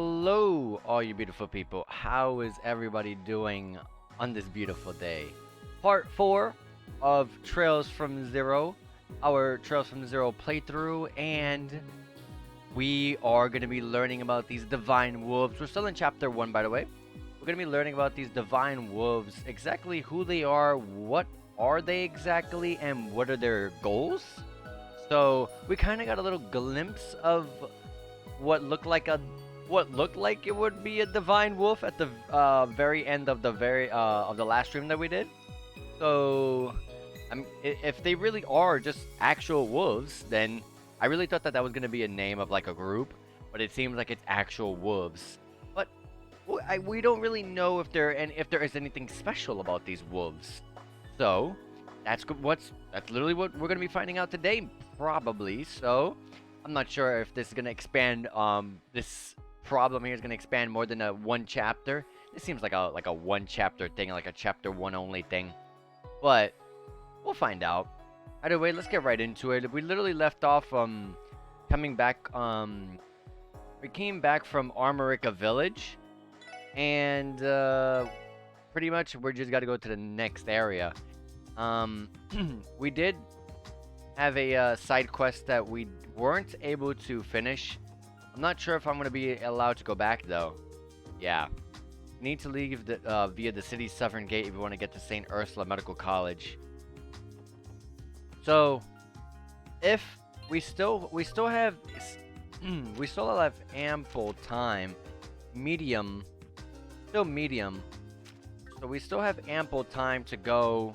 Hello, all you beautiful people. How is everybody doing on this beautiful day? Part 4 of Trails from Zero, our Trails from Zero playthrough, and we are going to be learning about these divine wolves. We're still in chapter 1, by the way. We're going to be learning about these divine wolves, exactly who they are, what are they exactly, and what are their goals. So we kind of got a little glimpse of what looked like it would be a divine wolf at the very end of the last stream that we did. So, if they really are just actual wolves, then I really thought that was gonna be a name of like a group, but it seems like it's actual wolves. But we don't really know if there is anything special about these wolves. So that's literally what we're gonna be finding out today, probably. So I'm not sure if this is gonna expand. This problem here is gonna expand more than a one chapter. It seems like a one chapter thing, like a chapter one only thing. But we'll find out. Either way, let's get right into it. We literally left off coming back. We came back from Armorica Village, and pretty much we're just gotta go to the next area. We did have a side quest that we weren't able to finish. I'm not sure if I'm going to be allowed to go back, though. Yeah. You need to leave via the city's southern gate if you want to get to St. Ursula Medical College. So, if we still have ample time, still medium. So we still have ample time to go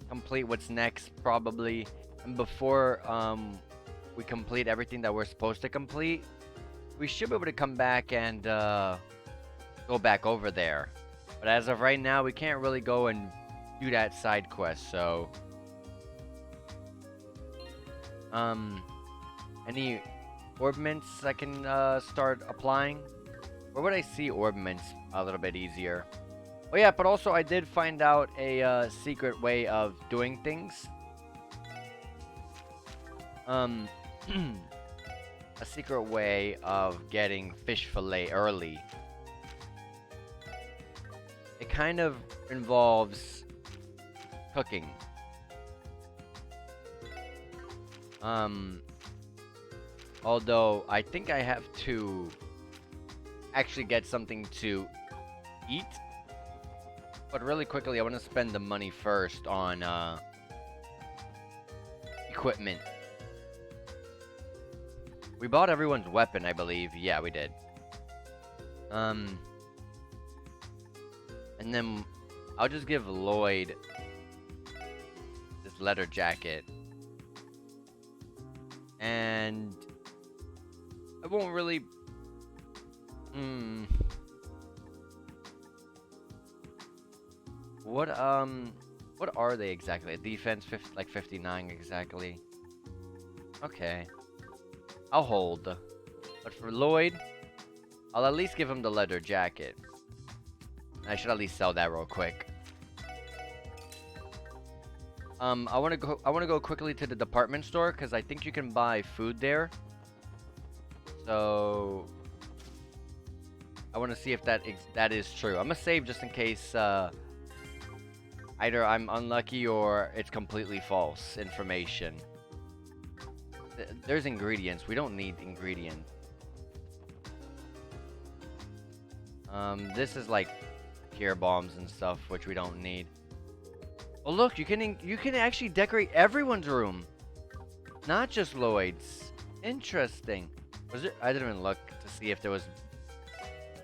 complete what's next, probably. And before we complete everything that we're supposed to complete, we should be able to come back and go back over there. But as of right now, we can't really go and do that side quest. So, any orb mints I can start applying? Where would I see orb mints a little bit easier? Oh yeah, but also I did find out a secret way of doing things. A secret way of getting fish fillet early. It kind of involves cooking. Although I think I have to actually get something to eat. But really quickly, I want to spend the money first on equipment. We bought everyone's weapon, I believe. Yeah, we did. And then I'll just give Lloyd this leather jacket. And I won't really... What are they exactly? A defense 59 exactly. Okay. I'll hold. But for Lloyd, I'll at least give him the leather jacket. I should at least sell that real quick. I want to go quickly to the department store because I think you can buy food there. So I want to see if that is true. I'm gonna save just in case either I'm unlucky or it's completely false information. There's ingredients. We don't need ingredients. This is like cure bombs and stuff, which we don't need. Oh look, you can actually decorate everyone's room, not just Lloyd's. Interesting. Was it? I didn't even look to see if there was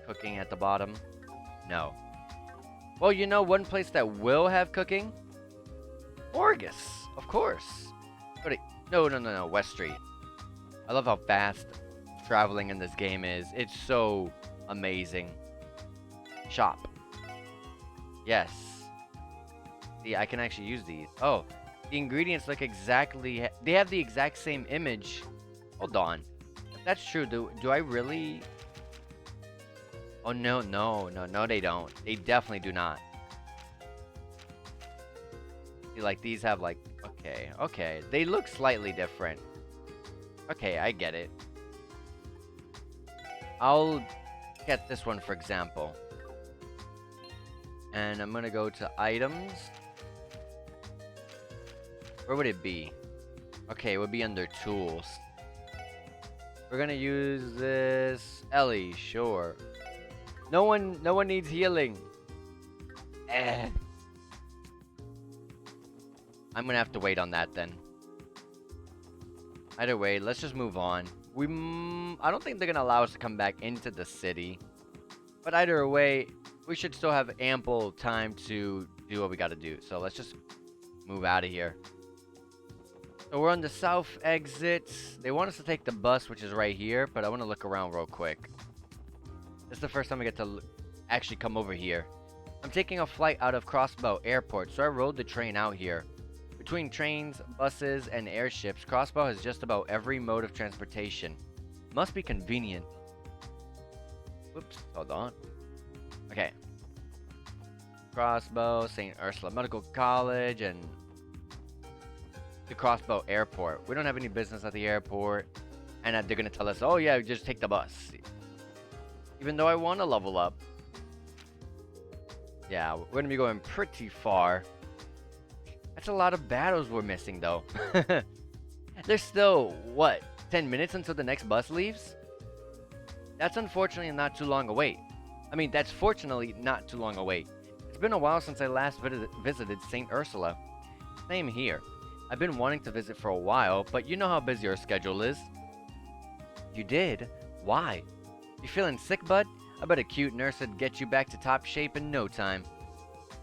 cooking at the bottom. No. Well, you know one place that will have cooking? Orgus, of course. No, West Street. I love how fast traveling in this game is. It's so amazing. Shop. Yes. See, I can actually use these. Oh, the ingredients look exactly... They have the exact same image. Hold on. If that's true, do I really... Oh, no, they don't. They definitely do not. See, like, these have, like... Okay. They look slightly different. Okay, I get it. I'll Get this one, for example. And I'm gonna go to items. Where would it be? Okay, it would be under tools. We're gonna use this Ellie, sure. No one needs healing. I'm gonna have to wait on that then. Either way, let's just move on. I don't think they're gonna allow us to come back into the city. But either way, we should still have ample time to do what we gotta do. So let's just move out of here. So we're on the south exit. They want us to take the bus, which is right here, but I want to look around real quick. This is the first time I get to actually come over here. I'm taking a flight out of Crossbow Airport, so I rode the train out here. Between trains, buses, and airships, Crossbow has just about every mode of transportation. Must be convenient. Whoops, hold on. Okay. Crossbow, St. Ursula Medical College, and the Crossbow Airport. We don't have any business at the airport, and they're gonna tell us, oh yeah, just take the bus. Even though I want to level up. Yeah, we're gonna be going pretty far. That's a lot of battles we're missing, though. There's still, what, 10 minutes until the next bus leaves? That's unfortunately not too long a wait. I mean, that's fortunately not too long a wait. It's been a while since I last visited St. Ursula. Same here. I've been wanting to visit for a while, but you know how busy our schedule is. You did? Why? You feeling sick, bud? I bet a cute nurse would get you back to top shape in no time.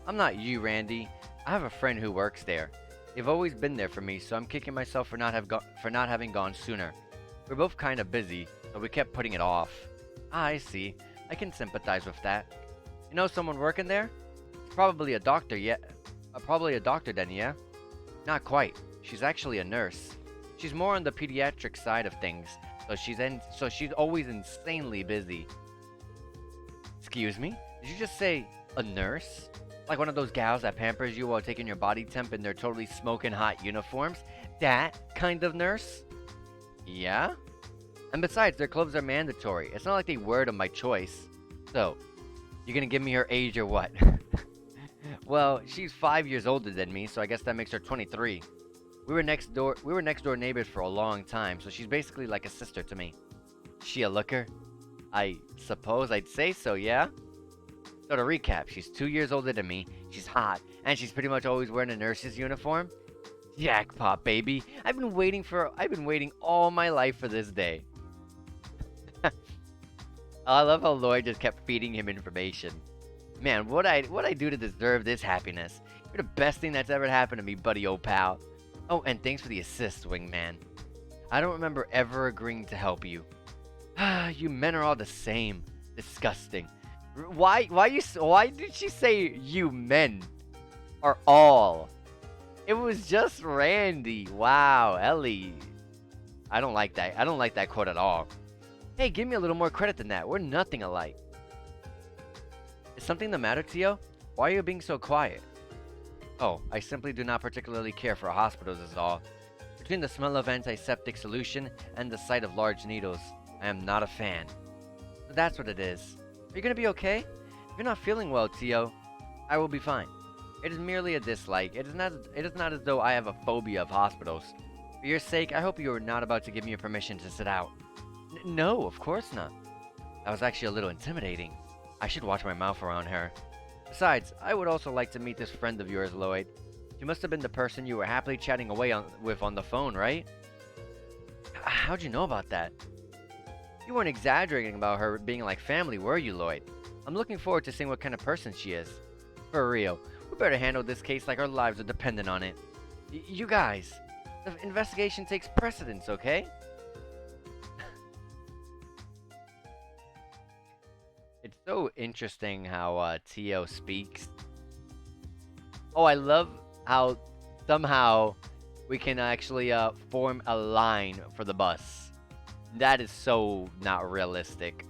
I'm not you, Randy. I have a friend who works there. They've always been there for me, so I'm kicking myself for not having gone sooner. We're both kind of busy, so we kept putting it off. Ah, I see. I can sympathize with that. You know someone working there? Probably a doctor, probably a doctor then, yeah? Not quite. She's actually a nurse. She's more on the pediatric side of things, so she's always insanely busy. Excuse me? Did you just say a nurse? Like one of those gals that pampers you while taking your body temp in their totally smoking hot uniforms? That kind of nurse? Yeah? And besides, their clothes are mandatory. It's not like they wear them by choice. So, you gonna give me her age or what? Well, she's 5 years older than me, so I guess that makes her 23. We were next door neighbors for a long time, so she's basically like a sister to me. She a looker? I suppose I'd say so, yeah? So to recap, she's 2 years older than me, she's hot, and she's pretty much always wearing a nurse's uniform? Jackpot, baby. I've been waiting all my life for this day. I love how Lloyd just kept feeding him information. Man, what'd I do to deserve this happiness? You're the best thing that's ever happened to me, buddy old pal. Oh, and thanks for the assist, wingman. I don't remember ever agreeing to help you. You men are all the same. Disgusting. Why did she say you men are all? It was just Randy. Wow, Ellie. I don't like that. I don't like that quote at all. Hey, give me a little more credit than that. We're nothing alike. Is something the matter, Tio? Why are you being so quiet? Oh, I simply do not particularly care for hospitals is all. Between the smell of antiseptic solution and the sight of large needles, I am not a fan. So that's what it is. Are you gonna be okay? If you're not feeling well, Tio, I will be fine. It is merely a dislike. It is not as though I have a phobia of hospitals. For your sake, I hope you are not about to give me your permission to sit out. No, of course not. That was actually a little intimidating. I should watch my mouth around her. Besides, I would also like to meet this friend of yours, Lloyd. She must have been the person you were happily chatting away with on the phone, right? How'd you know about that? You weren't exaggerating about her being like family, were you, Lloyd? I'm looking forward to seeing what kind of person she is. For real, we better handle this case like our lives are dependent on it. You guys, the investigation takes precedence, okay? It's so interesting how Tio speaks. Oh, I love how somehow we can actually form a line for the bus. That is so not realistic.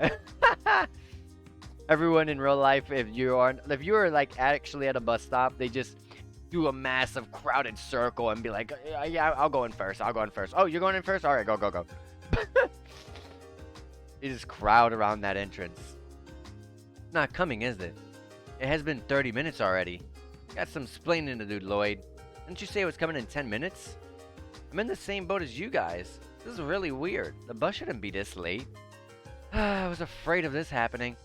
Everyone in real life, if you're like actually at a bus stop, they just do a massive crowded circle and be like, yeah, I'll go in first. Oh, you're going in first? All right, go. They just crowd around that entrance. Not coming, is it? It has been 30 minutes already. Got some splaining to do, Lloyd. Didn't you say it was coming in 10 minutes? I'm in the same boat as you guys. This is really weird. The bus shouldn't be this late. I was afraid of this happening.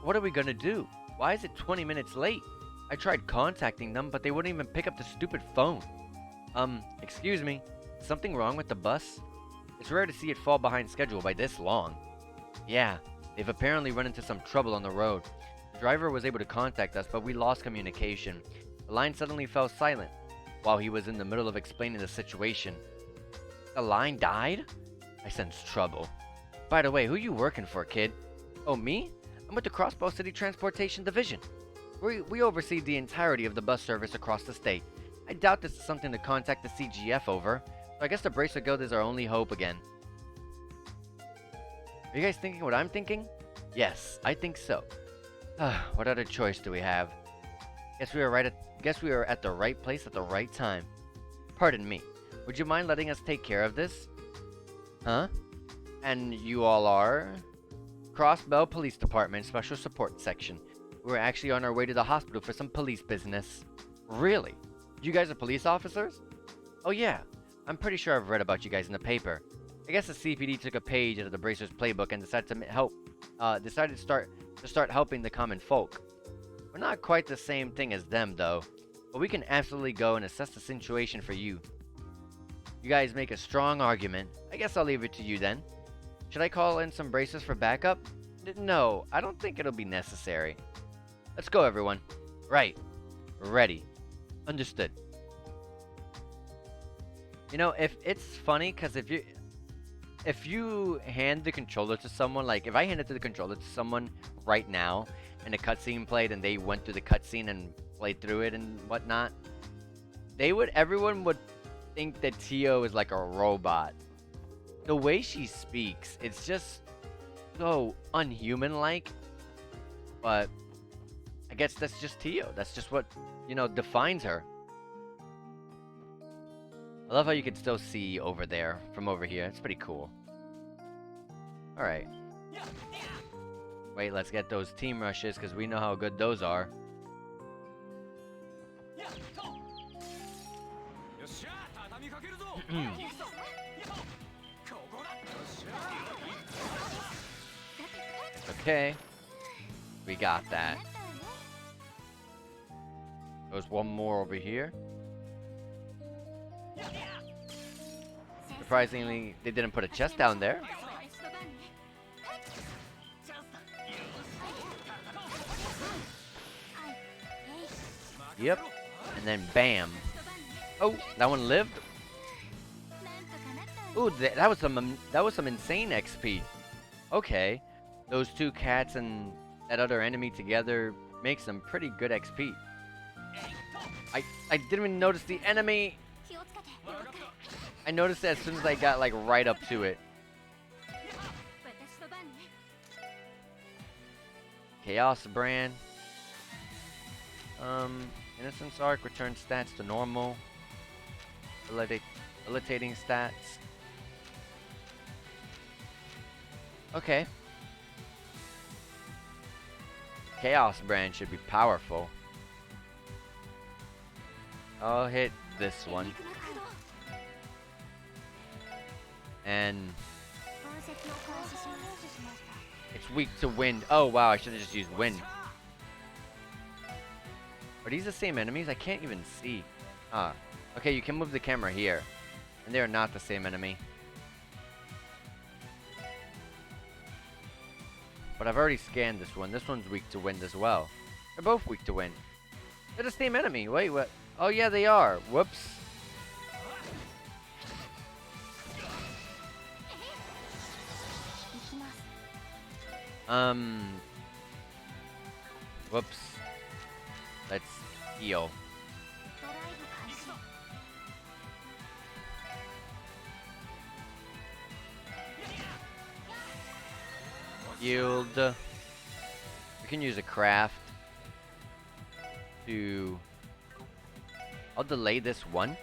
What are we gonna do? Why is it 20 minutes late? I tried contacting them, but they wouldn't even pick up the stupid phone. Excuse me. Is something wrong with the bus? It's rare to see it fall behind schedule by this long. Yeah, they've apparently run into some trouble on the road. The driver was able to contact us, but we lost communication. The line suddenly fell silent while he was in the middle of explaining the situation. The line died? I sensed trouble. By the way, who you working for, kid? Oh, me? I'm with the Crossbow City Transportation Division. We oversee the entirety of the bus service across the state. I doubt this is something to contact the CGF over, so I guess the Bracelet Guild is our only hope again. Are you guys thinking what I'm thinking? Yes, I think so. What other choice do we have? Guess we are at the right place at the right time. Pardon me. Would you mind letting us take care of this? Huh? And you all are? Crossbell Police Department Special Support Section. We're actually on our way to the hospital for some police business. Really? You guys are police officers? Oh yeah. I'm pretty sure I've read about you guys in the paper. I guess the CPD took a page out of the Bracers playbook and decided to start helping the common folk. We're not quite the same thing as them though, but we can absolutely go and assess the situation for you. You guys make a strong argument. I guess I'll leave it to you then. Should I call in some bracers for backup? No, I don't think it'll be necessary. Let's go, everyone. Right. Ready. Understood. You know, if it's funny, because if you hand the controller to someone, like if I handed the controller to someone right now and a cutscene played and they went through the cutscene and played through it and whatnot, everyone would think that Tio is like a robot. The way she speaks, it's just so unhuman-like. But I guess that's just Tio. That's just what, defines her. I love how you can still see over there from over here. It's pretty cool. Alright. Wait, let's get those team rushes because we know how good those are. Okay. We got that. There's one more over here. Surprisingly, they didn't put a chest down there. Yep. And then bam. Oh, that one lived. Ooh, that was some insane XP. Okay. Those two cats and that other enemy together make some pretty good XP. I didn't even notice the enemy. I noticed it as soon as I got like right up to it. Chaos Brand. Innocence Arc returns stats to normal. Debilitating stats. Okay. Chaos Brand should be powerful. I'll hit this one. And it's weak to wind. Oh wow, I should have just used wind. Are these the same enemies? I can't even see. Ah. Okay, you can move the camera here. And they are not the same enemy. But I've already scanned this one. This one's weak to wind as well. They're both weak to wind. They're the same enemy. Wait, what? Oh yeah, they are. Whoops. Whoops. Let's heal. Yield. We can use a craft to... I'll delay this one.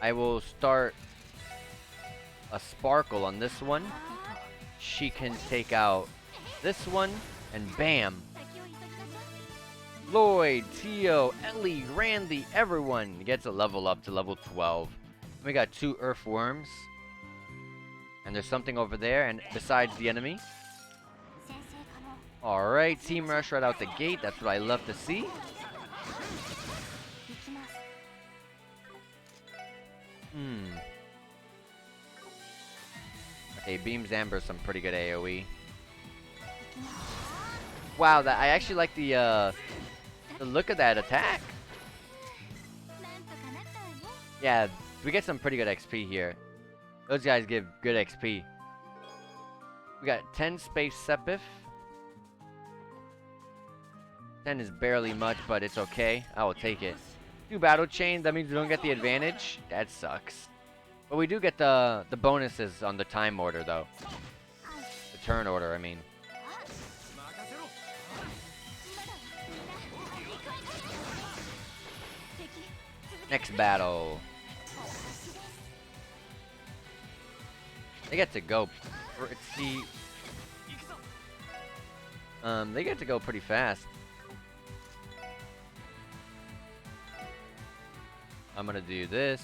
I will start a sparkle on this one. She can take out this one, and bam! Lloyd, Tio, Ellie, Randy, everyone gets a level up to level 12. We got 2 earthworms. And there's something over there, and besides the enemy. Alright, team rush right out the gate. That's what I love to see. Okay, Beams Amber is some pretty good AoE. Wow, I actually like the look of that attack. Yeah, we get some pretty good XP here. Those guys give good XP. We got 10 space Sepif. 10 is barely much, but it's okay. I will take it. 2 battle chain, that means we don't get the advantage. That sucks. But we do get the bonuses on the time order, though. The turn order, I mean. Next battle. They get to go pretty... they get to go pretty fast. I'm gonna do this.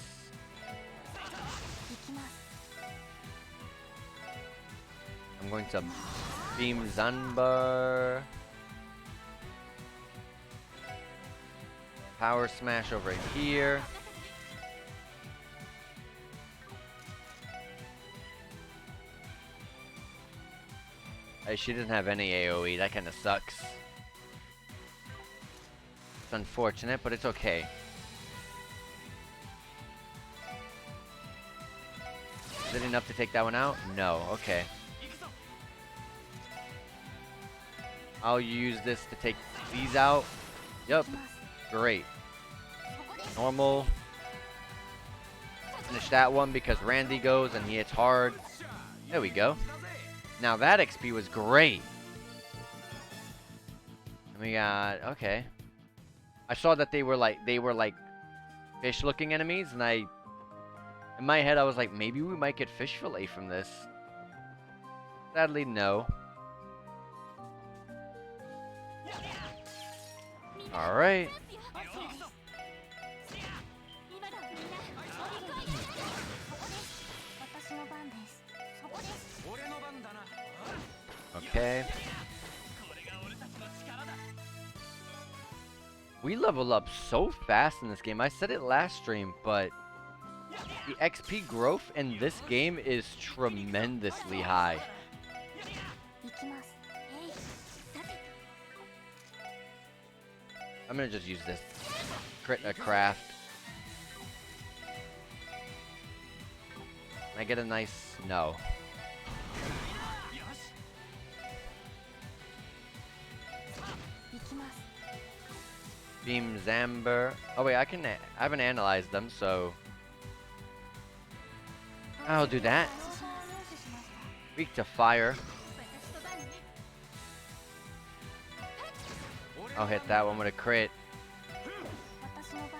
I'm going to beam Zanbar. Power smash over here. She doesn't have any AoE. That kind of sucks. It's unfortunate, but it's okay. Is it enough to take that one out? No. Okay. I'll use this to take these out. Yup. Great. Normal. Finish that one because Randy goes and he hits hard. There we go. Now that XP was great. And we got... Okay. I saw that they were like fish-looking enemies, and in my head I was like, maybe we might get fish fillet from this. Sadly, no. Alright. Okay. We level up so fast in this game. I said it last stream, but the XP growth in this game is tremendously high. I'm gonna just use this. Crit a craft. Can I get a nice... No. Beam Zamber. Oh wait, I haven't analyzed them, so I'll do that. Weak to fire. I'll hit that one with a crit.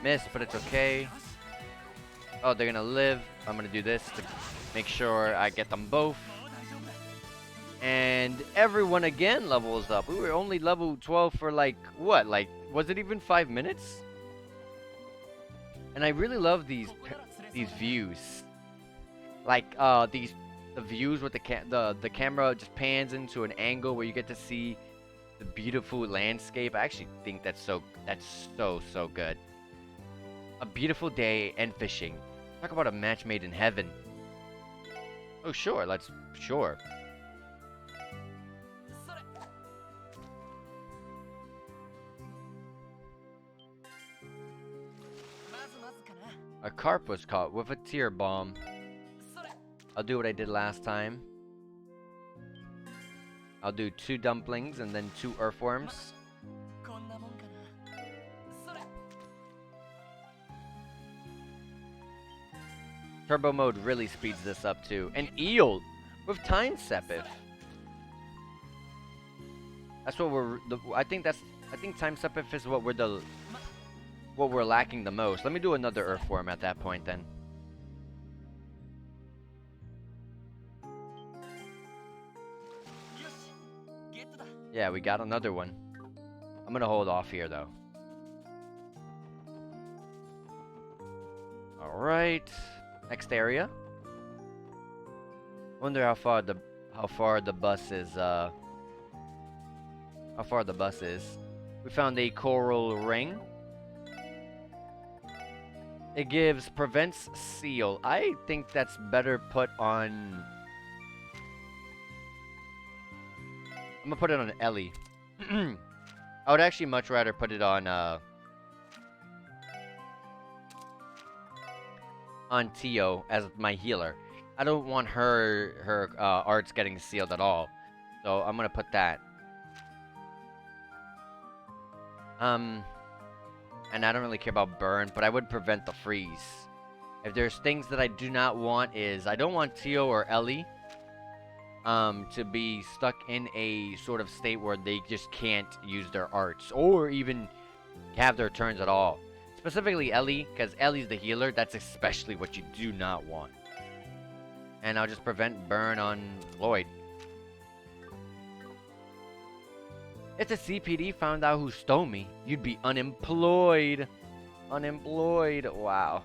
Miss, but it's okay. Oh, they're gonna live. I'm gonna do this to make sure I get them both. And everyone again levels up. We were only level 12 for like, what? Like, was it even 5 minutes? And I really love these views. Like, the views with the camera just pans into an angle where you get to see the beautiful landscape. I actually think that's so good. A beautiful day and fishing. Talk about a match made in heaven. Oh, sure. Sure. A carp was caught with a tear bomb. I'll do what I did last time. I'll do 2 dumplings and then 2 earthworms. Turbo mode really speeds this up too. An eel with time sepif. That's what I think time sepif is what we're lacking the most. Let me do another earthworm at that point then. Yeah, we got another one. I'm gonna hold off here though. Alright. Next area. Wonder how far the bus is how far the bus is. We found a coral ring. It gives prevents seal. I think that's better put on. I'm gonna put it on Ellie. I would actually much rather put it on Tio as my healer. I don't want her arts getting sealed at all. So I'm gonna put that. And I don't really care about burn, but I would prevent the freeze. If there's things that I do not want is I don't want Tio or Ellie to be stuck in a sort of state where they just can't use their arts or even have their turns at all. Specifically Ellie, because Ellie's the healer. That's especially what you do not want. And I'll just prevent burn on Lloyd. If the CPD found out who stole me, you'd be unemployed. Unemployed. Wow.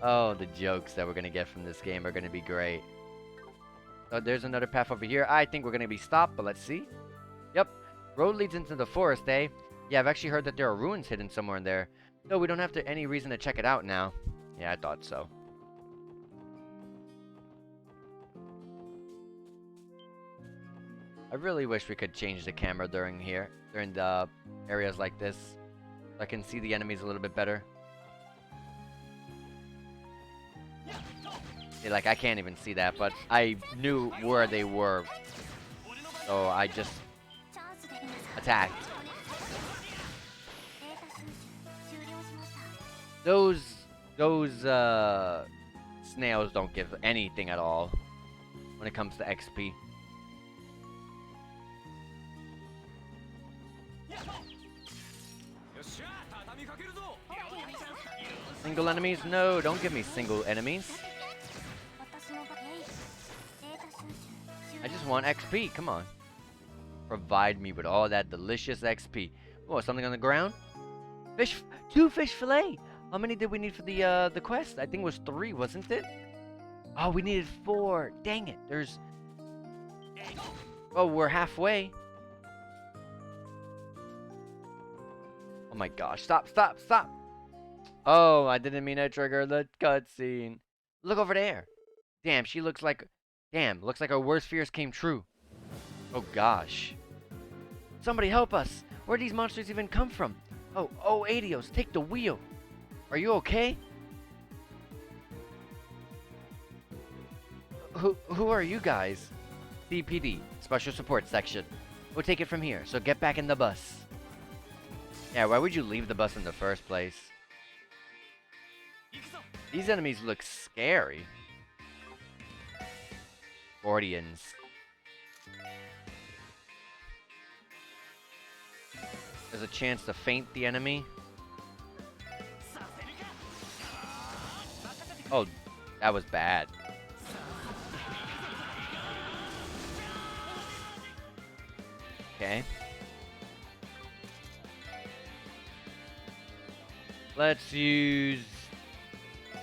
Oh, the jokes that we're going to get from this game are going to be great. So there's another path over here. I think we're going to be stopped, but let's see. Yep. Road leads into the forest, eh? Yeah, I've actually heard that there are ruins hidden somewhere in there. No, we don't have any reason to check it out now. Yeah, I thought so. I really wish we could change the camera during the areas like this. So I can see the enemies a little bit better. Yeah, like, I can't even see that, but I knew where they were. So I just attacked. Those snails don't give anything at all when it comes to XP. Single enemies? No, don't give me single enemies. I just want XP, come on. Provide me with all that delicious XP. Oh, something on the ground? Fish, 2 fish fillet. How many did we need for the quest? I think it was 3, wasn't it? Oh, we needed 4. Dang it, there's... Oh, we're halfway. Oh my gosh, stop, stop, stop. Oh, I didn't mean to trigger the cutscene. Look over there. Damn, she looks like... Damn, looks like our worst fears came true. Oh gosh. Somebody help us. Where do these monsters even come from? Oh, Arios, take the wheel. Are you okay? Who are you guys? CPD, Special Support Section. We'll take it from here, so get back in the bus. Yeah, why would you leave the bus in the first place? These enemies look scary. Gordians. There's a chance to feint the enemy. Oh, that was bad. Okay. Let's use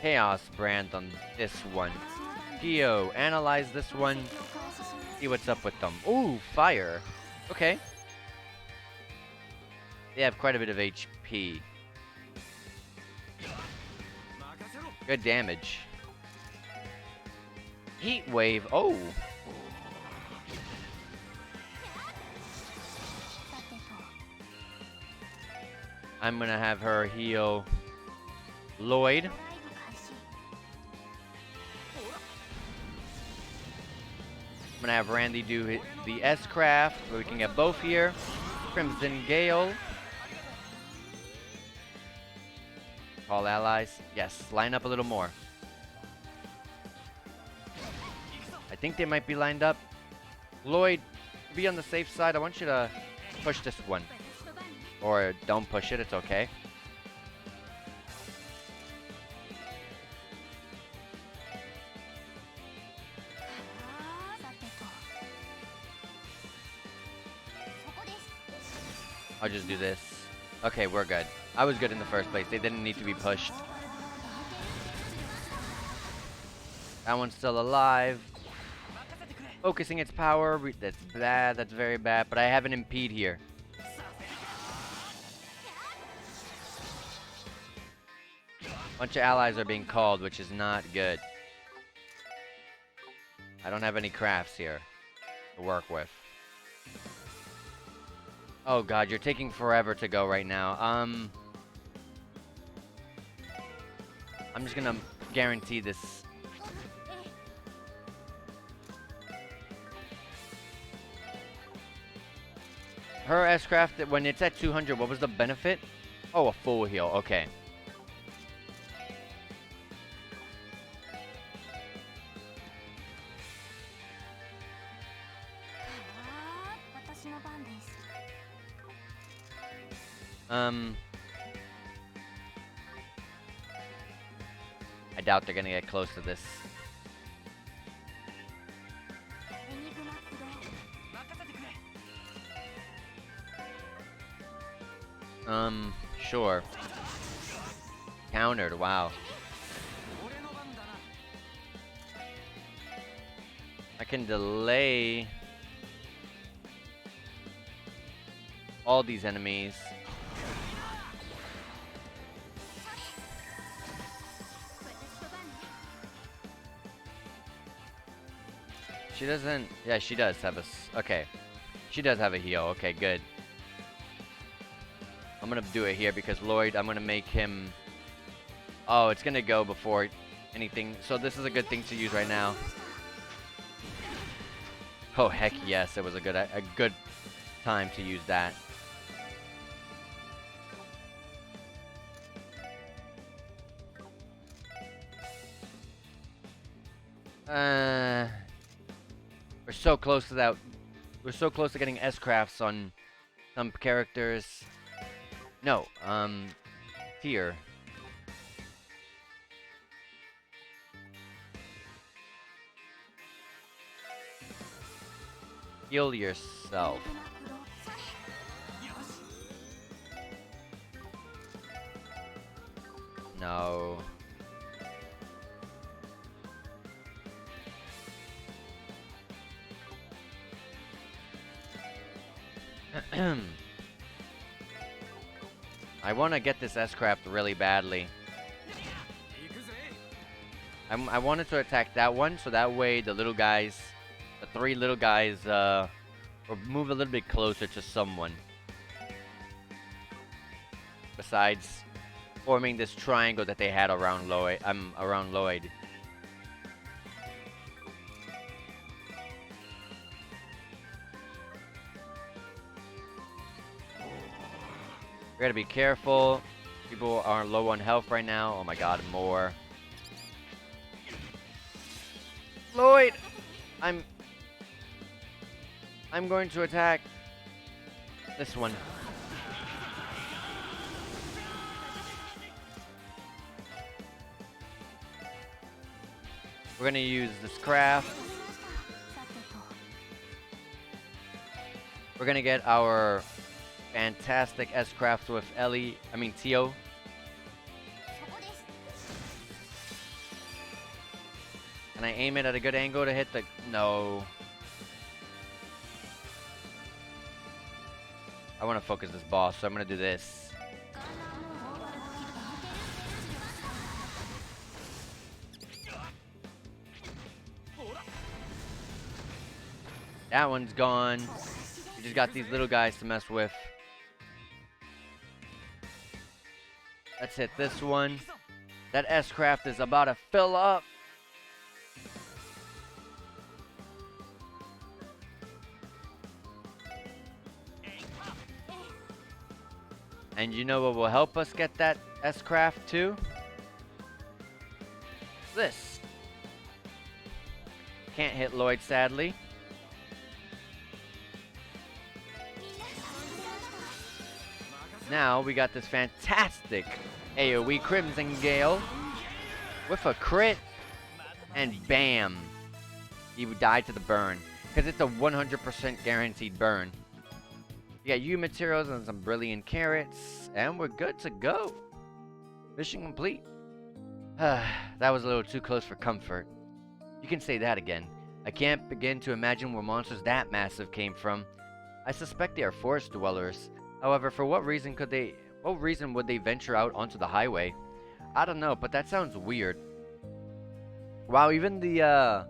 Chaos Brand on this one. Geo, analyze this one. See what's up with them. Ooh, fire. Okay. They have quite a bit of HP. Good damage. Heat wave. Oh. I'm gonna have her heal Lloyd. I'm gonna have Randy do the S-Craft, so we can get both here. Crimson Gale. Call allies. Yes, line up a little more. I think they might be lined up. Lloyd, be on the safe side. I want you to push this one. Or don't push it, it's okay. I'll just do this. Okay, we're good. I was good in the first place. They didn't need to be pushed. That one's still alive. Focusing its power. That's bad. That's very bad. But I have an impede here. Bunch of allies are being called, which is not good. I don't have any crafts here to work with. Oh god, you're taking forever to go right now. I'm just gonna guarantee this. Her S-Craft, when it's at 200, what was the benefit? Oh, a full heal, okay. I doubt they're gonna get close to this. Sure. Countered, wow. I can delay all these enemies. She doesn't... Yeah, she does have a... Okay. She does have a heal. Okay, good. I'm gonna do it here because Lloyd, I'm gonna make him... Oh, it's gonna go before anything. So this is a good thing to use right now. Oh, heck yes. It was a good time to use that. We're so close to that. We're so close to getting S-Crafts on some characters. No, tier. Heal yourself. No. I want to get this S-Craft really badly. I wanted to attack that one, so that way the little guys, the three little guys, will move a little bit closer to someone. Besides forming this triangle that they had around Lloyd. Around Lloyd. We gotta be careful. People are low on health right now. Oh my god, more. Lloyd! I'm going to attack this one. We're gonna use this craft. We're gonna get our fantastic S-Craft with Tio. Can I aim it at a good angle to hit the... No. I want to focus this boss, so I'm going to do this. That one's gone. We just got these little guys to mess with. Let's hit this one. That S-Craft is about to fill up. And you know what will help us get that S-Craft too? This. Can't hit Lloyd, sadly. Now we got this fantastic AoE Crimson Gale with a crit, and bam, he died to the burn because it's a 100% guaranteed burn. We got U materials and some brilliant carrots, and we're good to go. Mission complete. That was a little too close for comfort. You can say that again. I can't begin to imagine where monsters that massive came from. I suspect they are forest dwellers. However, for what reason would they venture out onto the highway? I don't know, but that sounds weird. Wow, even the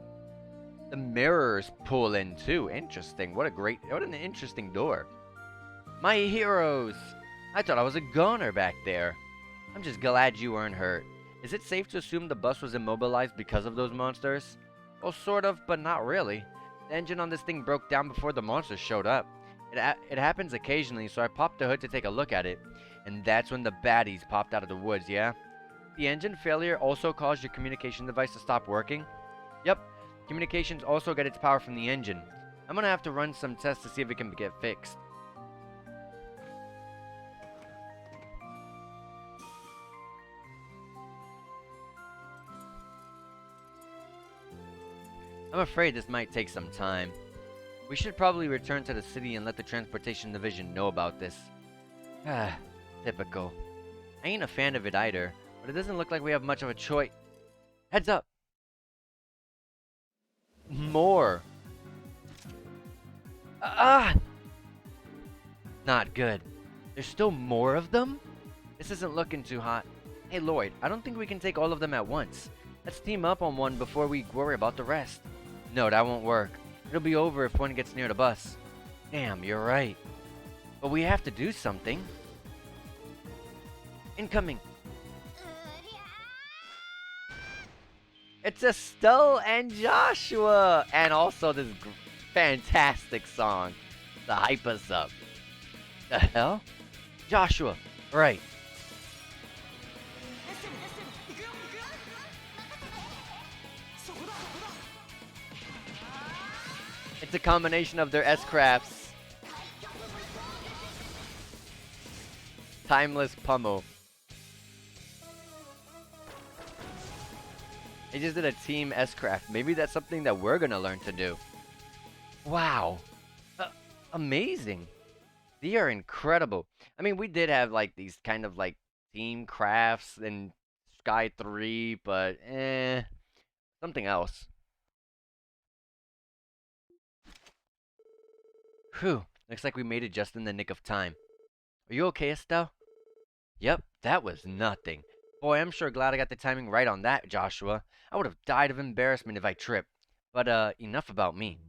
mirrors pull in too. Interesting. What an interesting door. My heroes! I thought I was a goner back there. I'm just glad you weren't hurt. Is it safe to assume the bus was immobilized because of those monsters? Well, sort of, but not really. The engine on this thing broke down before the monsters showed up. It happens occasionally, so I popped the hood to take a look at it. And that's when the baddies popped out of the woods, yeah? The engine failure also caused your communication device to stop working? Yep, communications also get its power from the engine. I'm gonna have to run some tests to see if it can get fixed. I'm afraid this might take some time. We should probably return to the city and let the transportation division know about this. Typical. I ain't a fan of it either, but it doesn't look like we have much of a choice. Heads up! More! Not good. There's still more of them? This isn't looking too hot. Hey Lloyd, I don't think we can take all of them at once. Let's team up on one before we worry about the rest. No, that won't work. It'll be over if one gets near the bus. Damn, you're right. But we have to do something. Incoming. It's Estelle and Joshua! And also this fantastic song to hype us up. The hell? Joshua, right. It's a combination of their S-crafts. Timeless pummel. They just did a team S-craft. Maybe that's something that we're gonna learn to do. Wow. Amazing. They are incredible. I mean, we did have like these kind of like team crafts in Sky 3, but something else. Whew, looks like we made it just in the nick of time. Are you okay, Estelle? Yep, that was nothing. Boy, I'm sure glad I got the timing right on that, Joshua. I would have died of embarrassment if I tripped. But, enough about me.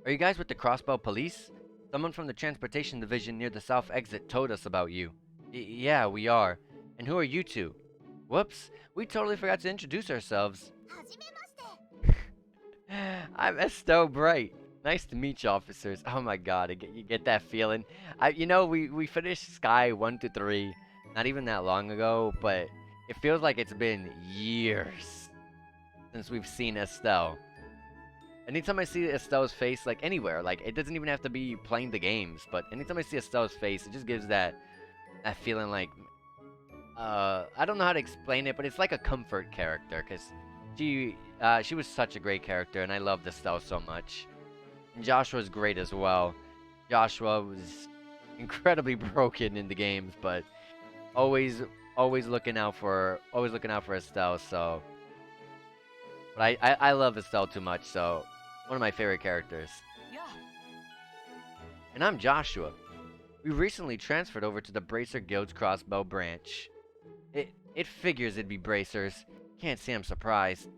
Are you guys with the Crossbow Police? Someone from the Transportation Division near the south exit told us about you. Yeah, we are. And who are you two? Whoops, we totally forgot to introduce ourselves. I'm Estelle Bright. Nice to meet you, officers. Oh my god, you get that feeling. We finished Sky 1 to 3 not even that long ago, but it feels like it's been years since we've seen Estelle. Anytime I see Estelle's face, like anywhere, like it doesn't even have to be playing the games, but anytime I see Estelle's face, it just gives that feeling like, I don't know how to explain it, but it's like a comfort character, because she was such a great character, and I loved Estelle so much. And Joshua's great as well. Joshua was incredibly broken in the games, but always looking out for Estelle. So, but I love Estelle too much. So, one of my favorite characters. Yeah. And I'm Joshua. We recently transferred over to the Bracer Guild's Crossbow branch. It figures it'd be Bracers. Can't say I'm surprised.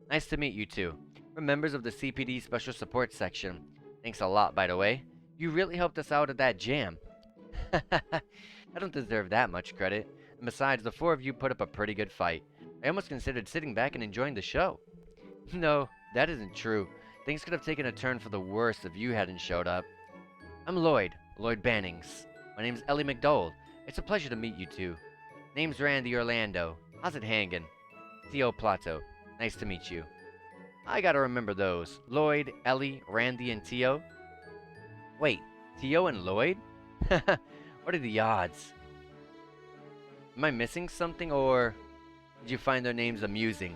Nice to meet you two. We're members of the CPD Special Support Section. Thanks a lot, by the way. You really helped us out at that jam. I don't deserve that much credit. And besides, the four of you put up a pretty good fight. I almost considered sitting back and enjoying the show. No, that isn't true. Things could have taken a turn for the worse if you hadn't showed up. I'm Lloyd Bannings. My name's Ellie McDowell. It's a pleasure to meet you two. Name's Randy Orlando. How's it hangin'? Theo Plato. Nice to meet you. I gotta remember those. Lloyd, Ellie, Randy, and Tio. Wait, Tio and Lloyd? What are the odds? Am I missing something, or did you find their names amusing?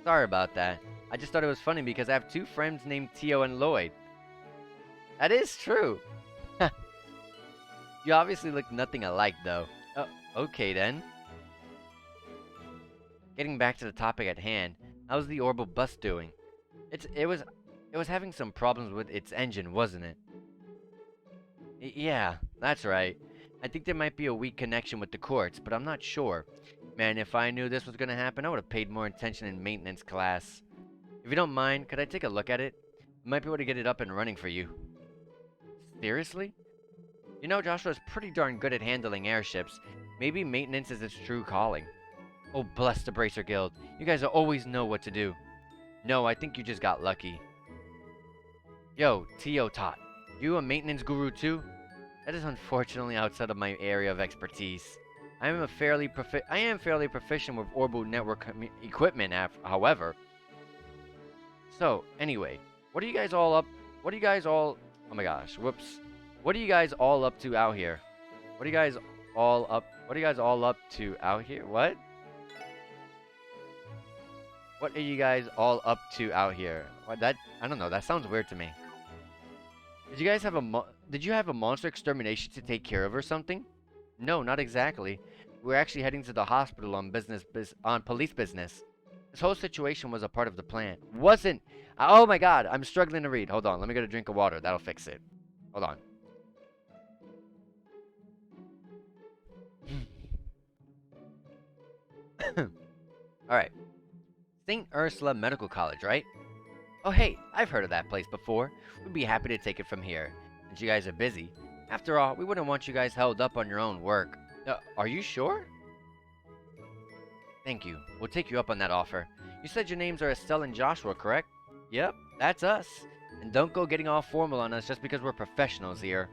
Sorry about that. I just thought it was funny because I have two friends named Tio and Lloyd. That is true. You obviously look nothing alike, though. Oh, okay then. Getting back to the topic at hand, how's the orbital bus doing? It was having some problems with its engine, wasn't it? Yeah, that's right. I think there might be a weak connection with the quartz, but I'm not sure. Man, if I knew this was gonna happen, I would have paid more attention in maintenance class. If you don't mind, could I take a look at it? I might be able to get it up and running for you. Seriously? You know, Joshua's pretty darn good at handling airships. Maybe maintenance is its true calling. Oh, bless the Bracer Guild. You guys always know what to do. No, I think you just got lucky. Yo, Tio Tot. You a maintenance guru too? That is unfortunately outside of my area of expertise. I am fairly proficient with orbital network equipment, however. So, anyway, what are you guys all up? What are you guys all? Oh my gosh, whoops. What are you guys all up to out here? What are you guys all up? What are you guys all up to out here? What? What are you guys all up to out here? What that? I don't know. That sounds weird to me. Did you guys have Did you have a monster extermination to take care of or something? No, not exactly. We're actually heading to the hospital on on police business. This whole situation was a part of the plan. Wasn't. Oh my God, I'm struggling to read. Hold on, let me get a drink of water. That'll fix it. Hold on. All right. St. Ursula Medical College, right? Oh hey, I've heard of that place before. We'd be happy to take it from here. Since you guys are busy. After all, we wouldn't want you guys held up on your own work. Are you sure? Thank you. We'll take you up on that offer. You said your names are Estelle and Joshua, correct? Yep, that's us. And don't go getting all formal on us just because we're professionals here.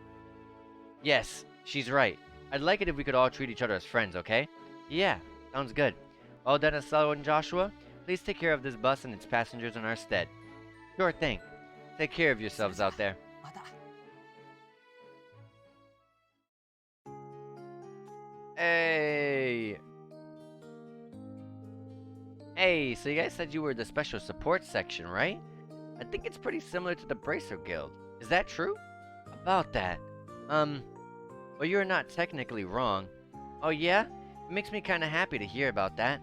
Yes, she's right. I'd like it if we could all treat each other as friends, okay? Yeah, sounds good. Well then, Estelle and Joshua, please take care of this bus and its passengers in our stead. Sure thing. Take care of yourselves out there. Hey! Hey, so you guys said you were the special support section, right? I think it's pretty similar to the Bracer Guild. Is that true? About that. Well, you're not technically wrong. Oh yeah? It makes me kinda happy to hear about that.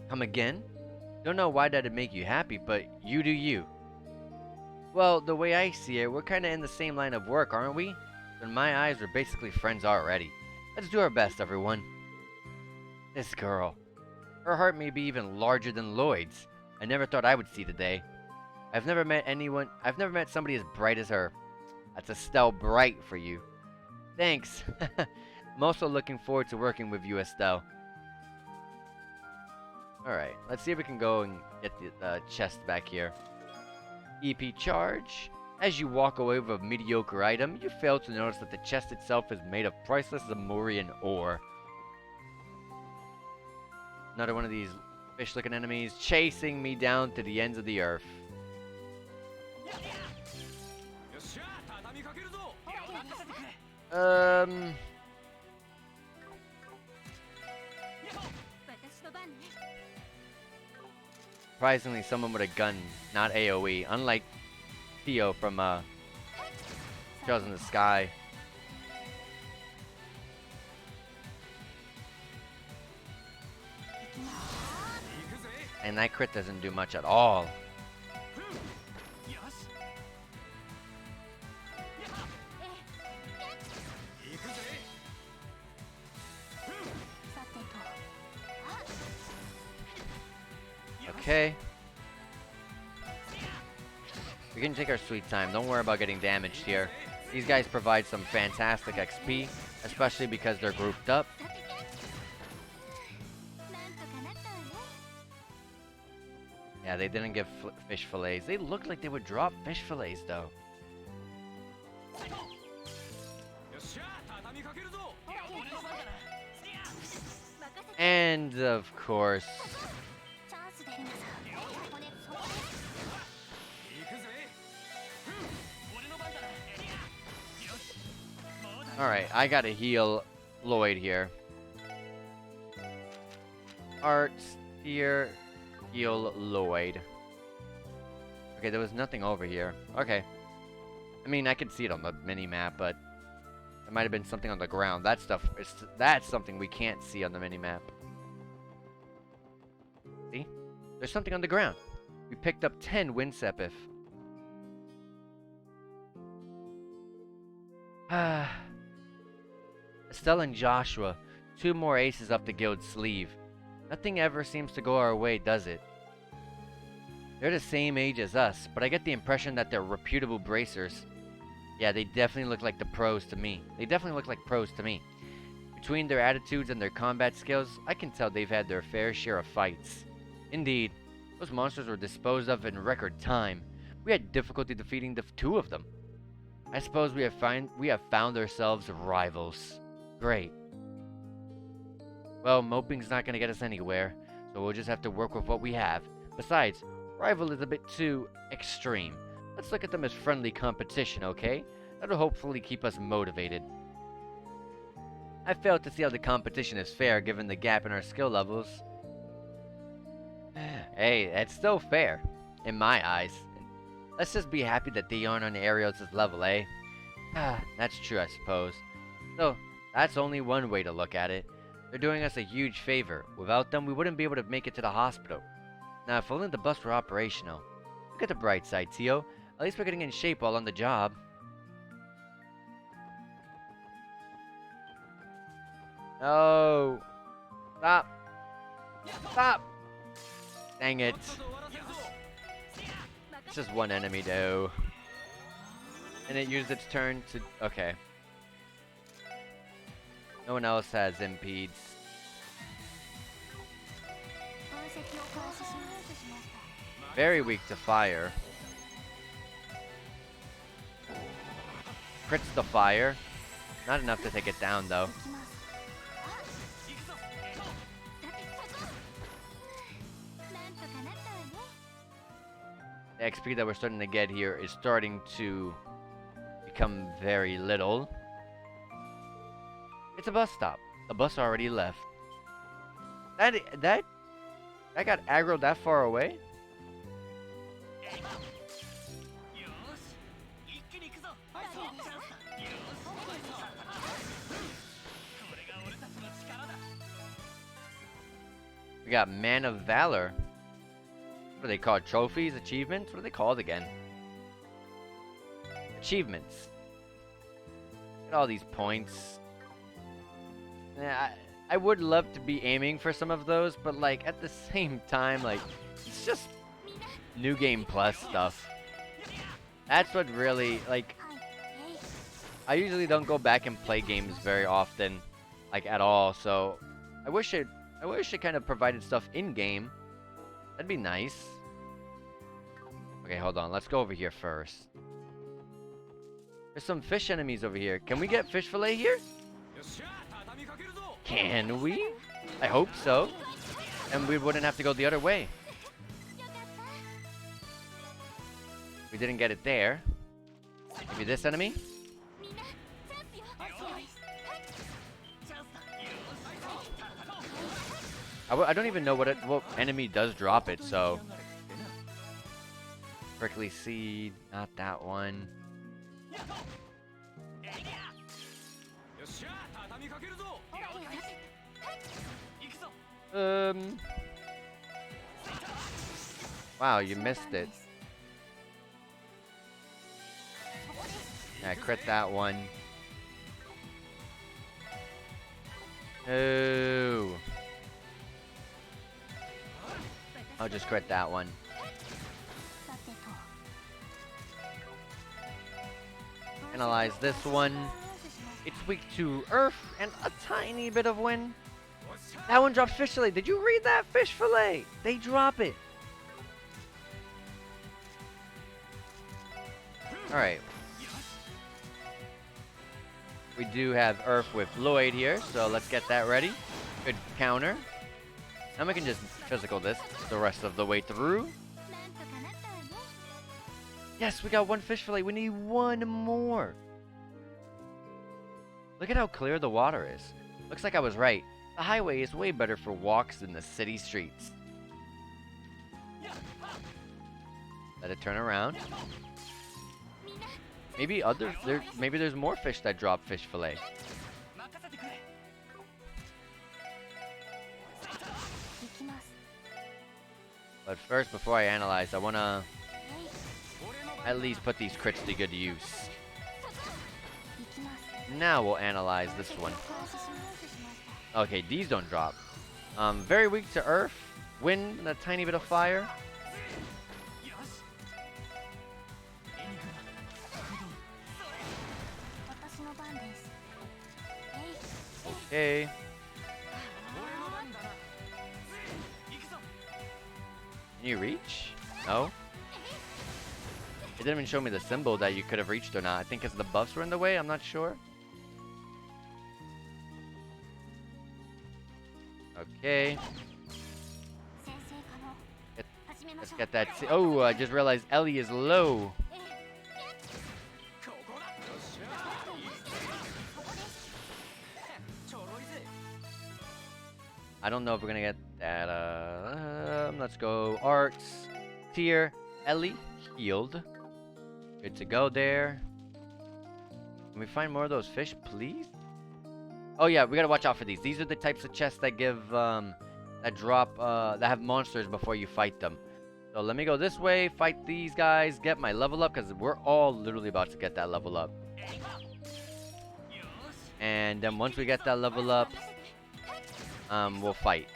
Come again? Don't know why that'd make you happy, but you do you. Well, the way I see it, we're kinda in the same line of work, aren't we? In my eyes, we're basically friends already. Let's do our best, everyone. This girl. Her heart may be even larger than Lloyd's. I never thought I would see the day. I've never met somebody as bright as her. That's Estelle Bright for you. Thanks. I'm also looking forward to working with you, Estelle. Alright, let's see if we can go and get the chest back here. EP charge. As you walk away with a mediocre item, you fail to notice that the chest itself is made of priceless Zamurian ore. Another one of these fish-looking enemies chasing me down to the ends of the earth. Surprisingly, someone with a gun, not AoE, unlike Theo from Trails in the Sky. And that crit doesn't do much at all. Okay. We can take our sweet time. Don't worry about getting damaged here. These guys provide some fantastic XP, especially because they're grouped up. Yeah, they didn't give fish fillets. They looked like they would drop fish fillets, though. And, of course... Alright, I gotta heal Lloyd here. Arts here. Heal Lloyd. Okay, there was nothing over here. Okay. I mean, I could see it on the mini-map, but there might have been something on the ground. That's something we can't see on the mini-map. See? There's something on the ground. We picked up 10 Winsepif. Estelle and Joshua. 2 more aces up the guild's sleeve. Nothing ever seems to go our way, does it? They're the same age as us, but I get the impression that they're reputable bracers. Yeah, they definitely look like pros to me. Between their attitudes and their combat skills, I can tell they've had their fair share of fights. Indeed, those monsters were disposed of in record time. We had difficulty defeating the 2 of them. I suppose we have found ourselves rivals. Great. Well, moping's not gonna get us anywhere, so we'll just have to work with what we have. Besides, rival is a bit too extreme. Let's look at them as friendly competition, okay? That'll hopefully keep us motivated. I fail to see how the competition is fair given the gap in our skill levels. Hey, that's still fair, in my eyes. Let's just be happy that they aren't on Arios' level, eh? That's true, I suppose. So, that's only one way to look at it. They're doing us a huge favor. Without them, we wouldn't be able to make it to the hospital. Now, if only the bus were operational. Look at the bright side, Tio. At least we're getting in shape while on the job. No! Stop! Stop! Dang it. It's just one enemy, though. And it used its turn to... Okay. No one else has impedes. Very weak to fire. Crits the fire. Not enough to take it down, though. The XP that we're starting to get here is starting to become very little. It's a bus stop. The bus already left. That got aggroed that far away? We got Man of Valor. What are they called? Trophies? Achievements? What are they called again? Achievements. Get all these points. Yeah, I would love to be aiming for some of those, but like at the same time, like it's just New Game Plus stuff. That's what really, like, I usually don't go back and play games very often, like at all, so I wish it kind of provided stuff in-game. That'd be nice. Okay, hold on. Let's go over here first. There's some fish enemies over here. Can we get fish fillet here? Can we? I hope so. And we wouldn't have to go the other way. We didn't get it there. Maybe this enemy? I don't even know what enemy does drop it, so... Prickly Seed, not that one. Wow, you missed it. Yeah, crit that one. Oh. I'll just crit that one. Analyze this one. It's weak to earth and a tiny bit of wind. That one drops fish fillet. Did you read that? Fish fillet. They drop it. Alright. We do have earth with Lloyd here, so let's get that ready. Good counter. Now we can just physical this the rest of the way through. Yes, we got one fish fillet. We need one more. Look at how clear the water is. Looks like I was right. The highway is way better for walks than the city streets. Let it turn around. Maybe maybe there's more fish that drop fish fillet. But first, before I analyze, I wanna at least put these crits to good use. Now we'll analyze this one. Okay, these don't drop. Very weak to earth, wind, and a tiny bit of fire. Okay. Can you reach? No. It didn't even show me the symbol that you could have reached or not. I think it's the buffs were in the way. I'm not sure. Okay. Let's get that. Oh, I just realized Ellie is low. I don't know if we're gonna get that. Let's go. Arts. Tier. Ellie. Healed. Good to go there. Can we find more of those fish, please? Oh yeah, we gotta watch out for these. These are the types of chests that give, that drop, that have monsters before you fight them. So let me go this way, fight these guys, get my level up, because we're all literally about to get that level up. And then once we get that level up, we'll fight.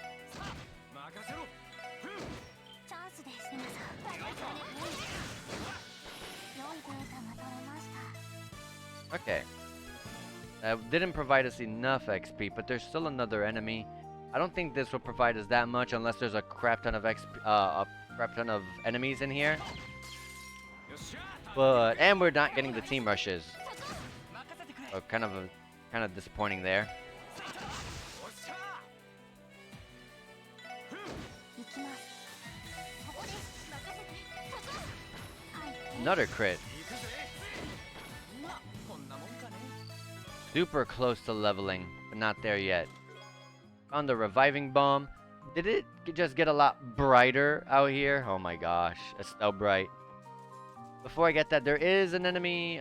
Okay. Didn't provide us enough XP, but there's still another enemy. I don't think this will provide us that much unless there's a crap ton of enemies in here. And we're not getting the team rushes. So kind of disappointing there. Another crit. Super close to leveling, but not there yet. Found the reviving bomb. Did it just get a lot brighter out here? Oh my gosh, it's so bright. Before I get that, there is an enemy,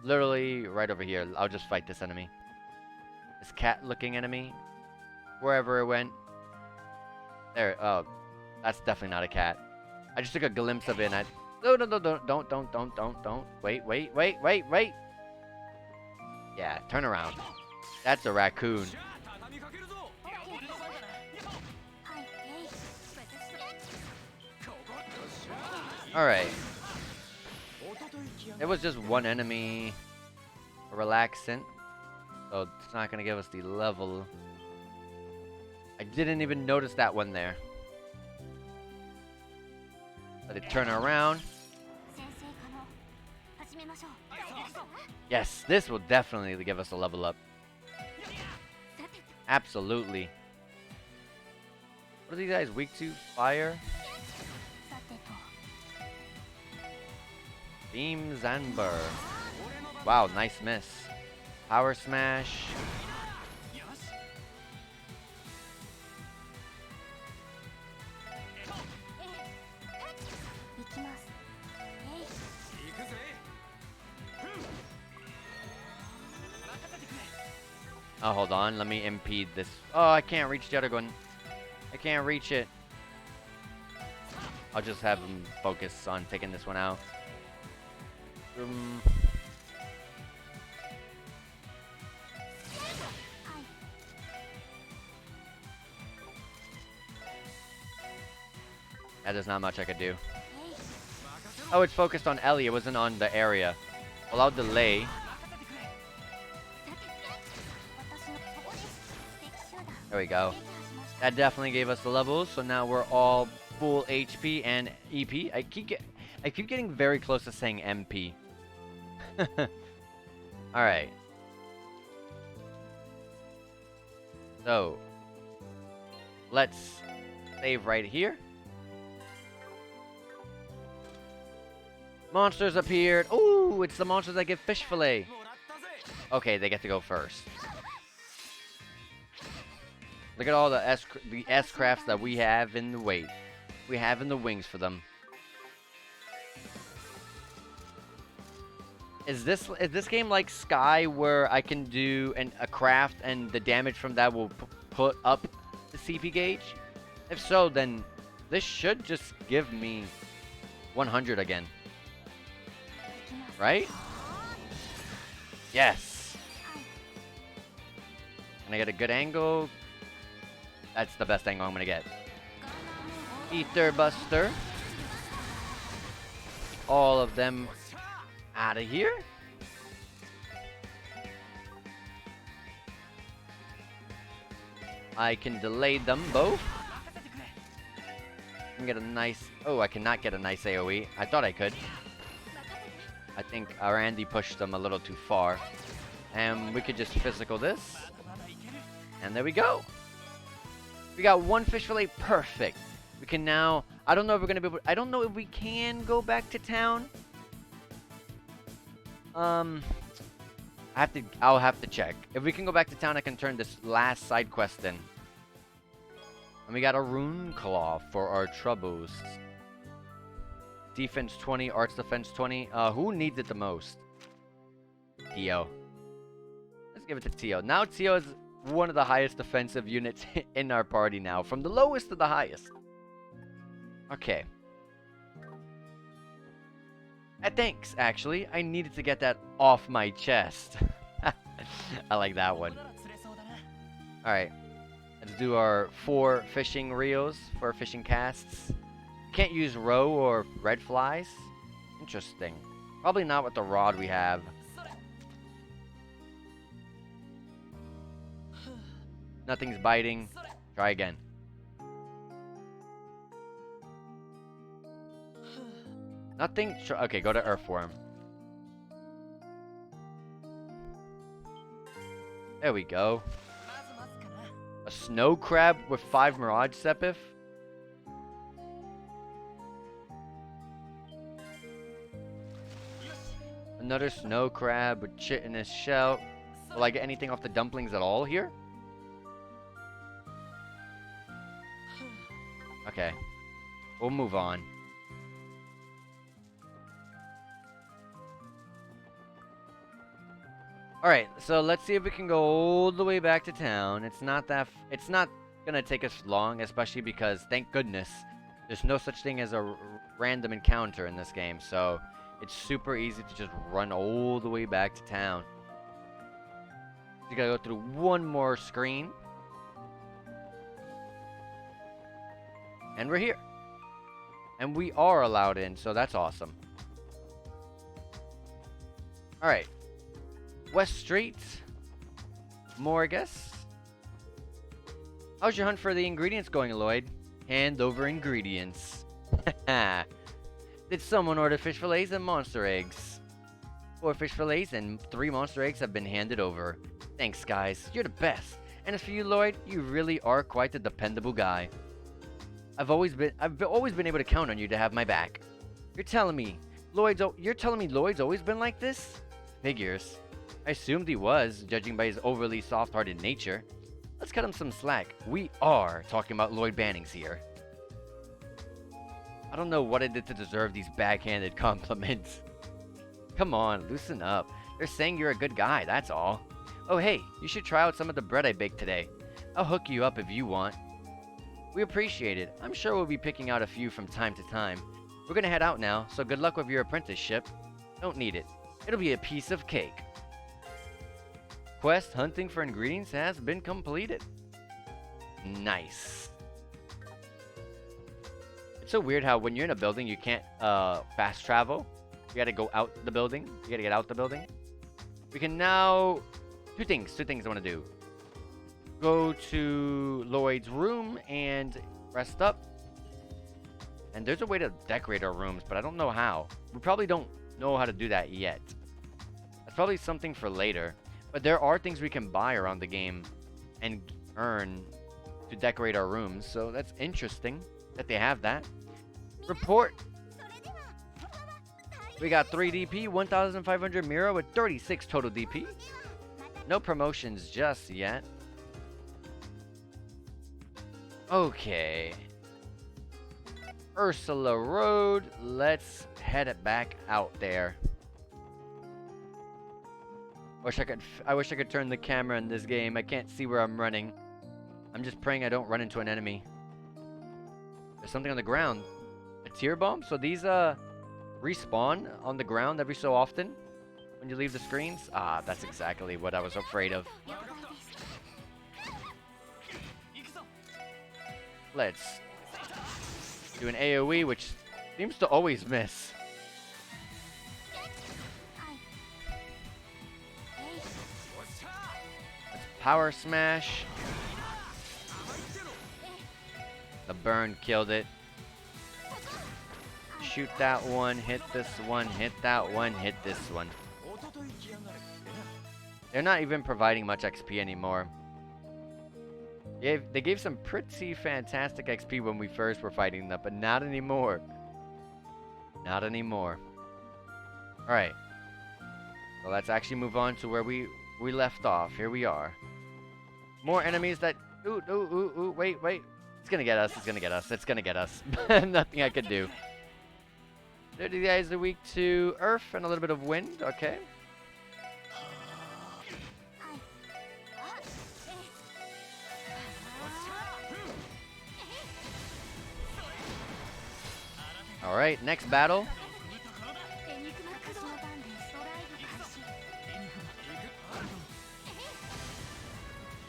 literally right over here. I'll just fight this enemy. This cat-looking enemy. Wherever it went. There, oh, that's definitely not a cat. I just took a glimpse of it and no, don't. Wait. Yeah, turn around. That's a raccoon. Alright. It was just one enemy. A relaxant. So it's not gonna give us the level. I didn't even notice that one there. Let it turn around. Yes, this will definitely give us a level up. Absolutely. What are these guys weak to? Fire? Beam Zanber. Wow, nice miss. Power Smash. Oh, hold on. Let me impede this. Oh, I can't reach the other one. I can't reach it. I'll just have him focus on taking this one out. There's not much I could do. Oh, it's focused on Ellie. It wasn't on the area. Well, I'll delay. There we go. That definitely gave us the levels, so now we're all full HP and EP. I keep getting very close to saying MP. Alright. So, let's save right here. Monsters appeared. Ooh, it's the monsters that give fish fillet. Okay, they get to go first. Look at all the S crafts that we have in the weight. We have in the wings for them. Is this game like Sky where I can do a craft and the damage from that will put up the CP gauge? If so, then this should just give me 100 again. Right? Yes. Can I get a good angle? That's the best angle I'm gonna get. Ether Buster. All of them out of here. I can delay them both. I can get a nice... Oh, I cannot get a nice AoE. I thought I could. I think Randy pushed them a little too far. And we could just physical this. And there we go. We got one fish fillet. Perfect. We can now... I don't know if we're going to be able... I don't know if we can go back to town. I'll have to check. If we can go back to town, I can turn this last side quest in. And we got a rune claw for our troubles. Defense 20, arts defense 20. Who needs it the most? Tio. Let's give it to Tio. Now Tio is one of the highest defensive units in our party now. From the lowest to the highest. Okay. Thanks, actually. I needed to get that off my chest. I like that one. Alright. Let's do our 4 fishing reels for fishing casts. Can't use roe or red flies. Interesting. Probably not with the rod we have. Nothing's biting. Try again. Nothing. Okay, go to Earthworm. There we go. A snow crab with 5 Mirage Sepith. Another snow crab with chitinous shell. Will I get anything off the dumplings at all here? Okay. We'll move on. Alright, so let's see if we can go all the way back to town. It's not gonna take us long, especially because, thank goodness, there's no such thing as a random encounter in this game, so it's super easy to just run all the way back to town. You gotta go through one more screen. And we're here. And we are allowed in, so that's awesome. Alright. West Street. More, I guess. How's your hunt for the ingredients going, Lloyd? Hand over ingredients. Did someone order fish fillets and monster eggs? 4 fish fillets and 3 monster eggs have been handed over. Thanks, guys. You're the best. And as for you, Lloyd, you really are quite a dependable guy. I've always been able to count on you to have my back. You're telling me Lloyd's always been like this? Figures. I assumed he was, judging by his overly soft-hearted nature. Let's cut him some slack. We are talking about Lloyd Bannings here. I don't know what I did to deserve these backhanded compliments. Come on, loosen up. They're saying you're a good guy, that's all. Oh hey, you should try out some of the bread I baked today. I'll hook you up if you want. We appreciate it. I'm sure we'll be picking out a few from time to time. We're gonna head out now, so good luck with your apprenticeship. Don't need it. It'll be a piece of cake. Quest hunting for ingredients has been completed. Nice. It's so weird how when you're in a building you can't fast travel. You gotta go out the building. You gotta get out the building. We can now... Two things I want to do. Go to Lloyd's room and rest up. And there's a way to decorate our rooms, but I don't know how. We probably don't know how to do that yet. That's probably something for later. But there are things we can buy around the game and earn to decorate our rooms. So that's interesting that they have that. Report. We got 3 DP, 1,500 Mira with 36 total DP. No promotions just yet. Okay. Ursula Road. Let's head it back out there. I wish I could turn the camera in this game. I can't see where I'm running. I'm just praying I don't run into an enemy. There's something on the ground. A tear bomb? So these respawn on the ground every so often when you leave the screens? Ah, that's exactly what I was afraid of. Let's do an AoE, which seems to always miss. Let's power smash. The burn killed it. Shoot that one, hit this one, hit that one, hit this one. They're not even providing much XP anymore. They gave some pretty fantastic XP when we first were fighting them, but not anymore. Not anymore. Alright. So let's actually move on to where we left off. Here we are. More enemies that... Ooh, wait. It's gonna get us, it's gonna get us, it's gonna get us. Nothing I could do. These guys are weak to earth and a little bit of wind, okay. Alright, next battle.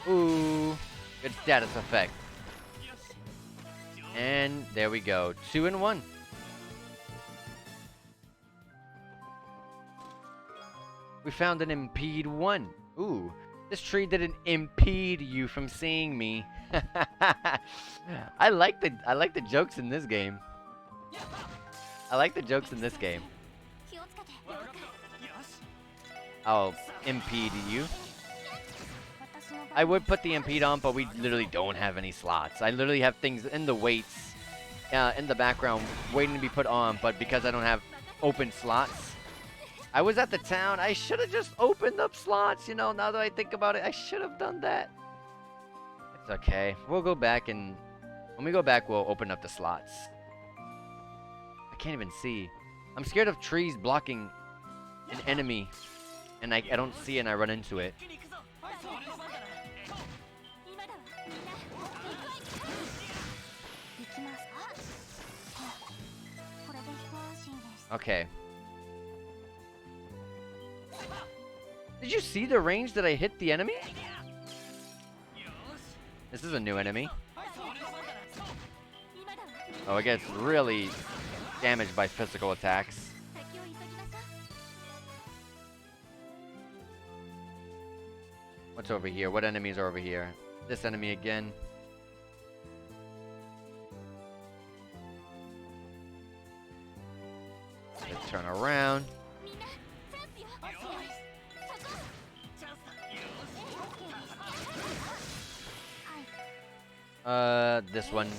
Ooh, good status effect. And there we go, 2 and 1. We found an impede 1. Ooh, this tree didn't impede you from seeing me. I like the jokes in this game. I like the jokes in this game. I'll impede you. I would put the impede on, but we literally don't have any slots. I literally have things in the weights, in the background, waiting to be put on, but because I don't have open slots. I was at the town. I should have just opened up slots, you know, now that I think about it. I should have done that. It's okay. We'll go back and... When we go back, we'll open up the slots. I can't even see. I'm scared of trees blocking an enemy. And I don't see it and I run into it. Okay. Did you see the range that I hit the enemy? This is a new enemy. Oh, it gets really damaged by physical attacks. What's over here? What enemies are over here? This enemy again. Let's turn around. This one,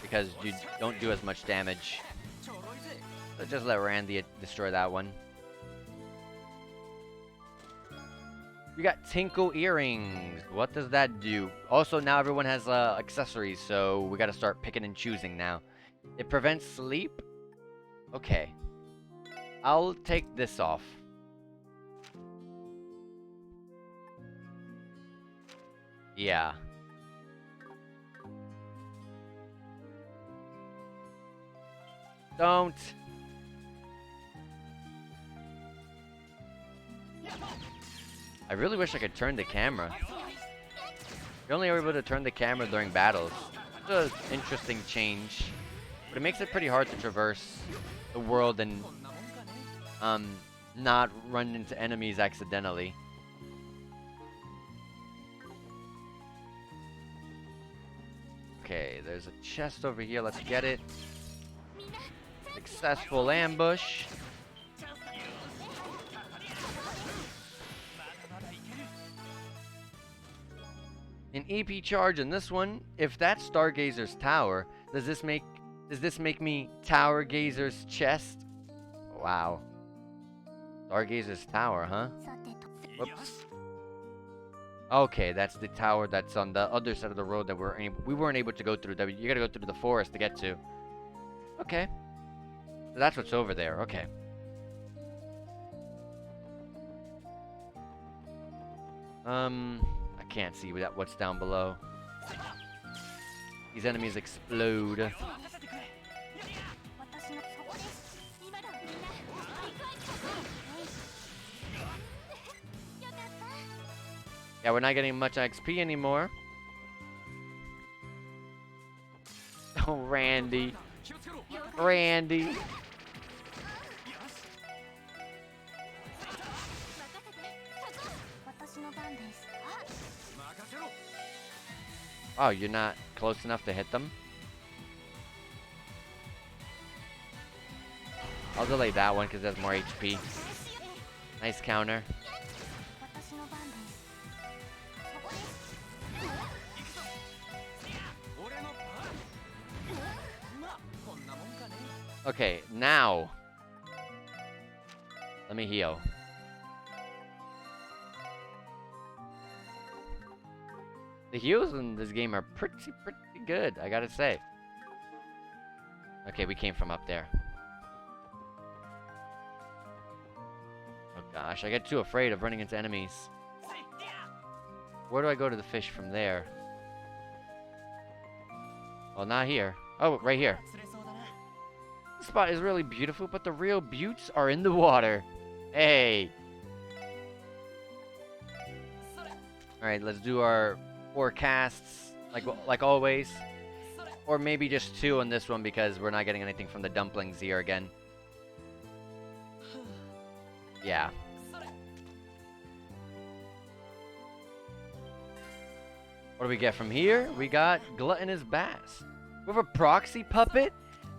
because you don't do as much damage. So just let Randy destroy that one. We got Tinkle Earrings. What does that do? Also, now everyone has accessories, so we gotta start picking and choosing now. It prevents sleep? Okay. I'll take this off. Yeah. Don't. I really wish I could turn the camera. You're only able to turn the camera during battles. It's an interesting change. But it makes it pretty hard to traverse the world and not run into enemies accidentally. Okay, there's a chest over here. Let's get it. Successful ambush. An EP charge in this one. If that's Stargazer's tower, does this make me Tower Gazer's chest? Wow. Stargazer's tower, huh? Whoops. Okay, that's the tower that's on the other side of the road that we weren't able to go through. You gotta go through the forest to get to. Okay. So that's what's over there. Okay. I can't see what's down below. These enemies explode. Yeah, we're not getting much XP anymore. Oh, Randy. Randy. Oh, you're not close enough to hit them? I'll delay that one because it has more HP. Nice counter. Okay, now. Let me heal. The heals in this game are pretty good, I gotta say. Okay, we came from up there. Oh gosh, I get too afraid of running into enemies. Where do I go to the fish from there? Well, not here. Oh, right here. This spot is really beautiful, but the real beauts are in the water. Hey! Alright, let's do our forecasts, like always. Or maybe just 2 on this one because we're not getting anything from the dumplings here again. Yeah. What do we get from here? We got Gluttonous Bass. We have a proxy puppet.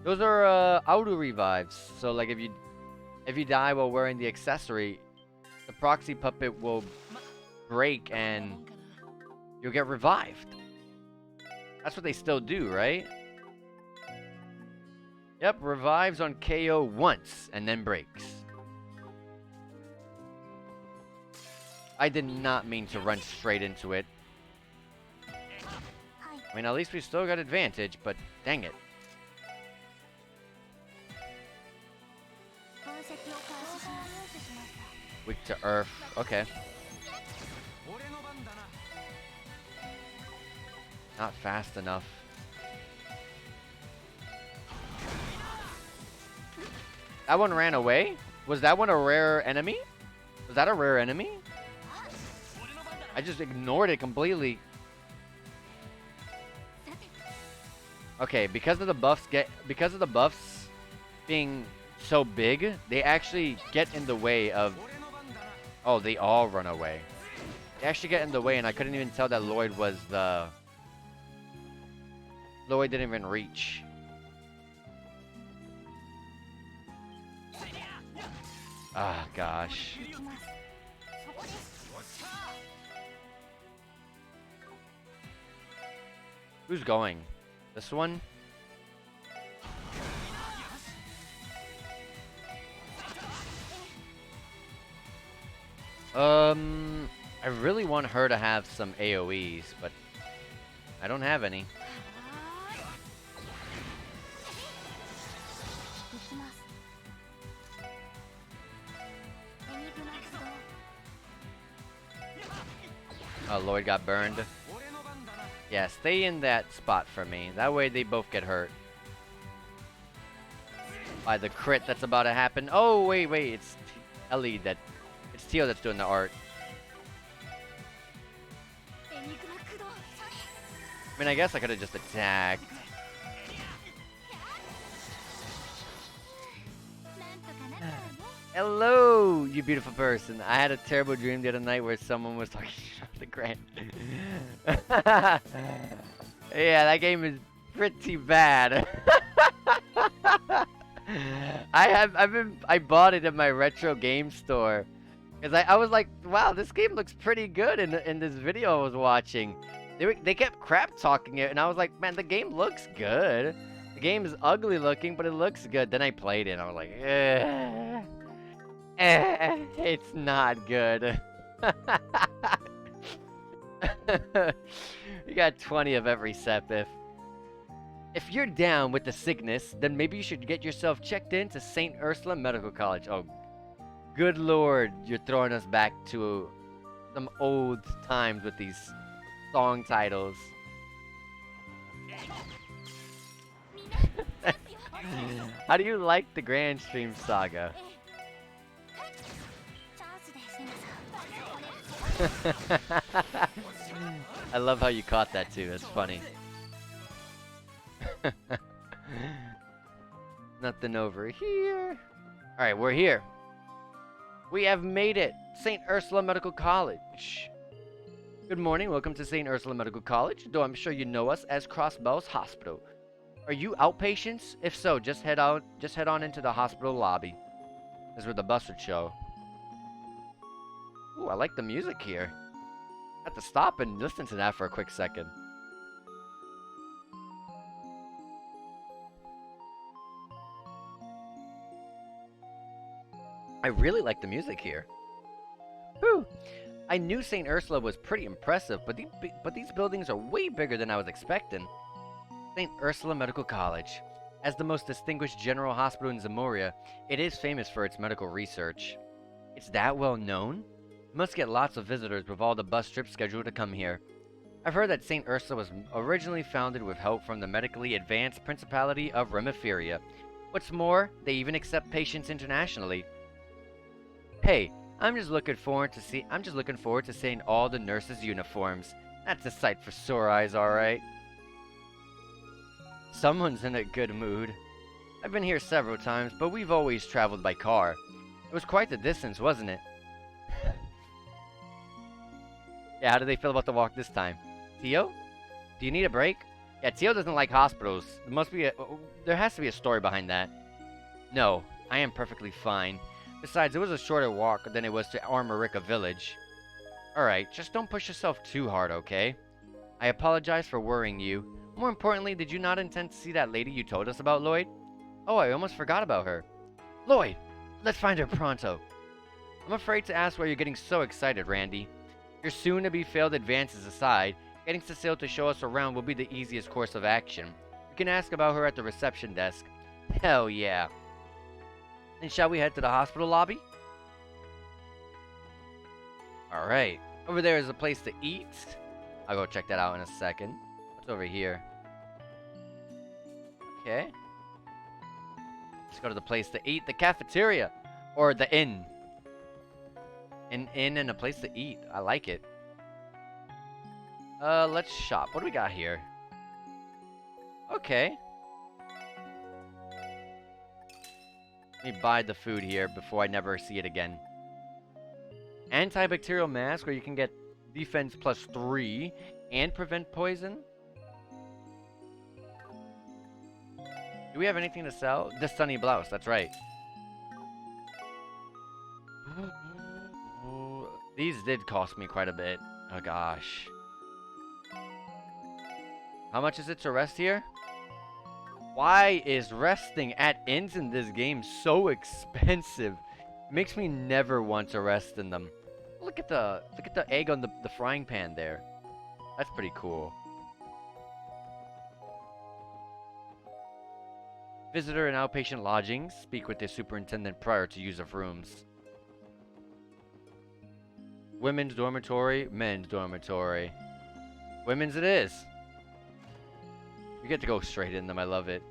Those are auto revives. So like if you die while wearing the accessory, the proxy puppet will break and you'll get revived. That's what they still do, right? Yep, revives on KO once and then breaks. I did not mean to run straight into it. I mean, at least we still got advantage, but dang it. Weak to earth. Okay. Not fast enough. That one ran away? Was that one a rare enemy? Was that a rare enemy? I just ignored it completely. Okay, because of the buffs being so big, they actually get in the way of... Oh, they all run away. They actually get in the way, and I couldn't even tell that Lloyd was the... Lloyd didn't even reach. Ah, gosh. Who's going? This one? I really want her to have some AoEs, but I don't have any. Oh, Lloyd got burned. Yeah, stay in that spot for me. That way they both get hurt. By the crit that's about to happen. Oh, wait. It's Ellie that... It's Teal that's doing the art. I mean, I guess I could have just attacked. Hello, you beautiful person. I had a terrible dream the other night where someone was talking off the ground. Yeah, that game is pretty bad. I bought it in my retro game store. Cause I was like, wow, this game looks pretty good in this video I was watching. They kept crap talking it, and I was like, man, the game looks good. The game is ugly looking, but it looks good. Then I played it, and I was like, it's not good. You got 20 of every Sepith. If you're down with the sickness, then maybe you should get yourself checked into St. Ursula Medical College. Oh, good lord, you're throwing us back to some old times with these song titles. How do you like the Grand Stream Saga? I love how you caught that too, that's funny. Nothing over here. Alright, we're here. We have made it! St. Ursula Medical College. Good morning, welcome to St. Ursula Medical College, though I'm sure you know us as Crossbells Hospital. Are you outpatients? If so, just head on into the hospital lobby. That's where the bus would show. Ooh, I like the music here. I have to stop and listen to that for a quick second. I really like the music here. Whew. I knew St. Ursula was pretty impressive, but these buildings are way bigger than I was expecting. St. Ursula Medical College. As the most distinguished general hospital in Zamoria, it is famous for its medical research. It's that well known? It must get lots of visitors with all the bus trips scheduled to come here. I've heard that St. Ursula was originally founded with help from the medically advanced Principality of Remiferia. What's more, they even accept patients internationally. Hey, I'm just looking forward to seeing all the nurses' uniforms. That's a sight for sore eyes, alright. Someone's in a good mood. I've been here several times, but we've always traveled by car. It was quite the distance, wasn't it? Yeah, how do they feel about the walk this time? Tio? Do you need a break? Yeah, Tio doesn't like hospitals. There has to be a story behind that. No, I am perfectly fine. Besides, it was a shorter walk than it was to Armorica Village. Alright, just don't push yourself too hard, okay? I apologize for worrying you. More importantly, did you not intend to see that lady you told us about, Lloyd? Oh, I almost forgot about her. Lloyd! Let's find her pronto. I'm afraid to ask why you're getting so excited, Randy. Your soon-to-be failed advances aside, getting Cecile to show us around will be the easiest course of action. You can ask about her at the reception desk. Hell yeah. And shall we head to the hospital lobby? Alright. Over there is a place to eat. I'll go check that out in a second. What's over here? Okay. Let's go to the place to eat. The cafeteria. Or the inn. An inn and a place to eat. I like it. Let's shop. What do we got here? Okay. Let me buy the food here before I never see it again. Antibacterial mask where you can get defense +3 and prevent poison. Do we have anything to sell? The sunny blouse, that's right. These did cost me quite a bit. Oh gosh. How much is it to rest here? Why is resting at inns in this game so expensive? It makes me never want to rest in them. Look at the egg on the frying pan there. That's pretty cool. Visitor and outpatient lodgings. Speak with the superintendent prior to use of rooms. Women's dormitory, men's dormitory. Women's it is. We get to go straight in them. I love it.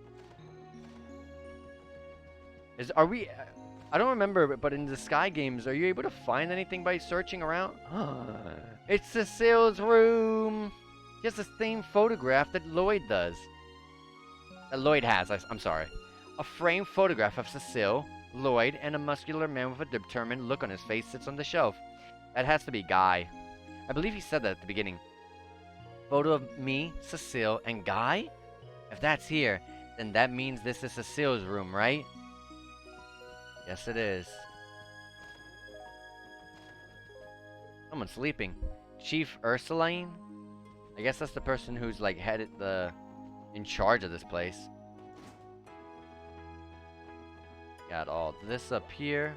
Are we? I don't remember, but in the Sky games, are you able to find anything by searching around? It's Cecile's room. She has the same photograph that Lloyd does. That Lloyd has. I'm sorry. A framed photograph of Cecile, Lloyd, and a muscular man with a determined look on his face sits on the shelf. That has to be Guy. I believe he said that at the beginning. Photo of me, Cecile, and Guy? If that's here, then that means this is Cecile's room, right? Yes, it is. Someone's sleeping. Chief Ursuline? I guess that's the person who's like in charge of this place. Got all this up here.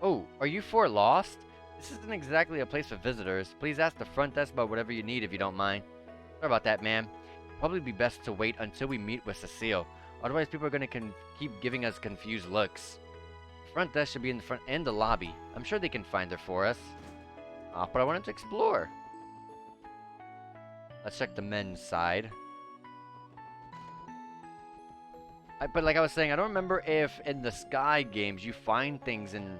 Oh, are you four lost? This isn't exactly a place for visitors. Please ask the front desk about whatever you need if you don't mind. Sorry about that, ma'am. Probably be best to wait until we meet with Cecile. Otherwise, people are going to keep giving us confused looks. The front desk should be in the front and the lobby. I'm sure they can find her for us. but I wanted to explore. Let's check the men's side. But like I was saying, I don't remember if in the Sky games you find things in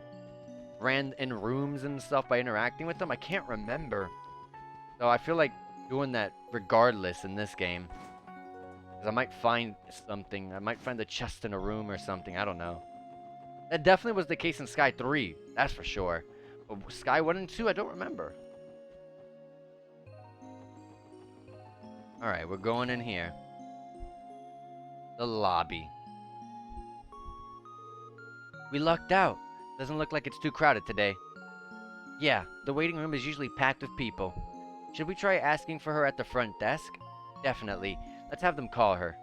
rooms and stuff by interacting with them. I can't remember. So I feel like doing that regardless in this game. Because I might find something. I might find a chest in a room or something. I don't know. That definitely was the case in Sky 3. That's for sure. But Sky 1 and 2, I don't remember. Alright, we're going in here. The lobby. We lucked out. Doesn't look like it's too crowded today. Yeah, the waiting room is usually packed with people. Should we try asking for her at the front desk? Definitely. Let's have them call her.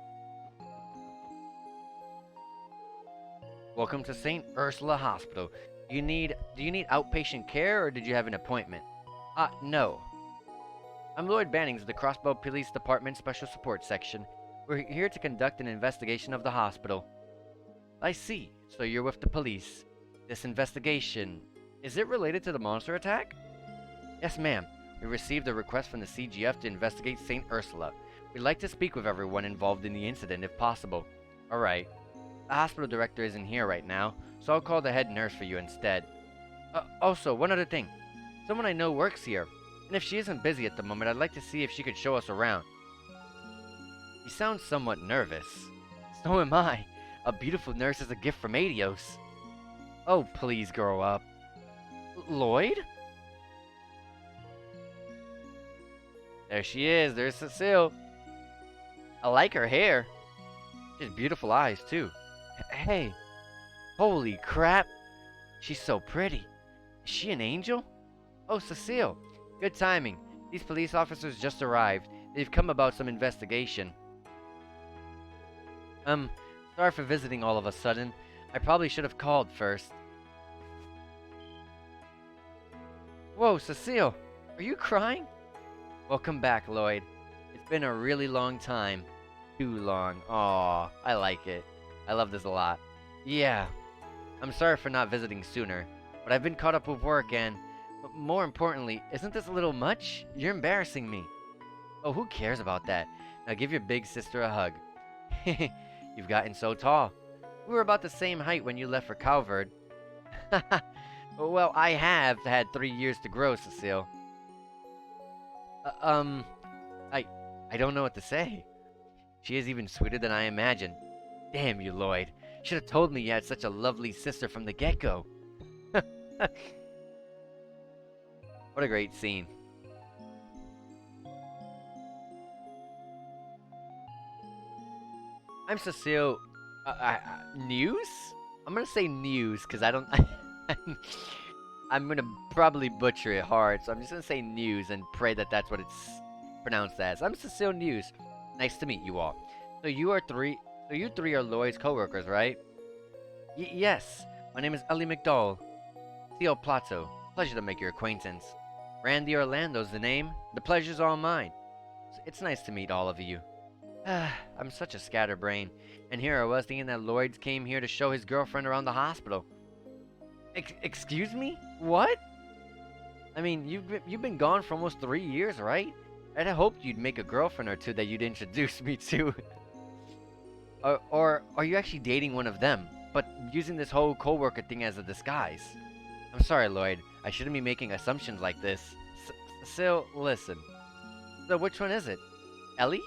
Welcome to St. Ursula Hospital. Do you need outpatient care or did you have an appointment? No. I'm Lloyd Bannings of the Crossbow Police Department Special Support Section. We're here to conduct an investigation of the hospital. I see. So you're with the police. This investigation, is it related to the monster attack? Yes, ma'am. We received a request from the CGF to investigate St. Ursula. We'd like to speak with everyone involved in the incident if possible. Alright. The hospital director isn't here right now, so I'll call the head nurse for you instead. Also, one other thing. Someone I know works here, and if she isn't busy at the moment, I'd like to see if she could show us around. You sound somewhat nervous. So am I. A beautiful nurse is a gift from Arios. Oh, please grow up. Lloyd? There she is. There's Cecile. I like her hair. She has beautiful eyes, too. Hey. Holy crap. She's so pretty. Is she an angel? Oh, Cecile. Good timing. These police officers just arrived. They've come about some investigation. Sorry for visiting all of a sudden. I probably should have called first. Whoa, Cecile. Are you crying? Welcome back, Lloyd. It's been a really long time. Too long. Aw, I like it. I love this a lot. Yeah. I'm sorry for not visiting sooner, but I've been caught up with work and... But more importantly, isn't this a little much? You're embarrassing me. Oh, who cares about that? Now give your big sister a hug. You've gotten so tall. We were about the same height when you left for Calvert. Well, I have had 3 years to grow, Cecile. I don't know what to say. She is even sweeter than I imagined. Damn you, Lloyd. Should have told me you had such a lovely sister from the get-go. What a great scene. I'm Cecile. News? I'm gonna say news because I don't. I'm gonna probably butcher it hard, so I'm just gonna say news and pray that that's what it's pronounced as. I'm Cecile News. Nice to meet you all. So you three are Lloyd's co-workers, right? Yes. My name is Ellie McDowell. Theo Plato. Pleasure to make your acquaintance. Randy Orlando's the name. The pleasure's all mine. It's nice to meet all of you. I'm such a scatterbrain, and here I was thinking that Lloyd came here to show his girlfriend around the hospital. Excuse me? What? I mean, you've been gone for almost 3 years, right? I'd hoped you'd make a girlfriend or two that you'd introduce me to. Or are you actually dating one of them, but using this whole co-worker thing as a disguise? I'm sorry, Lloyd. I shouldn't be making assumptions like this. Cecile, listen. So which one is it? Ellie?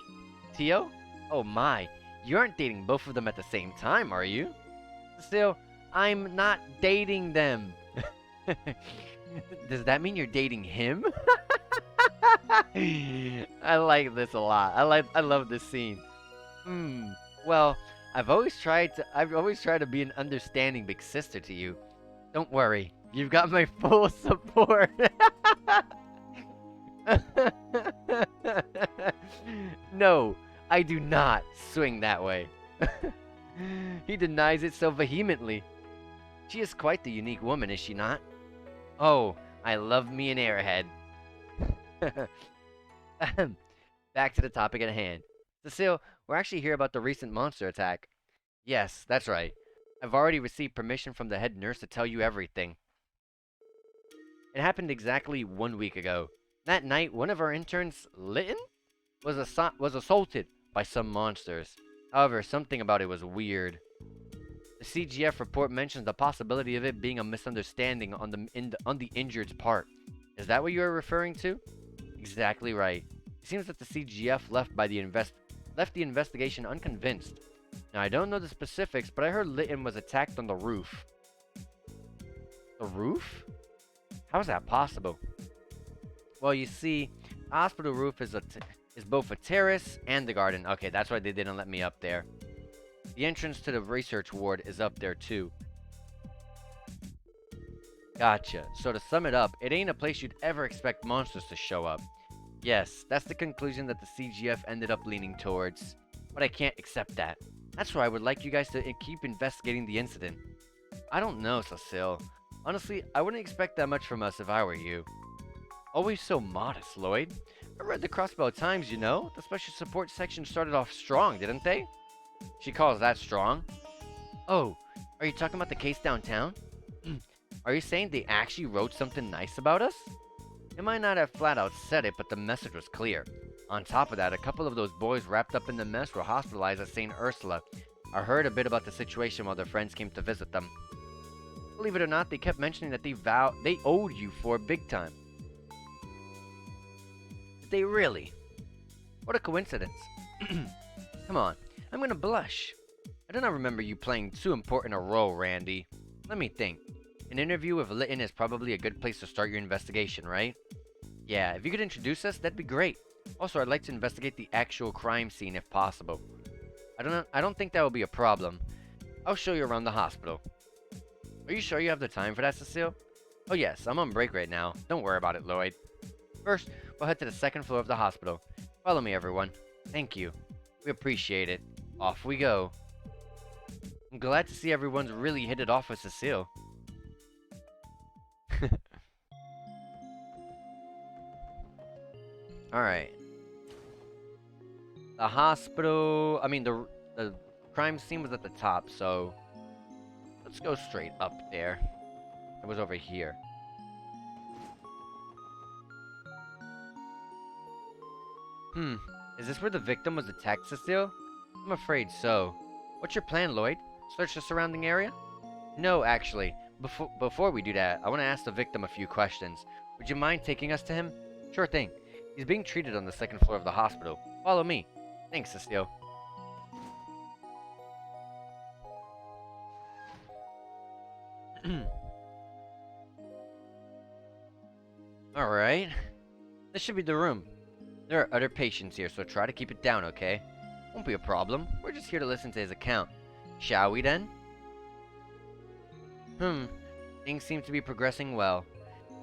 Theo? Oh my, you aren't dating both of them at the same time, are you? Cecile, I'm not dating them. Does that mean you're dating him? I like this a lot. I love this scene. Well, I've always tried to be an understanding big sister to you. Don't worry, you've got my full support. No, I do not swing that way. He denies it so vehemently. She is quite the unique woman, is she not? Oh, I love me an airhead. Back to the topic at hand. Cecile, we're actually here about the recent monster attack. Yes, that's right. I've already received permission from the head nurse to tell you everything. It happened exactly 1 week ago. That night, one of our interns, Lytton, was assaulted by some monsters. However, something about it was weird. The CGF report mentions the possibility of it being a misunderstanding on the injured's part. Is that what you are referring to? Exactly right. It seems that the CGF left the investigation unconvinced. Now, I don't know the specifics, but I heard Lytton was attacked on the roof. The roof? How is that possible? Well, you see, the hospital roof is both a terrace and the garden. Okay, that's why they didn't let me up there. The entrance to the research ward is up there too. Gotcha. So to sum it up, it ain't a place you'd ever expect monsters to show up. Yes, that's the conclusion that the CGF ended up leaning towards. But I can't accept that. That's why I would like you guys to keep investigating the incident. I don't know, Cecile. Honestly, I wouldn't expect that much from us if I were you. Always so modest, Lloyd. I read the Crossbow Times, you know? The special support section started off strong, didn't they? She calls that strong. Oh, are you talking about the case downtown? Are you saying they actually wrote something nice about us? They might not have flat out said it, but the message was clear. On top of that, a couple of those boys wrapped up in the mess were hospitalized at St. Ursula. I heard a bit about the situation while their friends came to visit them. Believe it or not, they kept mentioning that they owed you for big time. Did they really? What a coincidence. Come on, I'm gonna blush. I do not remember you playing too important a role, Randy. Let me think. An interview with Lytton is probably a good place to start your investigation, right? Yeah, if you could introduce us, that'd be great. Also, I'd like to investigate the actual crime scene if possible. I don't think that will be a problem. I'll show you around the hospital. Are you sure you have the time for that, Cecile? Oh yes, I'm on break right now. Don't worry about it, Lloyd. First, we'll head to the second floor of the hospital. Follow me, everyone. Thank you. We appreciate it. Off we go. I'm glad to see everyone's really hit it off with Cecile. Alright. The hospital... the crime scene was at the top, so... Let's go straight up there. It was over here. Is this where the victim was attacked, Cecile? I'm afraid so. What's your plan, Lloyd? Search the surrounding area? No, actually. Before we do that, I want to ask the victim a few questions. Would you mind taking us to him? Sure thing. He's being treated on the second floor of the hospital. Follow me. Thanks, Cecile. Alright. This should be the room. There are other patients here, so try to keep it down, okay? Won't be a problem. We're just here to listen to his account. Shall we then? Things seem to be progressing well.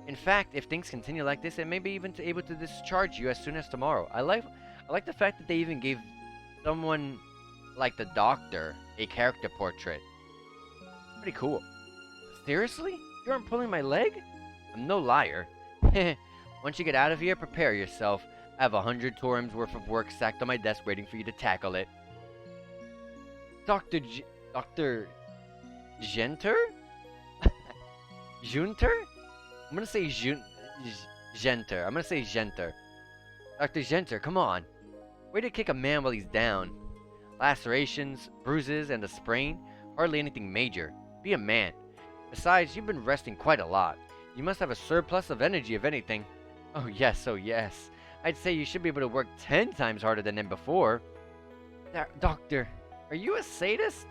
In fact, if things continue like this, it may be even able to discharge you as soon as tomorrow. I like the fact that they even gave someone like the doctor a character portrait. Pretty cool. Seriously? You aren't pulling my leg? I'm no liar. Once you get out of here, prepare yourself. I have 100 Torums worth of work stacked on my desk waiting for you to tackle it. Dr. Genter? Junter? I'm gonna say Genter. I'm gonna say Genter. Dr. Genter, come on. Way to kick a man while he's down. Lacerations, bruises, and a sprain. Hardly anything major. Be a man. Besides, you've been resting quite a lot. You must have a surplus of energy, if anything. Oh yes, oh yes. I'd say you should be able to work 10 times harder than him before. Doctor, are you a sadist?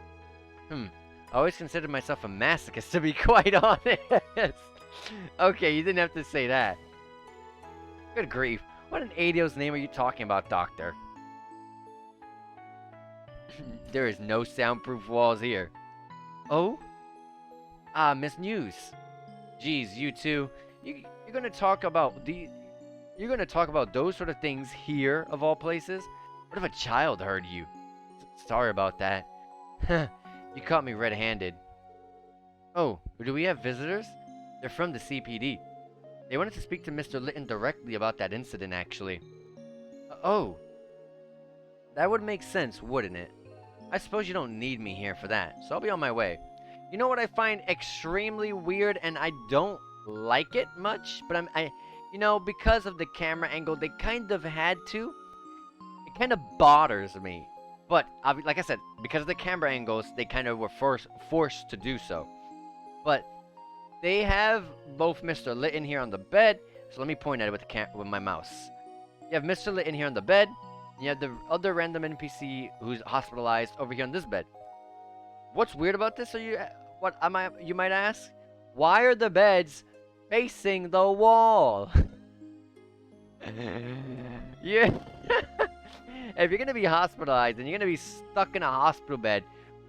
I always considered myself a masochist, to be quite honest. Okay, you didn't have to say that. Good grief. What in Arios' name are you talking about, Doctor? There is no soundproof walls here. Oh? Ah, Miss News. Geez, you two. You're gonna talk about You're gonna talk about those sort of things here, of all places? What if a child heard you? Sorry about that. You caught me red-handed. Oh, do we have visitors? They're from the CPD. They wanted to speak to Mr. Lytton directly about that incident, actually. Oh. That would make sense, wouldn't it? I suppose you don't need me here for that, so I'll be on my way. You know what I find extremely weird, and I don't like it much, but because of the camera angle, they kind of had to. It kind of bothers me. But like I said, because of the camera angles, they kind of were forced to do so. But they have both Mr. Litton here on the bed. So let me point at it with my mouse. You have Mr. Litton here on the bed. And you have the other random NPC who's hospitalized over here on this bed. What's weird about this? You might ask? Why are the beds facing the wall? Yeah. If you're gonna be hospitalized and you're gonna be stuck in a hospital bed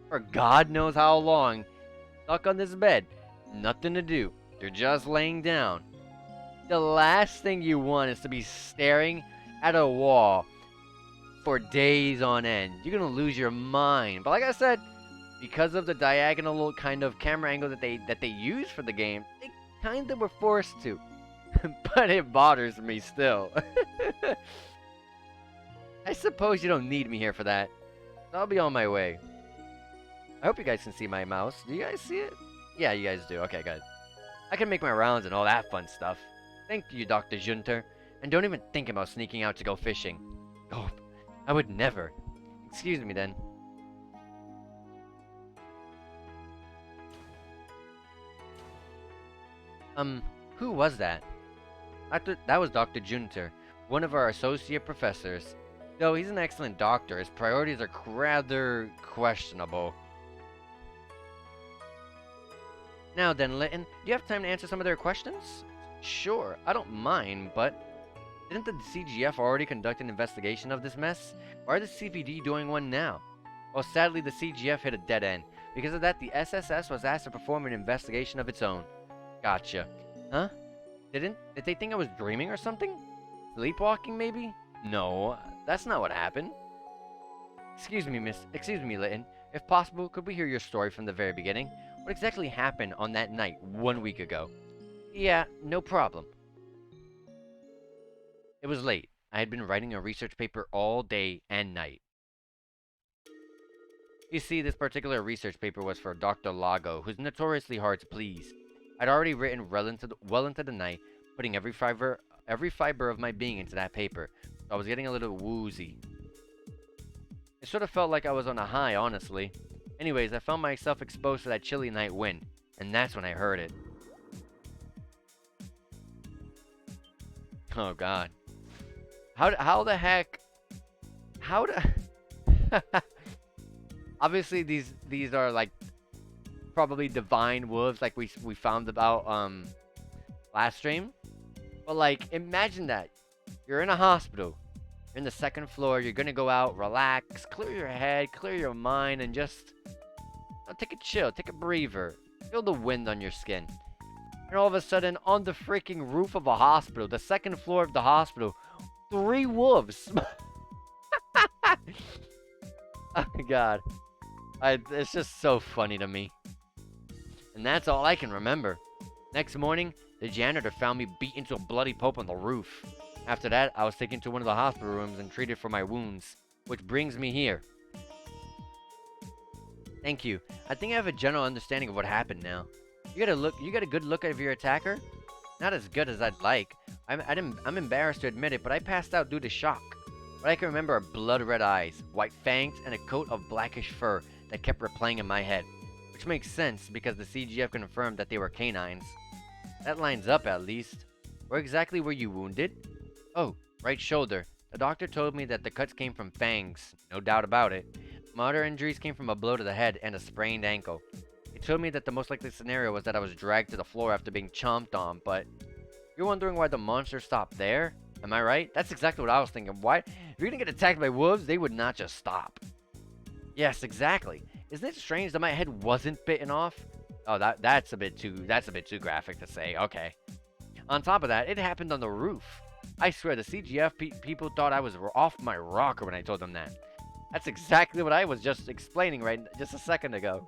for God knows how long, stuck on this bed, nothing to do, you're just laying down, the last thing you want is to be staring at a wall for days on end. You're gonna lose your mind. But like I said, because of the diagonal kind of camera angle that they use for the game, they kind of were forced to. But it bothers me still. I suppose you don't need me here for that. I'll be on my way. I hope you guys can see my mouse. Do you guys see it? Yeah, you guys do. Okay, good. I can make my rounds and all that fun stuff. Thank you, Dr. Junter. And don't even think about sneaking out to go fishing. Oh, I would never. Excuse me then. Who was that? That was Dr. Junter, one of our associate professors. Though he's an excellent doctor, his priorities are rather questionable. Now then, Litton, do you have time to answer some of their questions? Sure, I don't mind, but didn't the CGF already conduct an investigation of this mess? Why are the CPD doing one now? Well, sadly, the CGF hit a dead end. Because of that, the SSS was asked to perform an investigation of its own. Gotcha. Huh? Did they think I was dreaming or something? Sleepwalking, maybe? No, that's not what happened. Excuse me, Litton. If possible, could we hear your story from the very beginning? What exactly happened on that night 1 week ago? Yeah, no problem. It was late. I had been writing a research paper all day and night. You see, this particular research paper was for Dr. Lago, who's notoriously hard to please. I'd already written well into the night, putting every fiber of my being into that paper, so I was getting a little woozy. It sort of felt like I was on a high, honestly. Anyways, I found myself exposed to that chilly night wind, and that's when I heard it. Oh God. How the heck? How the... Obviously, these are like probably divine wolves, like we found about last stream. But like, imagine that you're in a hospital, you're in the second floor, you're gonna go out, relax, clear your head, clear your mind, and just take a chill, take a breather, feel the wind on your skin. And all of a sudden, on the freaking roof of a hospital, the second floor of the hospital, 3 wolves. Oh God. It's just so funny to me. And that's all I can remember. Next morning, the janitor found me beaten to a bloody pulp on the roof. After that, I was taken to one of the hospital rooms and treated for my wounds. Which brings me here. Thank you. I think I have a general understanding of what happened now. You got a good look at your attacker? Not as good as I'd like. I'm embarrassed to admit it, but I passed out due to shock. What I can remember are blood-red eyes, white fangs, and a coat of blackish fur that kept replaying in my head. Which makes sense, because the CGF confirmed that they were canines. That lines up, at least. Where exactly were you wounded? Oh, right shoulder. The doctor told me that the cuts came from fangs. No doubt about it. My other injuries came from a blow to the head and a sprained ankle. He told me that the most likely scenario was that I was dragged to the floor after being chomped on, but... You're wondering why the monster stopped there? Am I right? That's exactly what I was thinking. Why? If you're gonna get attacked by wolves, they would not just stop. Yes, exactly. Isn't it strange that my head wasn't bitten off? Oh, that's a bit too graphic to say. Okay. On top of that, it happened on the roof. I swear, the CGF people thought I was off my rocker when I told them that. That's exactly what I was just explaining just a second ago.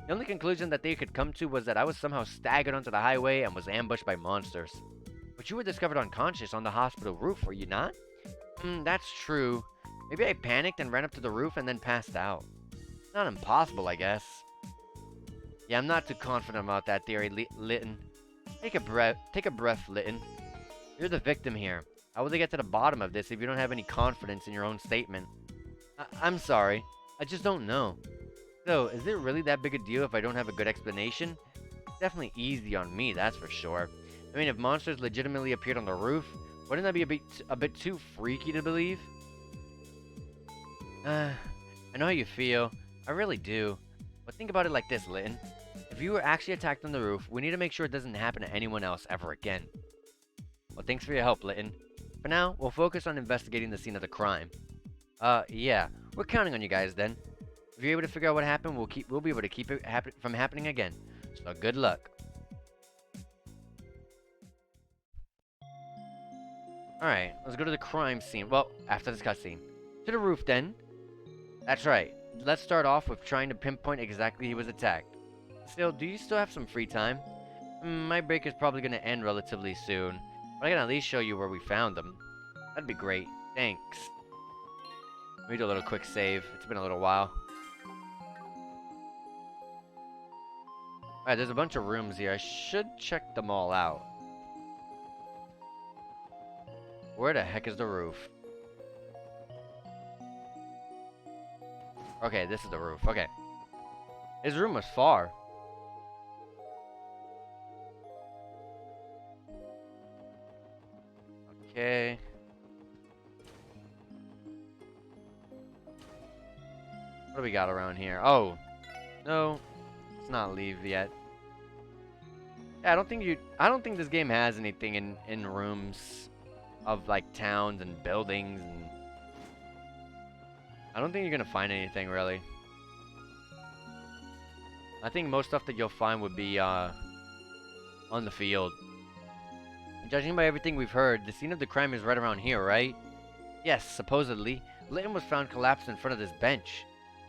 The only conclusion that they could come to was that I was somehow staggered onto the highway and was ambushed by monsters. But you were discovered unconscious on the hospital roof, were you not? That's true. Maybe I panicked and ran up to the roof and then passed out. Not impossible, I guess. Yeah, I'm not too confident about that theory, Litton. Take a breath, Lytton. You're the victim here. How will they get to the bottom of this if you don't have any confidence in your own statement? I'm sorry. I just don't know. So, is it really that big a deal if I don't have a good explanation? Definitely easy on me, that's for sure. I mean, if monsters legitimately appeared on the roof, wouldn't that be a bit too freaky to believe? I know how you feel. I really do. But think about it like this, Lytton. If you were actually attacked on the roof, we need to make sure it doesn't happen to anyone else ever again. Well, thanks for your help, Lytton. For now, we'll focus on investigating the scene of the crime. Yeah. We're counting on you guys then. If you're able to figure out what happened, we'll be able to keep it from happening again. So good luck. Alright, let's go to the crime scene. Well, after this cutscene. To the roof then. That's right. Let's start off with trying to pinpoint exactly he was attacked. Still, do you still have some free time? My break is probably going to end relatively soon. But I can at least show you where we found them. That'd be great. Thanks. Let me do a little quick save. It's been a little while. Alright, there's a bunch of rooms here. I should check them all out. Where the heck is the roof? Okay, this is the roof. Okay. His room was far. Okay. What do we got around here? Oh. No. Let's not leave yet. Yeah, I don't think this game has anything in rooms of like towns and buildings, and I don't think you're gonna find anything really. I think most stuff that you'll find would be on the field. Judging by everything we've heard, the scene of the crime is right around here, right? Yes, supposedly. Lytton was found collapsed in front of this bench.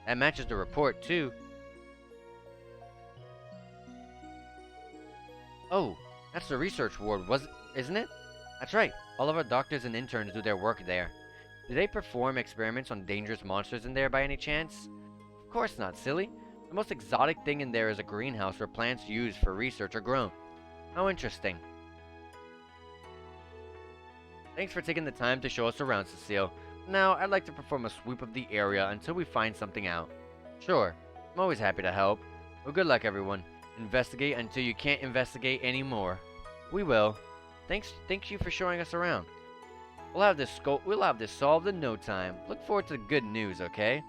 That matches the report too. Oh, that's the research ward, isn't it? That's right. All of our doctors and interns do their work there. Do they perform experiments on dangerous monsters in there by any chance? Of course not, silly. The most exotic thing in there is a greenhouse where plants used for research are grown. How interesting. Thanks for taking the time to show us around, Cecile. Now, I'd like to perform a sweep of the area until we find something out. Sure. I'm always happy to help. Well, good luck, everyone. Investigate until you can't investigate anymore. We will. Thank you for showing us around. We'll have this solved in no time. Look forward to the good news, okay?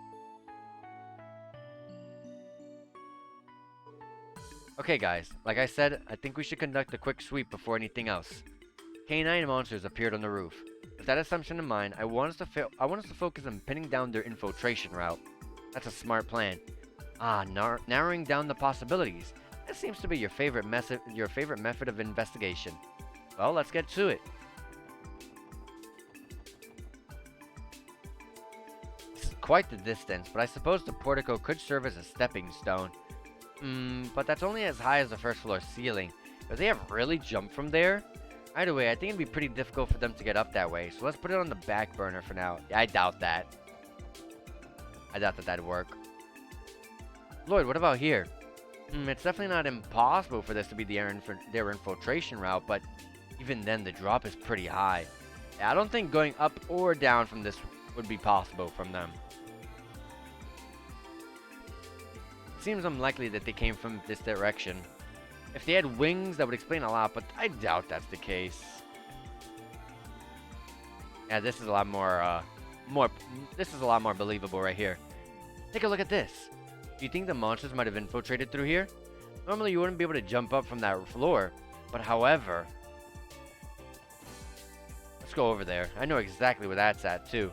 Okay, guys. Like I said, I think we should conduct a quick sweep before anything else. Canine monsters appeared on the roof. With that assumption in mind, I want us to focus on pinning down their infiltration route. That's a smart plan. Narrowing down the possibilities. That seems to be your favorite method of investigation. Well, let's get to it. This is quite the distance, but I suppose the portico could serve as a stepping stone. But that's only as high as the first floor ceiling. If they have really jumped from there? Either way, I think it'd be pretty difficult for them to get up that way, so let's put it on the back burner for now. Yeah, I doubt that. I doubt that that'd work. Lloyd, what about here? It's definitely not impossible for this to be their infiltration route, but even then, the drop is pretty high. Yeah, I don't think going up or down from this would be possible from them. It seems unlikely that they came from this direction. If they had wings, that would explain a lot, but I doubt that's the case. Yeah, this is a lot more, this is a lot more believable right here. Take a look at this. Do you think the monsters might have infiltrated through here? Normally, you wouldn't be able to jump up from that floor, but however... Let's go over there. I know exactly where that's at, too.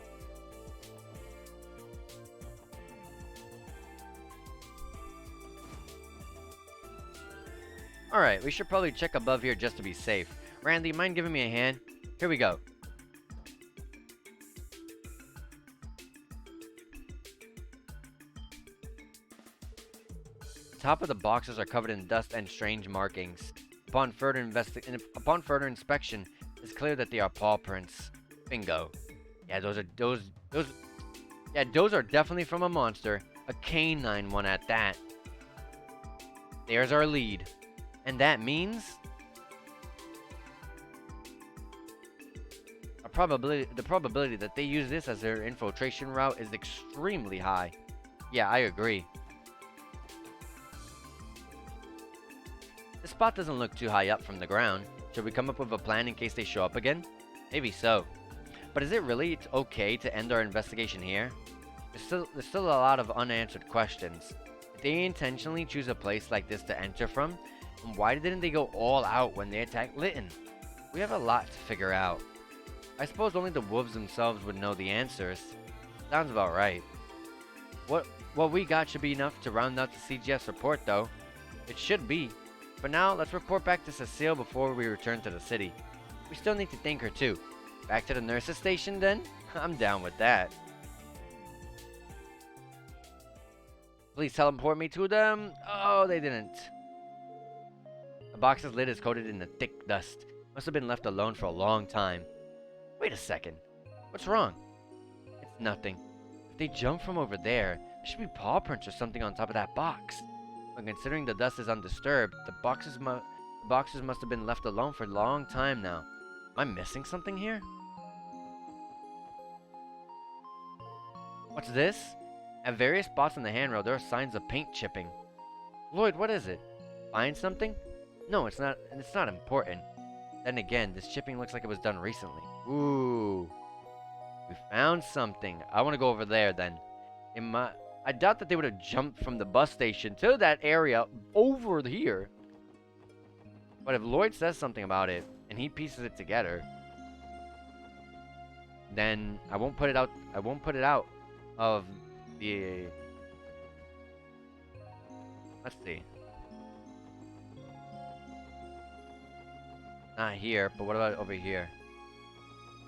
Alright, we should probably check above here just to be safe. Randy, mind giving me a hand? Here we go. The top of the boxes are covered in dust and strange markings. Upon further inspection, it's clear that they are paw prints. Bingo. Yeah, those are definitely from a monster. A canine one at that. There's our lead. And that means... the probability that they use this as their infiltration route is extremely high. Yeah, I agree. The spot doesn't look too high up from the ground. Should we come up with a plan in case they show up again? Maybe so. But is it really okay to end our investigation here? There's still a lot of unanswered questions. Did they intentionally choose a place like this to enter from? And why didn't they go all out when they attacked Lytton? We have a lot to figure out. I suppose only the wolves themselves would know the answers. Sounds about right. What we got should be enough to round out the CGS report, though. It should be. For now, let's report back to Cecile before we return to the city. We still need to thank her too. Back to the nurse's station then? I'm down with that. Please teleport me to them. Oh, they didn't. The box's lid is coated in the thick dust. Must have been left alone for a long time. Wait a second. What's wrong? It's nothing. If they jump from over there should be paw prints or something on top of that box. But considering the dust is undisturbed, the boxes must have been left alone for a long time now. Am I missing something here? What's this? At various spots on the handrail, there are signs of paint chipping. Lloyd, what is it? Find something? No, it's not important. Then again, this chipping looks like it was done recently. Ooh. We found something. I want to go over there then. I doubt that they would have jumped from the bus station to that area over here. But if Lloyd says something about it, and he pieces it together, then I won't put it out of the... Let's see. Not here, but what about over here?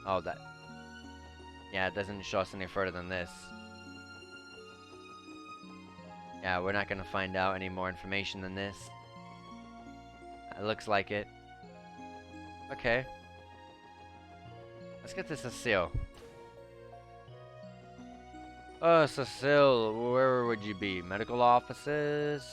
Oh, that... Yeah, it doesn't show us any further than this. Yeah, we're not gonna find out any more information than this. It looks like it. Okay. Let's get to Cecile. Cecile, where would you be? Medical offices?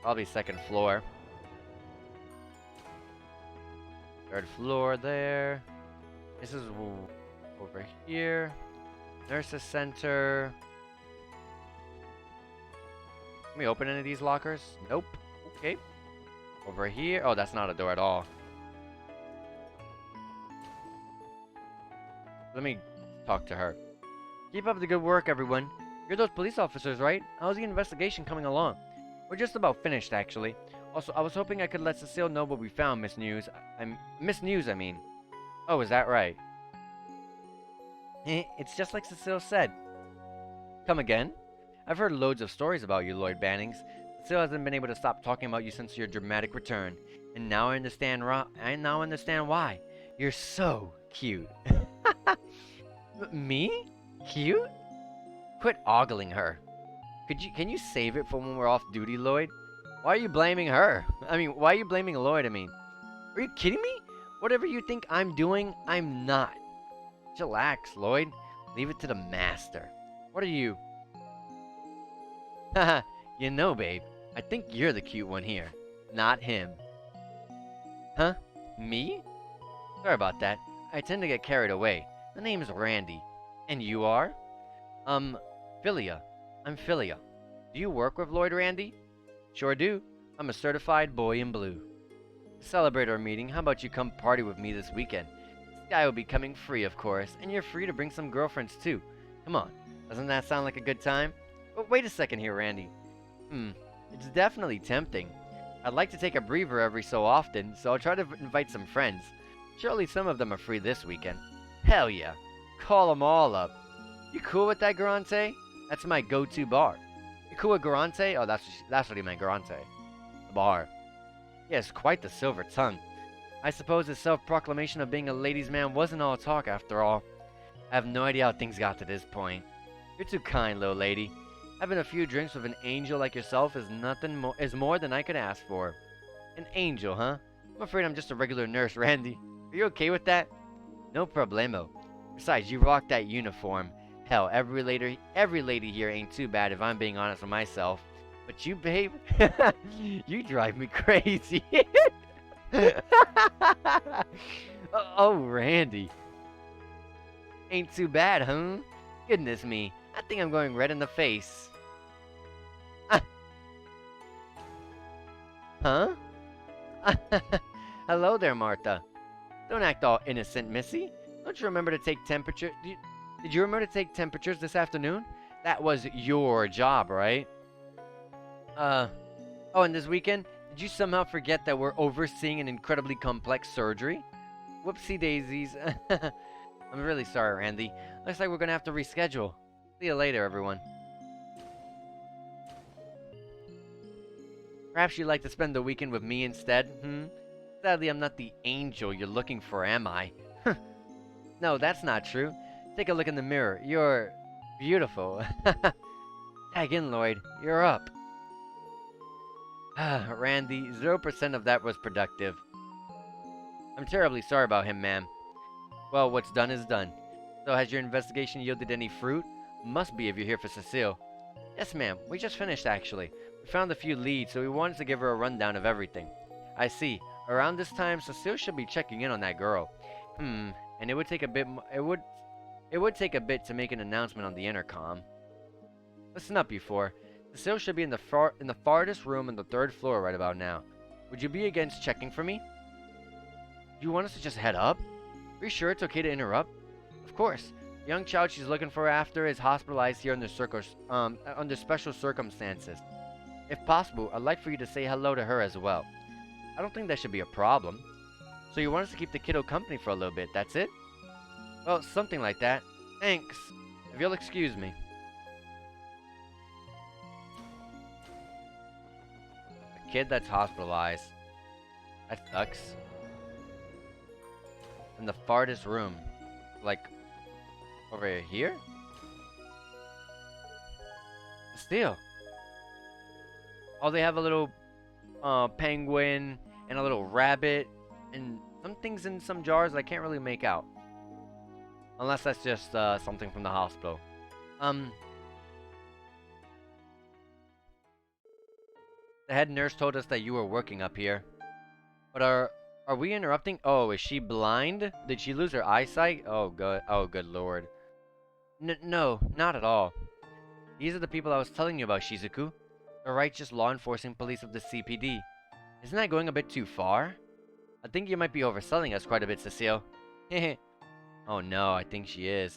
Probably second floor. Third floor there. This is over here. Nurses Center. Can we open any of these lockers? Nope. Okay. Over here. Oh, that's not a door at all. Let me talk to her. Keep up the good work, everyone. You're those police officers, right? How's the investigation coming along? We're just about finished, actually. Also, I was hoping I could let Cecile know what we found, Miss News. Miss News, I mean. Oh, is that right? It's just like Cecile said. Come again? I've heard loads of stories about you, Lloyd Bannings. Cecile hasn't been able to stop talking about you since your dramatic return. And now I understand why. You're so cute. Me? Cute? Quit ogling her. Can you save it for when we're off duty, Lloyd? Why are you blaming her? Why are you blaming Lloyd, Are you kidding me? Whatever you think I'm doing, I'm not. Chillax, Lloyd. Leave it to the master. What are you? Haha, you know, babe, I think you're the cute one here, not him. Huh? Me? Sorry about that. I tend to get carried away. The name is Randy. And you are? Philia. I'm Philia. Do you work with Lloyd, Randy? Sure do. I'm a certified boy in blue. To celebrate our meeting, how about you come party with me this weekend? Sky will be coming free, of course, and you're free to bring some girlfriends too. Come on, doesn't that sound like a good time? But wait a second here, Randy. It's definitely tempting. I'd like to take a breather every so often, so I'll try to invite some friends. Surely some of them are free this weekend. Hell yeah. Call them all up. You cool with that, Garante? That's my go-to bar. You cool with Garante? Oh, that's what he meant, Garante. The bar. Yes, quite the silver tongue. I suppose his self-proclamation of being a ladies' man wasn't all talk after all. I have no idea how things got to this point. You're too kind, little lady. Having a few drinks with an angel like yourself is more than I could ask for. An angel, huh? I'm afraid I'm just a regular nurse, Randy. Are you okay with that? No problemo. Besides, you rock that uniform. Hell, every lady here ain't too bad if I'm being honest with myself. But you, babe, you drive me crazy. Oh, Randy. Ain't too bad, huh? Goodness me, I think I'm going red in the face. Huh? Hello there, Martha. Don't act all innocent, Missy. Don't you remember to take temperature? Did you remember to take temperatures this afternoon? That was your job, right? Oh, and this weekend, did you somehow forget that we're overseeing an incredibly complex surgery? Whoopsie daisies. I'm really sorry, Randy. Looks like we're gonna have to reschedule. See you later, everyone. Perhaps you'd like to spend the weekend with me instead, hmm? Sadly, I'm not the angel you're looking for, am I? No, that's not true. Take a look in the mirror. You're beautiful. Tag in, Lloyd. You're up. Randy, 0% of that was productive. I'm terribly sorry about him, ma'am. Well, what's done is done. So, has your investigation yielded any fruit? Must be if you're here for Cecile. Yes, ma'am. We just finished, actually. We found a few leads, so we wanted to give her a rundown of everything. I see. Around this time, Cecile should be checking in on that girl. And it would take a bit. It would take a bit to make an announcement on the intercom. Listen up, you four. Cecile should be in the farthest room on the 3rd floor right about now. Would you be against checking for me? Do you want us to just head up? Are you sure it's okay to interrupt? Of course. The young child she's looking for after is hospitalized here under special circumstances. If possible, I'd like for you to say hello to her as well. I don't think that should be a problem. So you want us to keep the kiddo company for a little bit, that's it? Well, something like that. Thanks. If you'll excuse me. A kid that's hospitalized. That sucks. In the farthest room. Like, over here? Still. Oh, they have a little penguin and a little rabbit and some things in some jars that I can't really make out. Unless that's just something from the hospital. The head nurse told us that you were working up here. But are we interrupting? Oh, is she blind? Did she lose her eyesight? Oh, good lord. No, not at all. These are the people I was telling you about, Shizuku. The righteous law enforcing police of the CPD. Isn't that going a bit too far? I think you might be overselling us quite a bit, Cecile. Hehe. Oh no, I think she is.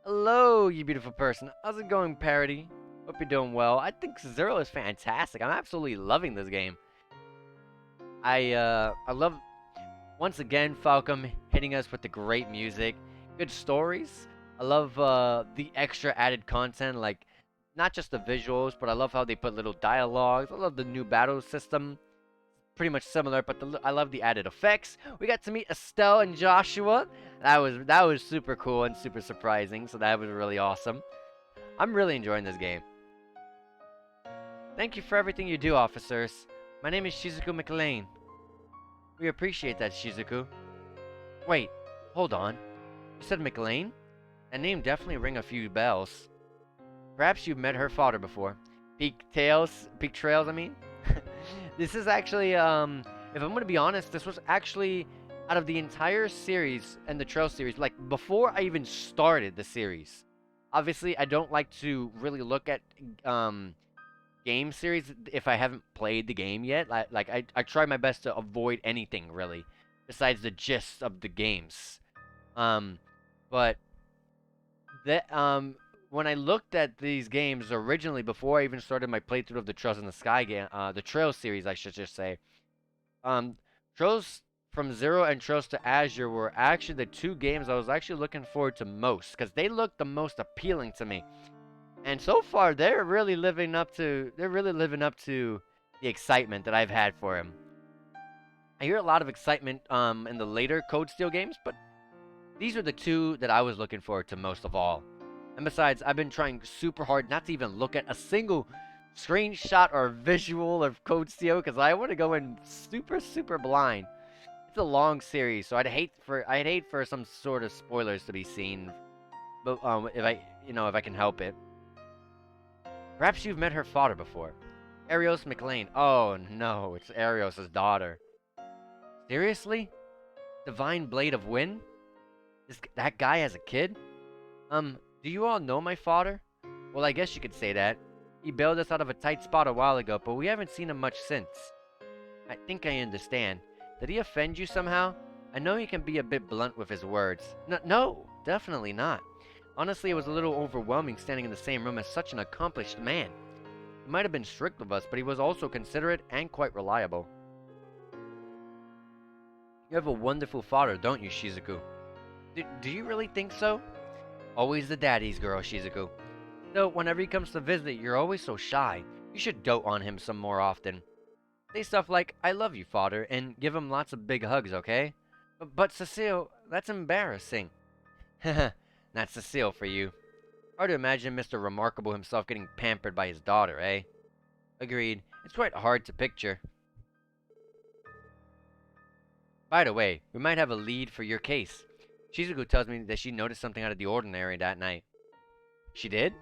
Hello, you beautiful person. How's it going, Parody? Hope you're doing well. I think Zero is fantastic. I'm absolutely loving this game. I love, once again, Falcom hitting us with the great music. Good stories. I love the extra added content, like, not just the visuals, but I love how they put little dialogues. I love the new battle system. Pretty much similar, but I love the added effects. We got to meet Estelle and Joshua. That was super cool and super surprising, so that was really awesome. I'm really enjoying this game. Thank you for everything you do, officers. My name is Shizuku McLean. We appreciate that, Shizuku. Wait, hold on. You said McLean? That name definitely rang a few bells. Perhaps you've met her father before. Peak Trails, I mean. This is actually, if I'm gonna be honest, this was actually, out of the entire series and the Trail series, like, before I even started the series. Obviously, I don't like to really look at, game series if I haven't played the game yet. I try my best to avoid anything, really, besides the gist of the games. But, when I looked at these games originally, before I even started my playthrough of the Trails in the Sky game, the Trail series, I should just say, Trails from Zero and Trails to Azure were actually the two games I was actually looking forward to most, because they looked the most appealing to me. And so far, they're really living up to the excitement that I've had for him. I hear a lot of excitement in the later Code Steel games, but these are the two that I was looking forward to most of all. And besides, I've been trying super hard not to even look at a single screenshot or visual of Code Steel because I want to go in super blind. it's a long series, so I'd hate for some sort of spoilers to be seen. But if I can help it. Perhaps you've met her father before. Arios McLean. Oh no, it's Arios' daughter. Seriously? Divine Blade of Wind? That guy has a kid? Do you all know my father? Well, I guess you could say that. He bailed us out of a tight spot a while ago, but we haven't seen him much since. I think I understand. Did he offend you somehow? I know he can be a bit blunt with his words. No, definitely not. Honestly, it was a little overwhelming standing in the same room as such an accomplished man. He might have been strict with us, but he was also considerate and quite reliable. You have a wonderful father, don't you, Shizuku? Do you really think so? Always the daddy's girl, Shizuku. Though, whenever he comes to visit, you're always so shy. You should dote on him some more often. Say stuff like, I love you, father, and give him lots of big hugs, okay? But Cecile, that's embarrassing. Haha, not Cecile for you. Hard to imagine Mr. Remarkable himself getting pampered by his daughter, eh? Agreed. It's quite hard to picture. By the way, we might have a lead for your case. Shizuku tells me that she noticed something out of the ordinary that night. She did?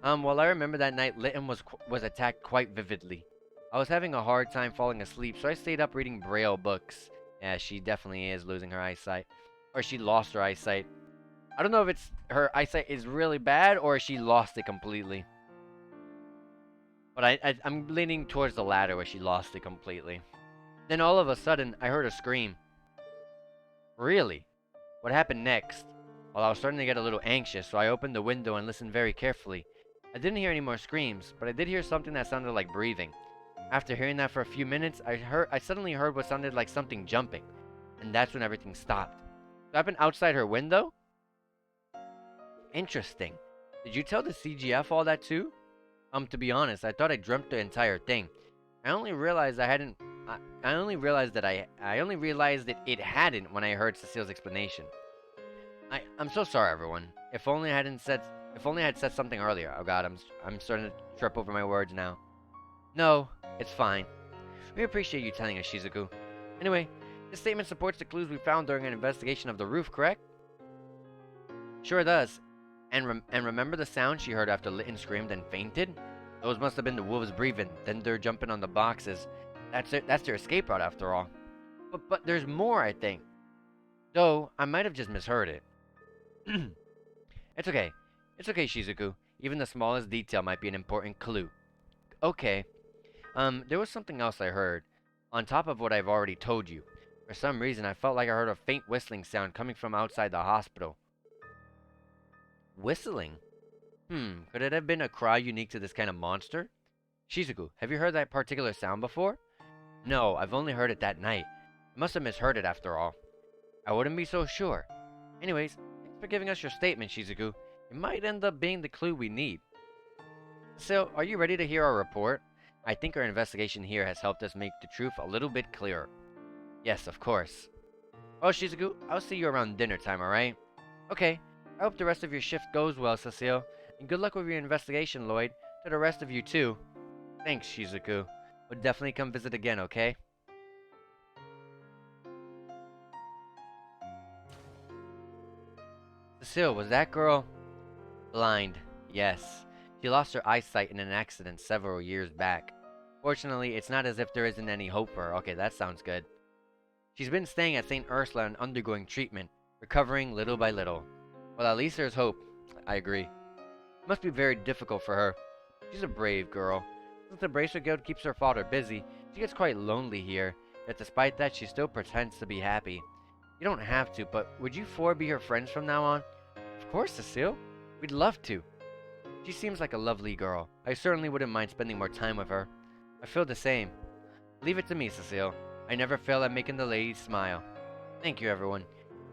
Well, I remember that night Lytton was attacked quite vividly. I was having a hard time falling asleep, so I stayed up reading Braille books. Yeah, she definitely is losing her eyesight. Or she lost her eyesight. I don't know if it's her eyesight is really bad or she lost it completely. But I'm leaning towards the latter where she lost it completely. Then all of a sudden, I heard a scream. Really? What happened next? Well, I was starting to get a little anxious, so I opened the window and listened very carefully. I didn't hear any more screams, but I did hear something that sounded like breathing. After hearing that for a few minutes, I suddenly heard what sounded like something jumping, and that's when everything stopped. So I've been outside her window? Interesting. Did you tell the CGF all that too? To be honest, I thought I dreamt the entire thing. I only realized I only realized that it hadn't when I heard Cecile's explanation. I'm so sorry, everyone. If only I had said something earlier. Oh God, I'm starting to trip over my words now. No, it's fine. We appreciate you telling us, Shizuku. Anyway, this statement supports the clues we found during an investigation of the roof, correct? Sure does. And remember the sound she heard after Lytton screamed and fainted? Those must have been the wolves breathing, then they're jumping on the boxes. That's their escape route after all. But there's more, I think. Though, I might have just misheard it. It's okay. It's okay, Shizuku. Even the smallest detail might be an important clue. Okay. There was something else I heard. On top of what I've already told you. For some reason, I felt like I heard a faint whistling sound coming from outside the hospital. Whistling? Could it have been a cry unique to this kind of monster? Shizuku, have you heard that particular sound before? No, I've only heard it that night. I must have misheard it after all. I wouldn't be so sure. Anyways, thanks for giving us your statement, Shizuku. It might end up being the clue we need. So, are you ready to hear our report? I think our investigation here has helped us make the truth a little bit clearer. Yes, of course. Well, Shizuku, I'll see you around dinner time, alright? Okay. I hope the rest of your shift goes well, Cecile. And good luck with your investigation, Lloyd. To the rest of you, too. Thanks, Shizuku. We'll definitely come visit again, okay? Cecile, was that girl blind? Yes. She lost her eyesight in an accident several years back. Fortunately, it's not as if there isn't any hope for her. Okay, that sounds good. She's been staying at St. Ursula and undergoing treatment, recovering little by little. Well, at least there's hope. I agree. It must be very difficult for her. She's a brave girl. Since the Bracer Guild keeps her father busy, she gets quite lonely here. Yet despite that, she still pretends to be happy. You don't have to, but would you four be her friends from now on? Of course, Cecile. We'd love to. She seems like a lovely girl. I certainly wouldn't mind spending more time with her. I feel the same. Leave it to me, Cecile. I never fail at making the ladies smile. Thank you, everyone.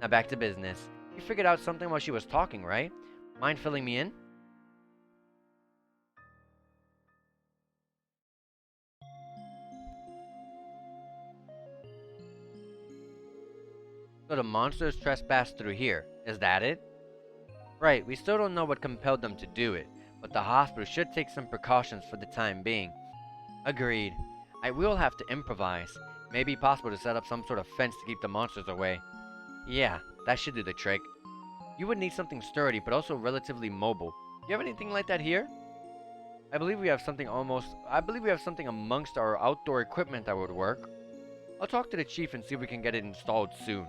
Now back to business. You figured out something while she was talking, right? Mind filling me in? So the monsters trespassed through here. Is that it? Right, we still don't know what compelled them to do it, but the hospital should take some precautions for the time being. Agreed. I will have to improvise. may be possible to set up some sort of fence to keep the monsters away. Yeah, that should do the trick. You would need something sturdy, but also relatively mobile. You have anything like that here? I believe we have something amongst our outdoor equipment that would work. I'll talk to the chief and see if we can get it installed soon.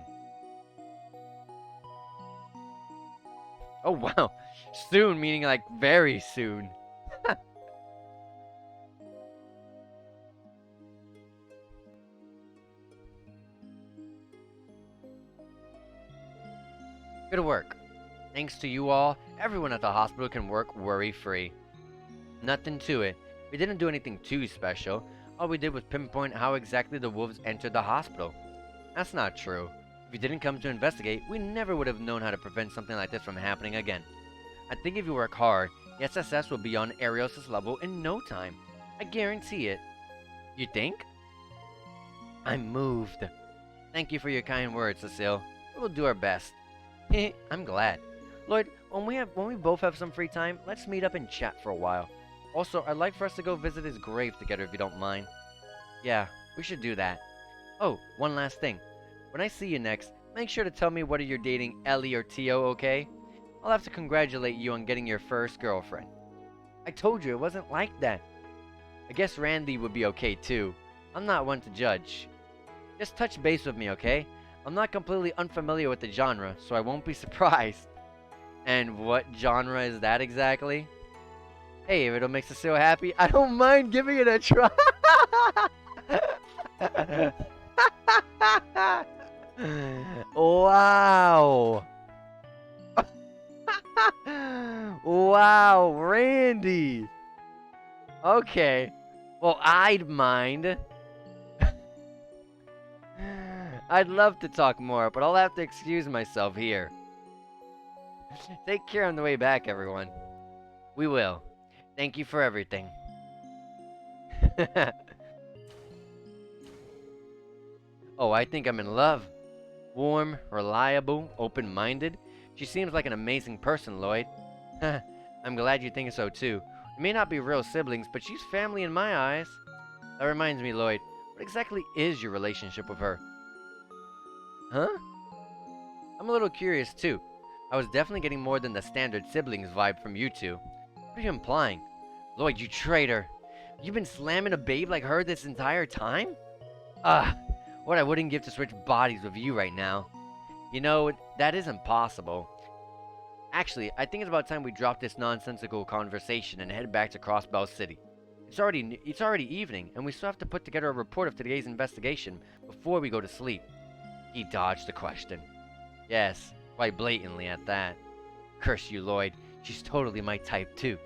Oh wow, soon meaning like very soon. Good work. Thanks to you all, everyone at the hospital can work worry-free. Nothing to it. We didn't do anything too special. All we did was pinpoint how exactly the wolves entered the hospital. That's not true. If you didn't come to investigate, we never would have known how to prevent something like this from happening again. I think if you work hard, the SSS will be on Arios' level in no time. I guarantee it. You think? I'm moved. Thank you for your kind words, Cecile. We'll do our best. I'm glad. Lloyd, when we both have some free time, let's meet up and chat for a while. Also, I'd like for us to go visit his grave together if you don't mind. Yeah, we should do that. Oh, one last thing. When I see you next, make sure to tell me whether you're dating Ellie or Tio, okay? I'll have to congratulate you on getting your first girlfriend. I told you it wasn't like that. I guess Randy would be okay too. I'm not one to judge. Just touch base with me, okay? I'm not completely unfamiliar with the genre, so I won't be surprised. And what genre is that exactly? Hey, if it'll make Cecile happy, I don't mind giving it a try. Wow. Wow, Randy. Okay. Well, I'd mind. I'd love to talk more, but I'll have to excuse myself here. Take care on the way back, everyone. We will. Thank you for everything. Oh, I think I'm in love. Warm, reliable, open-minded. She seems like an amazing person, Lloyd. I'm glad you think so too. We may not be real siblings, but she's family in my eyes. That reminds me, Lloyd, what exactly is your relationship with her? Huh? I'm a little curious too. I was definitely getting more than the standard siblings vibe from you two. What are you implying? Lloyd, you traitor. You've been slamming a babe like her this entire time? What I wouldn't give to switch bodies with you right now. You know, that isn't possible. Actually, I think it's about time we drop this nonsensical conversation and head back to Crossbell City. It's already evening, and we still have to put together a report of today's investigation before we go to sleep. He dodged the question. Yes, quite blatantly at that. Curse you, Lloyd. She's totally my type, too.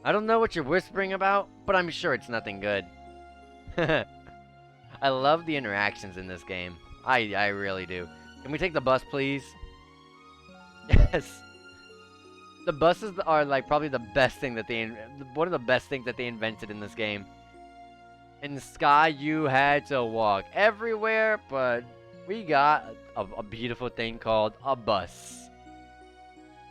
I don't know what you're whispering about, but I'm sure it's nothing good. I love the interactions in this game. I really do. Can we take the bus, please? Yes. The buses are like probably the best thing that one of the best things that they invented in this game. In Sky, you had to walk everywhere, but we got a beautiful thing called a bus.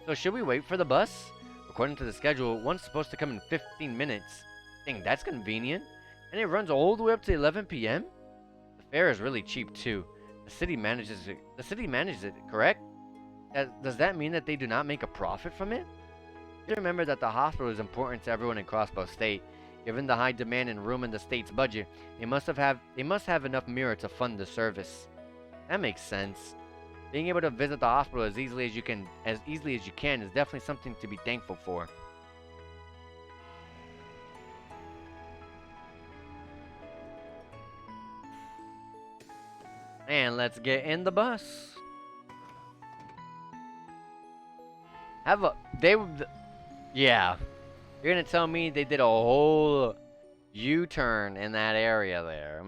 So should we wait for the bus? According to the schedule, one's supposed to come in 15 minutes. Dang, that's convenient. And it runs all the way up to 11 p.m.? The fare is really cheap too. The city manages it, correct? Does that mean that they do not make a profit from it? You remember that the hospital is important to everyone in Crossbow State. Given the high demand and room in the state's budget, they must have enough mirror to fund the service. That makes sense. Being able to visit the hospital as easily as you can is definitely something to be thankful for. And let's get in the bus. Yeah. You're gonna tell me they did a whole U-turn in that area there.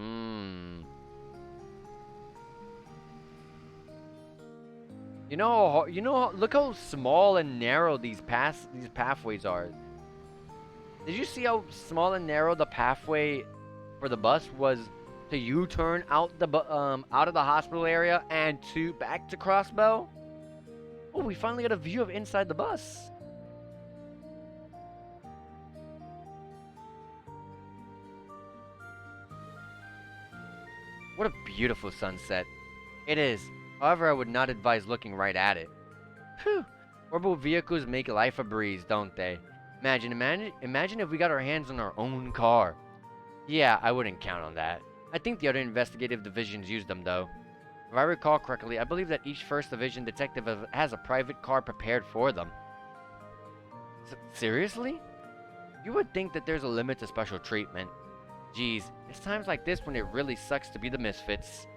You know, look how small and narrow these pathways are. Did you see how small and narrow the pathway for the bus was to U-turn out of the hospital area and back to Crossbow? Oh, we finally got a view of inside the bus. What a beautiful sunset. It is. However, I would not advise looking right at it. Phew. Horrible vehicles make life a breeze, don't they? Imagine if we got our hands on our own car. Yeah, I wouldn't count on that. I think the other investigative divisions use them, though. If I recall correctly, I believe that each 1st Division detective has a private car prepared for them. Seriously? You would think that there's a limit to special treatment. Geez, it's times like this when it really sucks to be the misfits.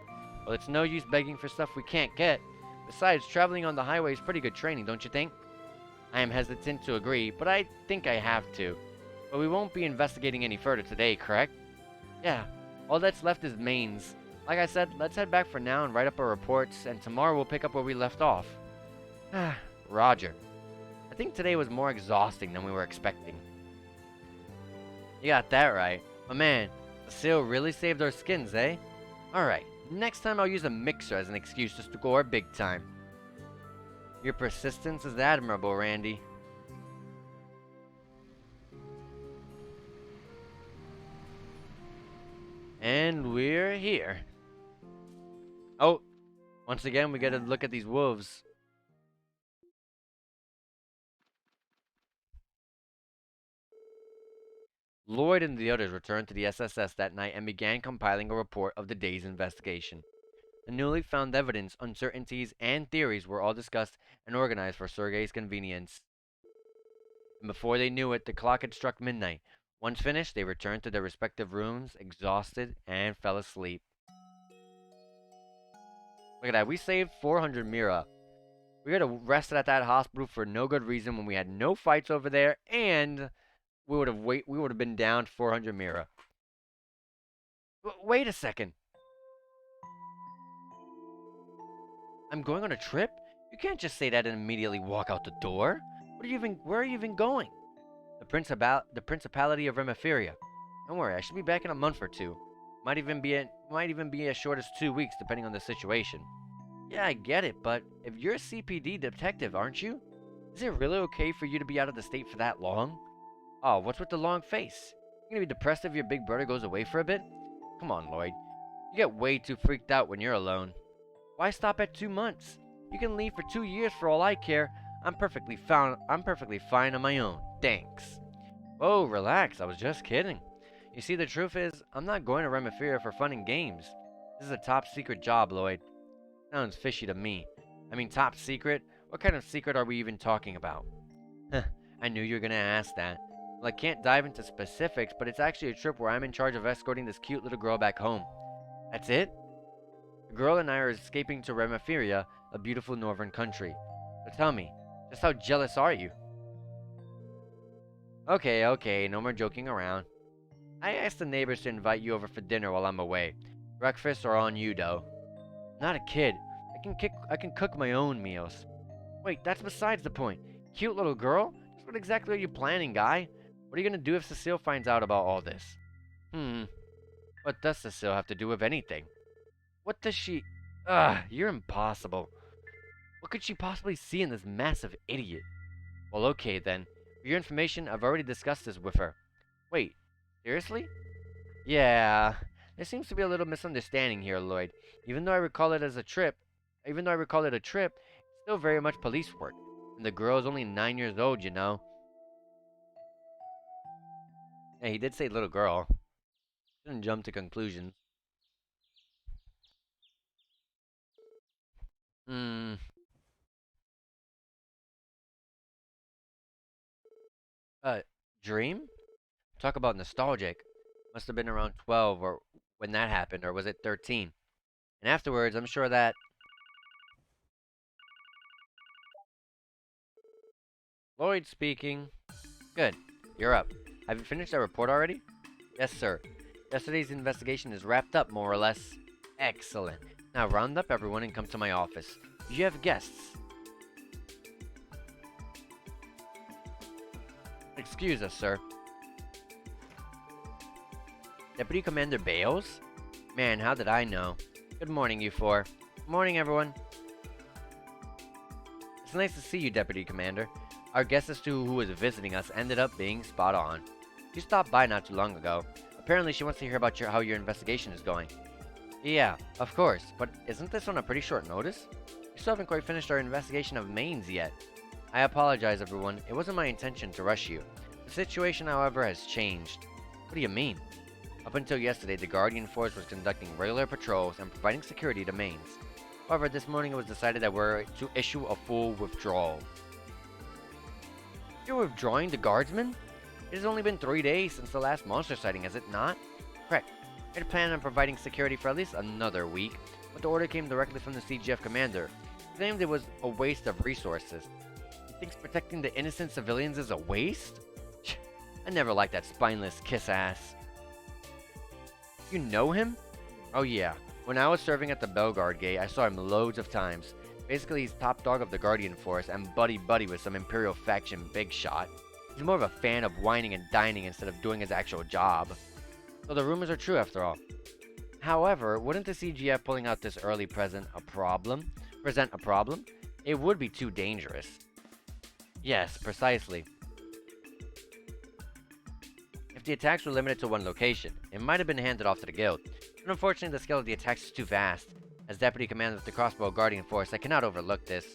Well, it's no use begging for stuff we can't get. Besides, traveling on the highway is pretty good training, don't you think? I am hesitant to agree, but I think I have to. But we won't be investigating any further today, correct? Yeah, all that's left is Mainz. Like I said, let's head back for now and write up our reports, and tomorrow we'll pick up where we left off. Roger. I think today was more exhausting than we were expecting. You got that right. But man, Cecile really saved our skins, eh? Alright, next time I'll use a mixer as an excuse to score big time. Your persistence is admirable, Randy. And we're here. Oh, once again, we gotta look at these wolves. Lloyd and the others returned to the SSS that night and began compiling a report of the day's investigation. The newly found evidence, uncertainties, and theories were all discussed and organized for Sergei's convenience. And before they knew it, the clock had struck midnight. Once finished, they returned to their respective rooms, exhausted, and fell asleep. Look at that, we saved 400 Mira. We got arrested at that hospital for no good reason when we had no fights over there, and we would have been down 400 Mira. Wait a second. I'm going on a trip? You can't just say that and immediately walk out the door. Where are you even going? The Principality of Remephiria. Don't worry, I should be back in a month or two. Might even be as short as 2 weeks, depending on the situation. Yeah, I get it, but if you're a CPD detective, aren't you? Is it really okay for you to be out of the state for that long? Oh, what's with the long face? You gonna be depressed if your big brother goes away for a bit? Come on, Lloyd. You get way too freaked out when you're alone. Why stop at 2 months? You can leave for 2 years for all I care. I'm perfectly fine on my own. Thanks. Whoa, relax. I was just kidding. You see, the truth is, I'm not going to Remephiria for fun and games. This is a top secret job, Lloyd. Sounds fishy to me. I mean, top secret? What kind of secret are we even talking about? I knew you were gonna ask that. Well, I can't dive into specifics, but it's actually a trip where I'm in charge of escorting this cute little girl back home. That's it? The girl and I are escaping to Remephiria, a beautiful northern country. So tell me, just how jealous are you? Okay, no more joking around. I asked the neighbors to invite you over for dinner while I'm away. Breakfast are on you, though. Not a kid. I can cook my own meals. Wait, that's besides the point. Cute little girl? Just what exactly are you planning, guy? What are you gonna do if Cecile finds out about all this? What does Cecile have to do with anything? What does she... you're impossible. What could she possibly see in this massive idiot? Well, okay then. For your information, I've already discussed this with her. Wait, seriously? Yeah, there seems to be a little misunderstanding here, Lloyd. Even though I recall it a trip, it's still very much police work. And the girl is only 9 years old, you know. Yeah, he did say little girl. Shouldn't jump to conclusions. Uh, Dream? Talk about nostalgic. Must have been around 12 or when that happened, or was it 13? And afterwards, I'm sure that... Lloyd speaking. Good. You're up. Have you finished that report already? Yes, sir. Yesterday's investigation is wrapped up, more or less. Excellent. Now round up everyone and come to my office. You have guests. Excuse us, sir. Deputy Commander Bales? Man, how did I know? Good morning, you four. Good morning, everyone. It's nice to see you, Deputy Commander. Our guest as to who was visiting us ended up being spot on. She stopped by not too long ago. Apparently, she wants to hear about how your investigation is going. Yeah, of course, but isn't this on a pretty short notice? We still haven't quite finished our investigation of Mainz yet. I apologize, everyone. It wasn't my intention to rush you. The situation, however, has changed. What do you mean? Up until yesterday, the Guardian Force was conducting regular patrols and providing security to Mainz. However, this morning it was decided that we're to issue a full withdrawal. You're withdrawing the guardsmen? It has only been 3 days since the last monster sighting, has it not? Correct. We had planned on providing security for at least another week, but the order came directly from the CGF commander. He claimed it was a waste of resources. He thinks protecting the innocent civilians is a waste? I never liked that spineless kiss-ass. You know him? Oh yeah. When I was serving at the Belgard Gate, I saw him loads of times. Basically, he's top dog of the Guardian Force and buddy-buddy with some Imperial faction big shot. He's more of a fan of whining and dining instead of doing his actual job. So the rumors are true after all. However, wouldn't the CGF pulling out this early present a problem? It would be too dangerous. Yes, precisely. If the attacks were limited to one location, it might have been handed off to the guild. But unfortunately, the scale of the attacks is too vast. As deputy commander of the Crossbow Guardian Force, I cannot overlook this.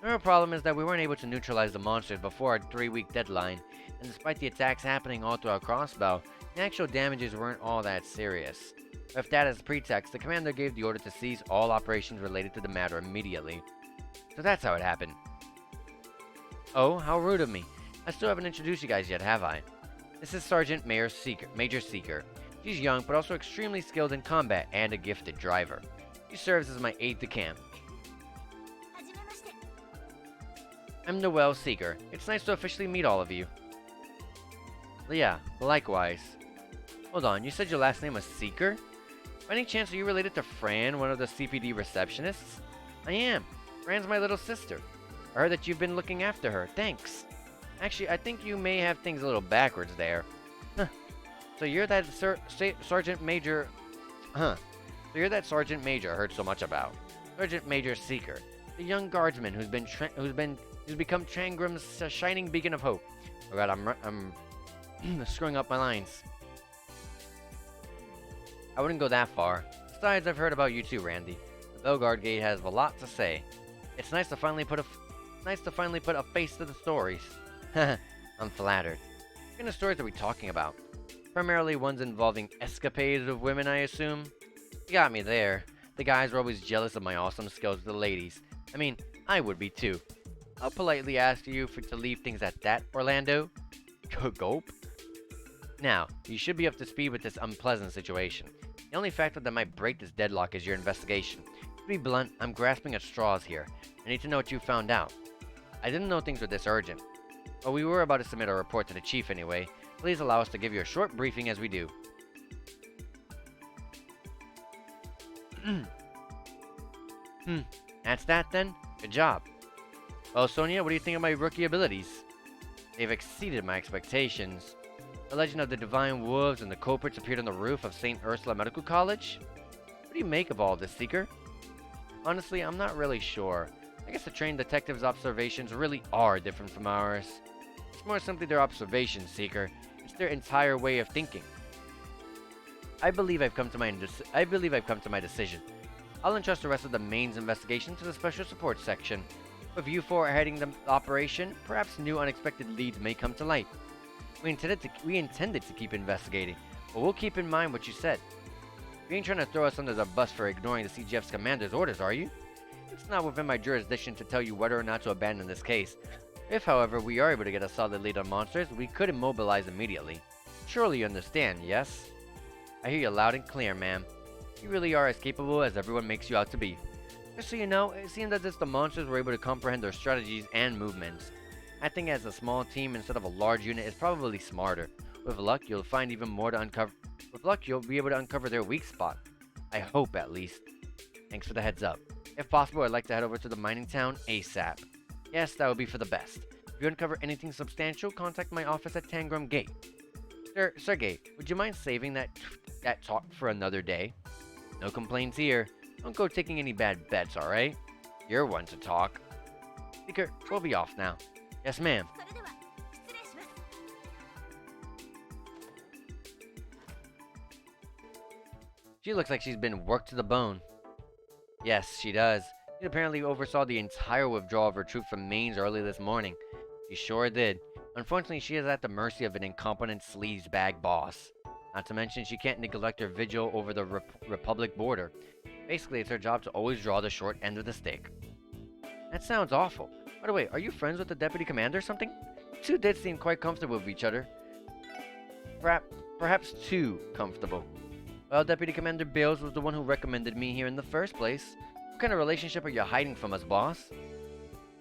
The real problem is that we weren't able to neutralize the monsters before our 3-week deadline, and despite the attacks happening all throughout Crossbow, the actual damages weren't all that serious. With that as pretext, the commander gave the order to cease all operations related to the matter immediately. So that's how it happened. Oh, how rude of me. I still haven't introduced you guys yet, have I? This is Sergeant Major Seeker. She's young, but also extremely skilled in combat and a gifted driver. She serves as my aide-de-camp. I'm Noel Seeker. It's nice to officially meet all of you. Yeah, likewise. Hold on, you said your last name was Seeker? By any chance are you related to Fran, one of the CPD receptionists? I am. Fran's my little sister. I heard that you've been looking after her. Thanks. Actually, I think you may have things a little backwards there. Huh. So you're that Sergeant Major... Huh. So you're that Sergeant Major I heard so much about. Sergeant Major Seeker. The young guardsman who's become Trangrim's shining beacon of hope. Oh god, I'm screwing up my lines. I wouldn't go that far. Besides, I've heard about you too, Randy. The Belgard Gate has a lot to say. It's nice to finally put a face to the stories. I'm flattered. What kind of stories are we talking about? Primarily ones involving escapades of women, I assume? You got me there. The guys were always jealous of my awesome skills with the ladies. I mean, I would be too. I'll politely ask you to leave things at that, Orlando. Gulp. Now, you should be up to speed with this unpleasant situation. The only factor that might break this deadlock is your investigation. To be blunt, I'm grasping at straws here. I need to know what you found out. I didn't know things were this urgent. But we were about to submit a report to the chief anyway. Please allow us to give you a short briefing as we do. That's that then? Good job. Well, Sonia, what do you think of my rookie abilities? They've exceeded my expectations. The legend of the Divine Wolves and the culprits appeared on the roof of St. Ursula Medical College? What do you make of all this, Seeker? Honestly, I'm not really sure. I guess the trained detective's observations really are different from ours. It's more simply their observations, Seeker. It's their entire way of thinking. I believe I've come to my decision. I'll entrust the rest of the Mainz investigation to the Special Support Section. With you four heading the operation, perhaps new unexpected leads may come to light. We intended to keep investigating, but we'll keep in mind what you said. You ain't trying to throw us under the bus for ignoring the CGF's commander's orders, are you? It's not within my jurisdiction to tell you whether or not to abandon this case. If, however, we are able to get a solid lead on monsters, we could immobilize immediately. Surely you understand, yes? I hear you loud and clear, ma'am. You really are as capable as everyone makes you out to be. Just so you know, it seems as if the monsters were able to comprehend their strategies and movements. Acting as a small team instead of a large unit is probably smarter. With luck, you'll find even more to uncover. With luck, you'll be able to uncover their weak spot. I hope, at least. Thanks for the heads up. If possible, I'd like to head over to the mining town ASAP. Yes, that would be for the best. If you uncover anything substantial, contact my office at Tangram Gate. Sergey, would you mind saving that talk for another day? No complaints here. Don't go taking any bad bets, alright? You're one to talk. Seeker, we'll be off now. Yes, ma'am. She looks like she's been worked to the bone. Yes, she does. She apparently oversaw the entire withdrawal of her troops from Mainz early this morning. She sure did. Unfortunately, she is at the mercy of an incompetent sleazebag boss. Not to mention, she can't neglect her vigil over the Republic border. Basically, it's her job to always draw the short end of the stick. That sounds awful. By the way, are you friends with the deputy commander or something? You two did seem quite comfortable with each other. Perhaps too comfortable. Well, Deputy Commander Bales was the one who recommended me here in the first place. What kind of relationship are you hiding from us, boss?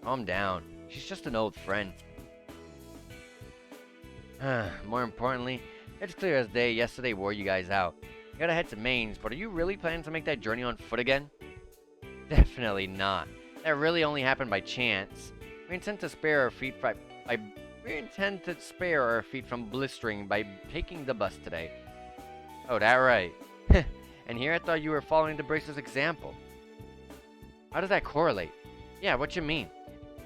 Calm down. She's just an old friend. More importantly, it's clear as day yesterday wore you guys out. You gotta head to Mainz, but are you really planning to make that journey on foot again? Definitely not. That really only happened by chance. We intend to spare our feet from blistering by taking the bus today. Oh, that right. And here I thought you were following the Bracers' example. How does that correlate? Yeah, what you mean?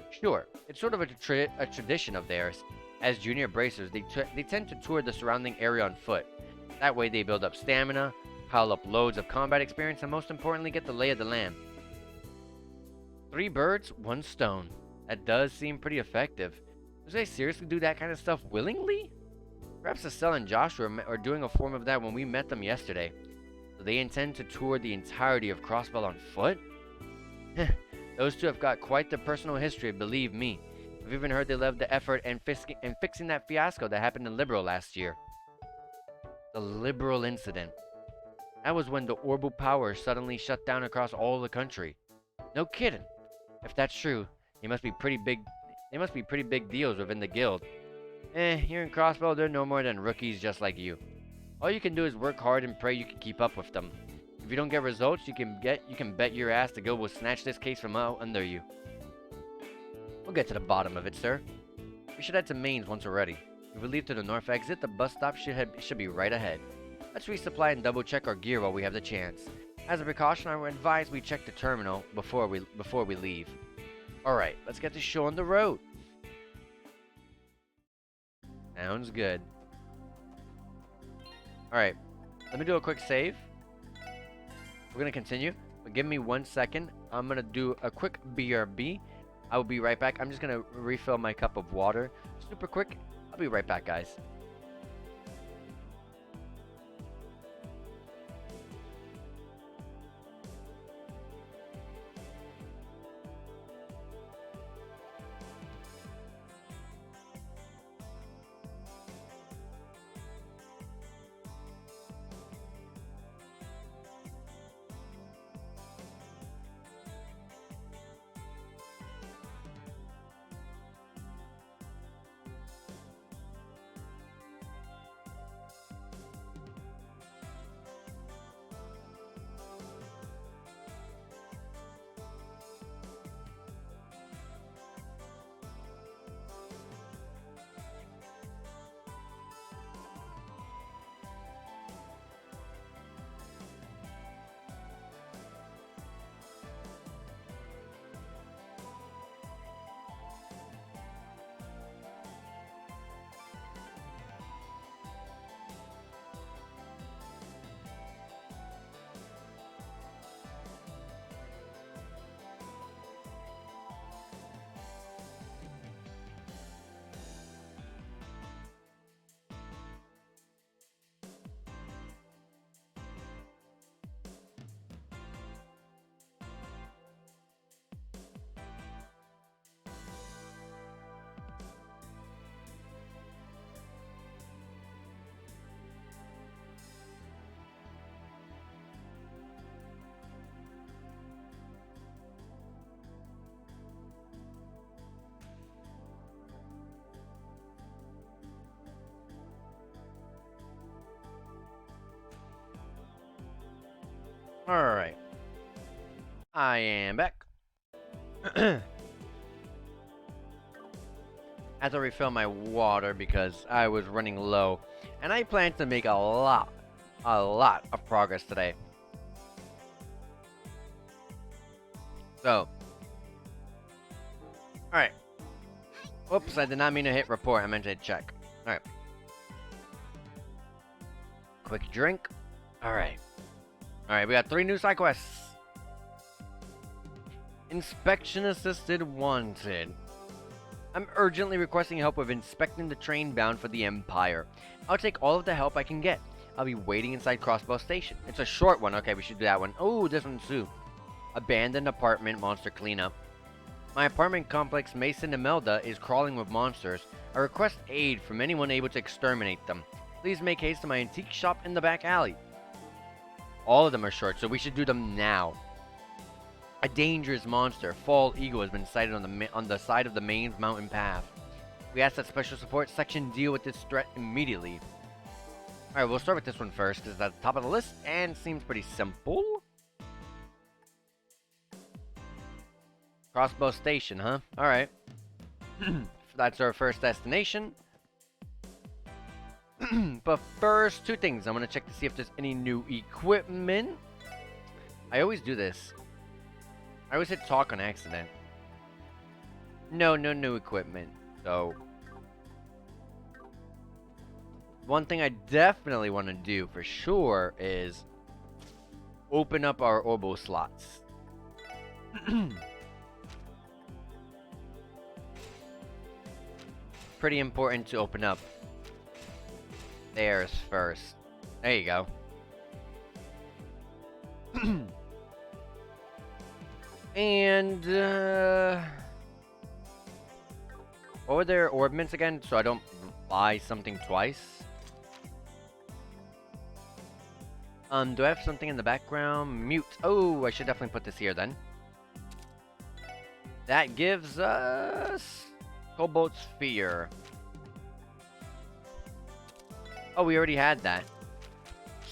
Sure, it's sort of a tradition of theirs. As junior Bracers, they tend to tour the surrounding area on foot. That way they build up stamina, pile up loads of combat experience, and most importantly, get the lay of the land. 3 birds, 1 stone. That does seem pretty effective. Do they seriously do that kind of stuff willingly? Perhaps Cecile and Joshua are doing a form of that when we met them yesterday. So they intend to tour the entirety of Crossbell on foot? Those two have got quite the personal history, believe me. I've even heard they loved the effort in fixing that fiasco that happened in Liberal last year. The Liberal incident. That was when the Orbital power suddenly shut down across all the country. No kidding. If that's true, they must be pretty big deals within the guild. Here in Crossbell, they're no more than rookies just like you. All you can do is work hard and pray you can keep up with them. If you don't get results, you can bet your ass the guild will snatch this case from out under you. We'll get to the bottom of it, sir. We should head to Mainz once we're ready. If we leave to the north exit, the bus stop should be right ahead. Let's resupply and double check our gear while we have the chance. As a precaution, I would advise we check the terminal before we leave. Alright, let's get the show on the road. Sounds good. Alright, let me do a quick save. We're going to continue, but give me 1 second. I'm going to do a quick BRB. I will be right back. I'm just going to refill my cup of water. Super quick. I'll be right back, guys. Alright. I am back. I had to refill my water because I was running low. And I plan to make a lot of progress today. So. Alright. Whoops, I did not mean to hit report. I meant to hit check. Alright. Quick drink. Alright. Alright, we got 3 new side quests. Inspection assisted wanted. I'm urgently requesting help with inspecting the train bound for the Empire. I'll take all of the help I can get. I'll be waiting inside Crossbow Station. It's a short one. Okay, we should do that one. Oh, this one too. Abandoned apartment monster cleanup. My apartment complex, Mason Imelda, is crawling with monsters. I request aid from anyone able to exterminate them. Please make haste to my antique shop in the back alley. All of them are short, so we should do them now. A dangerous monster, Fall Eagle, has been sighted on the side of the Mainz mountain path. We ask that Special Support Section deal with this threat immediately. Alright, we'll start with this one first, because it's at the top of the list, and seems pretty simple. Crossbow Station, huh? Alright. That's our first destination. But first, 2 things. I'm going to check to see if there's any new equipment. I always do this. I always hit talk on accident. No new equipment. So, one thing I definitely want to do for sure is open up our orbo slots. Pretty important to open up theirs first. There you go. And what were their orbments again, so I don't buy something twice? Do I have something in the background? Mute. Oh, I should definitely put this here then. That gives us Cobalt Sphere. Oh, we already had that.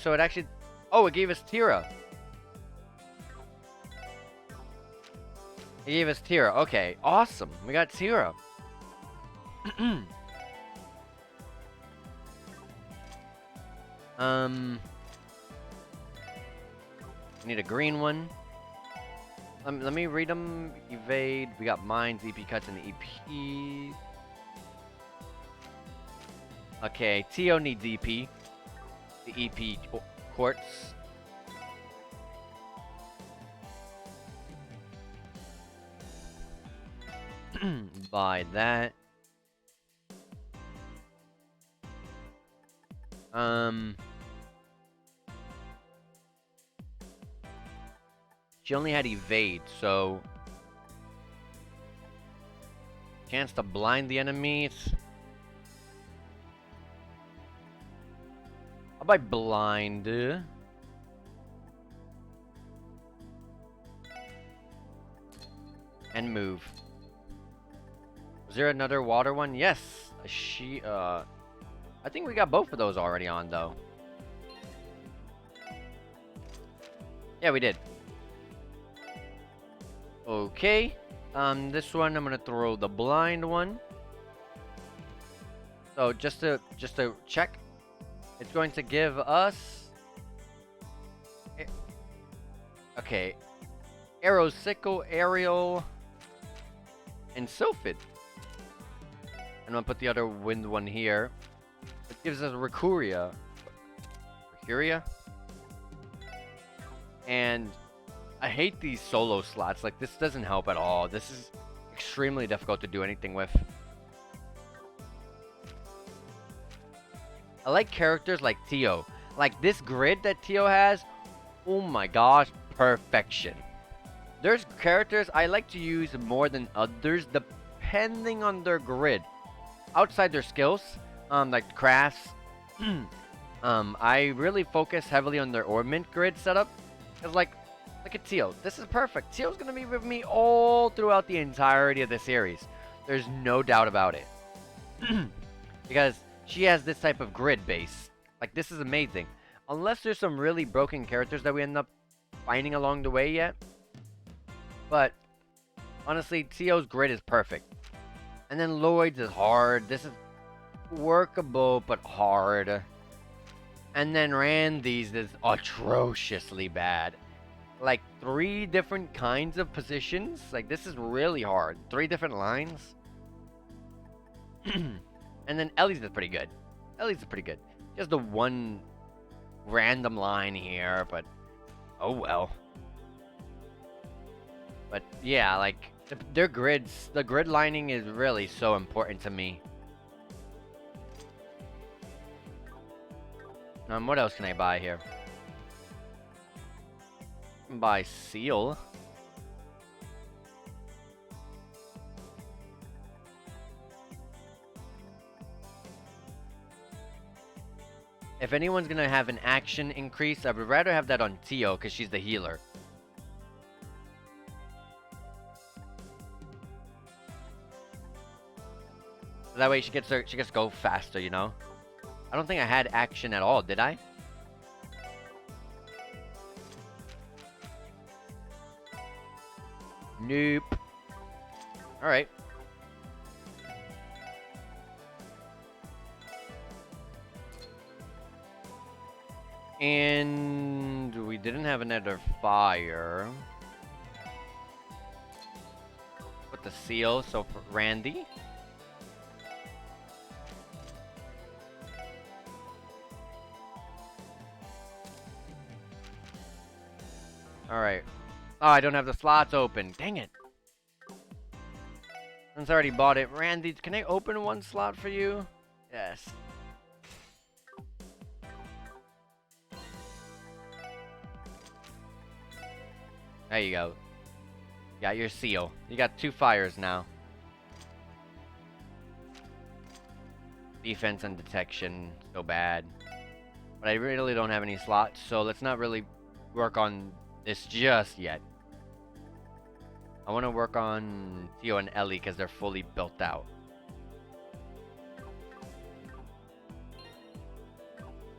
So it actually... Oh, it gave us Tira. It gave us Tira. Okay, awesome. We got Tira. Need a green one. Let me read them. Evade. We got mines, EP cuts, and the EP. Okay, Tio needs EP. The EP quartz. Buy that. She only had evade, so chance to blind the enemies. How about blind? And move. Was there another water one? Yes. I think we got both of those already on though. Yeah, we did. Okay. This one I'm gonna throw the blind one. So just to check, it's going to give us. Okay. Arrow, Sickle, Aerial, and Sylphid. And I'm gonna put the other wind one here. It gives us Recuria. Recuria? And I hate these solo slots. Like, this doesn't help at all. This is extremely difficult to do anything with. I like characters like Tio. Like, this grid that Tio has, oh my gosh, perfection. There's characters I like to use more than others, depending on their grid. Outside their skills, like crafts, I really focus heavily on their ornament grid setup. It's like, look at Teal. This is perfect. Teal's gonna be with me all throughout the entirety of the series. There's no doubt about it. Because she has this type of grid base. Like, this is amazing. Unless there's some really broken characters that we end up finding along the way yet. But, honestly, Teal's grid is perfect. And then Lloyd's is hard. This is workable, but hard. And then Randy's is atrociously bad. Like, 3 different kinds of positions. Like, this is really hard. 3 different lines. And then Ellie's is pretty good. Ellie's is pretty good. Just the one random line here, but Oh well. But yeah, like their grids, the grid lining is really so important to me. What else can I buy here? Buy seal. If anyone's gonna have an action increase, I would rather have that on Tio because she's the healer. So that way she gets to go faster, you know? I don't think I had action at all, did I? Nope. Alright. And we didn't have another fire. Put the seal, so for Randy. Alright. Oh, I don't have the slots open. Dang it. Since I already bought it. Randy, can I open one slot for you? Yes. There you go. Got your seal. You got 2 fires now. Defense and detection. So bad. But I really don't have any slots, so let's not really work on this just yet. I want to work on Theo and Ellie because they're fully built out.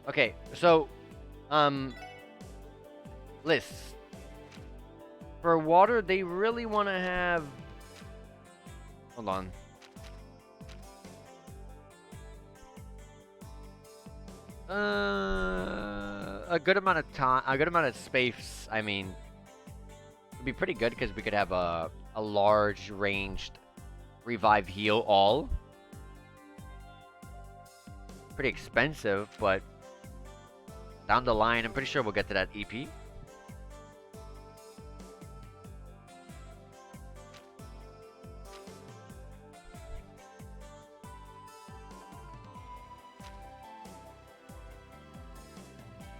Okay, so, lists. For water, they really want to have... Hold on. A good amount of time, a good amount of space, I mean, would be pretty good because we could have a large ranged revive heal all. Pretty expensive, but down the line, I'm pretty sure we'll get to that EP.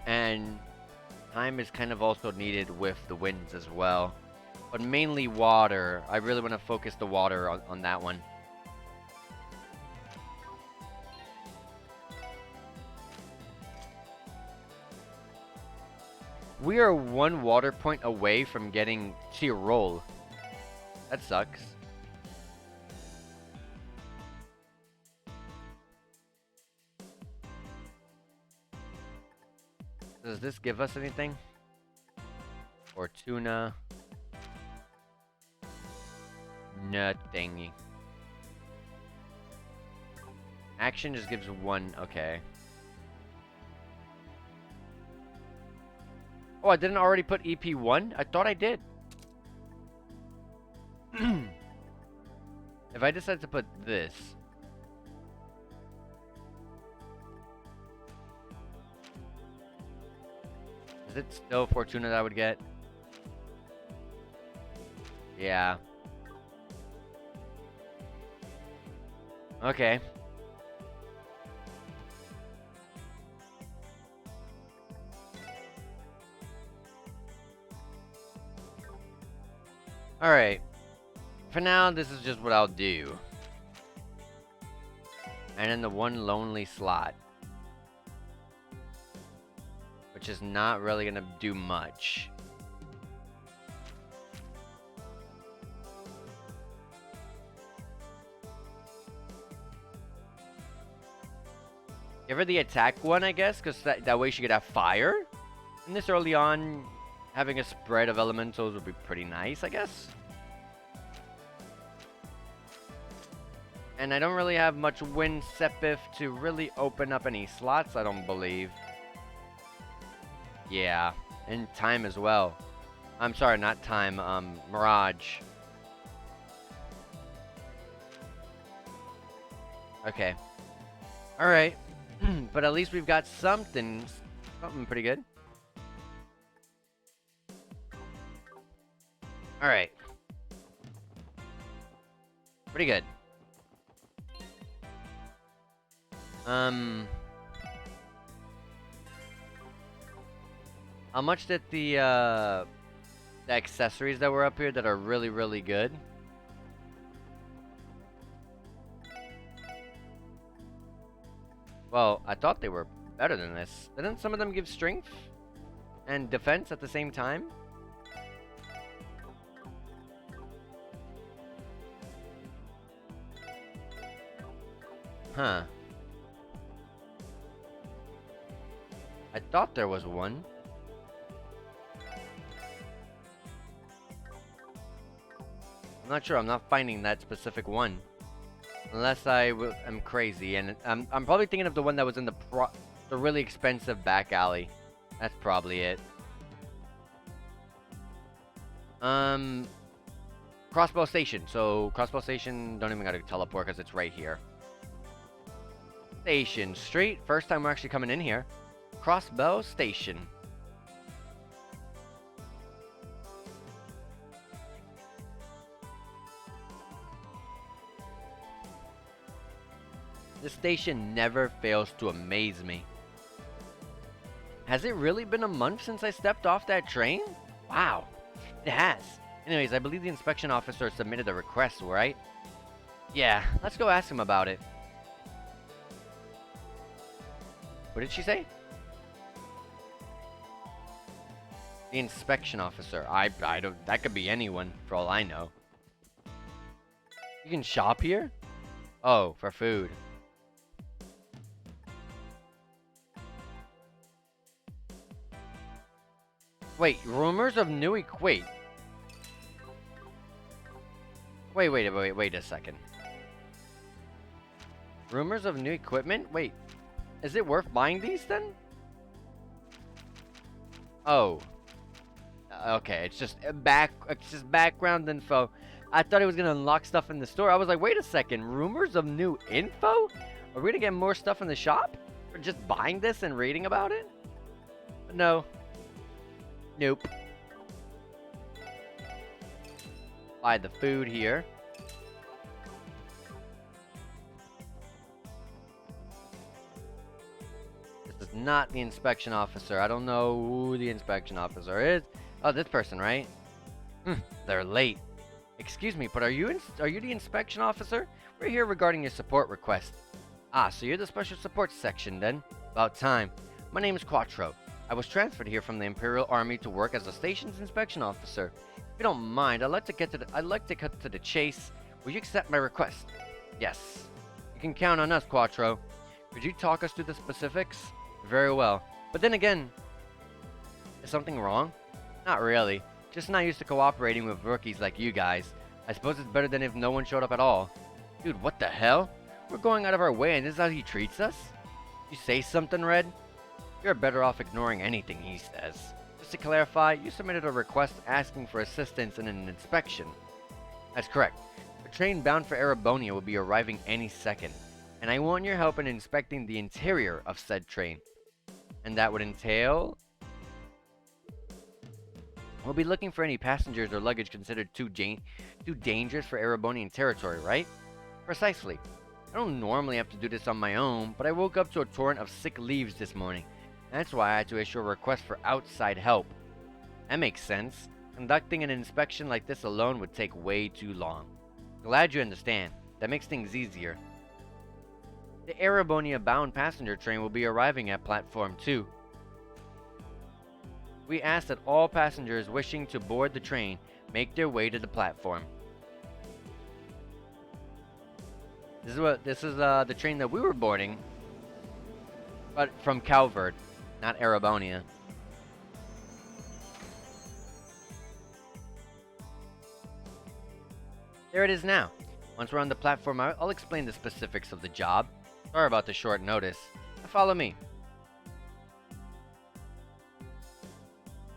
And time is kind of also needed with the winds as well. But mainly water. I really want to focus the water on that one. We are 1 water point away from getting tier roll. That sucks. Does this give us anything? Or tuna? Nothing. Action just gives 1. Okay. Oh, I didn't already put EP1? I thought I did. If I decide to put this... Is it still Fortuna that I would get? Yeah. Okay. Alright. For now, this is just what I'll do. And then the 1 lonely slot. Which is not really gonna do much. Give her the attack one, I guess, because that way she could have fire. And this early on, having a spread of elementals would be pretty nice, I guess. And I don't really have much wind Sepith to really open up any slots, I don't believe. Yeah, and time as well. I'm sorry, not time, Mirage. Okay. Alright. But at least we've got something pretty good. Alright. Pretty good. How much did the accessories that were up here that are really, really good? Well, I thought they were better than this. Didn't some of them give strength and defense at the same time? Huh. I thought there was one. I'm not sure. I'm not finding that specific one. Unless am crazy, and I'm probably thinking of the one that was in the really expensive back alley. That's probably it. Crossbow Station. So Crossbow Station, don't even gotta teleport because it's right here. Station Street. First time we're actually coming in here. Crossbow Station. This station never fails to amaze me. Has it really been a month since I stepped off that train? Wow, it has. Anyways, I believe the inspection officer submitted a request, right? Yeah, let's go ask him about it. What did she say? The inspection officer. I don't. That could be anyone, for all I know. You can shop here? Oh, for food. Wait, rumors of new wait a second. Rumors of new equipment? Wait, is it worth buying these then? Oh. Okay, it's just background info. I thought it was gonna unlock stuff in the store. I was like, wait a second, rumors of new info? Are we gonna get more stuff in the shop? Or just buying this and reading about it? But no. Nope. Buy the food here. This is not the inspection officer. I don't know who the inspection officer is. Oh, this person, right? They're late. Excuse me, but are you the inspection officer? We're here regarding your support request. Ah, so you're the special support section then? About time. My name is Quattro. I was transferred here from the Imperial Army to work as a station's inspection officer. If you don't mind, I'd like to cut to the chase. Will you accept my request? Yes. You can count on us, Quattro. Could you talk us through the specifics? Very well. But then again, is something wrong? Not really. Just not used to cooperating with rookies like you guys. I suppose it's better than if no one showed up at all. Dude, what the hell? We're going out of our way and this is how he treats us? You say something, Red? You're better off ignoring anything he says. Just to clarify, you submitted a request asking for assistance in an inspection. That's correct. A train bound for Erebonia will be arriving any second, and I want your help in inspecting the interior of said train. And that would entail... We'll be looking for any passengers or luggage considered too dangerous for Erebonian territory, right? Precisely. I don't normally have to do this on my own, but I woke up to a torrent of sick leaves this morning. That's why I had to issue a request for outside help. That makes sense. Conducting an inspection like this alone would take way too long. Glad you understand. That makes things easier. The Erebonia bound passenger train will be arriving at platform 2. We ask that all passengers wishing to board the train make their way to the platform. This is the train that we were boarding, but from Calvert, not Erebonia. There it is now. Once we're on the platform, I'll explain the specifics of the job. Sorry about the short notice. Follow me.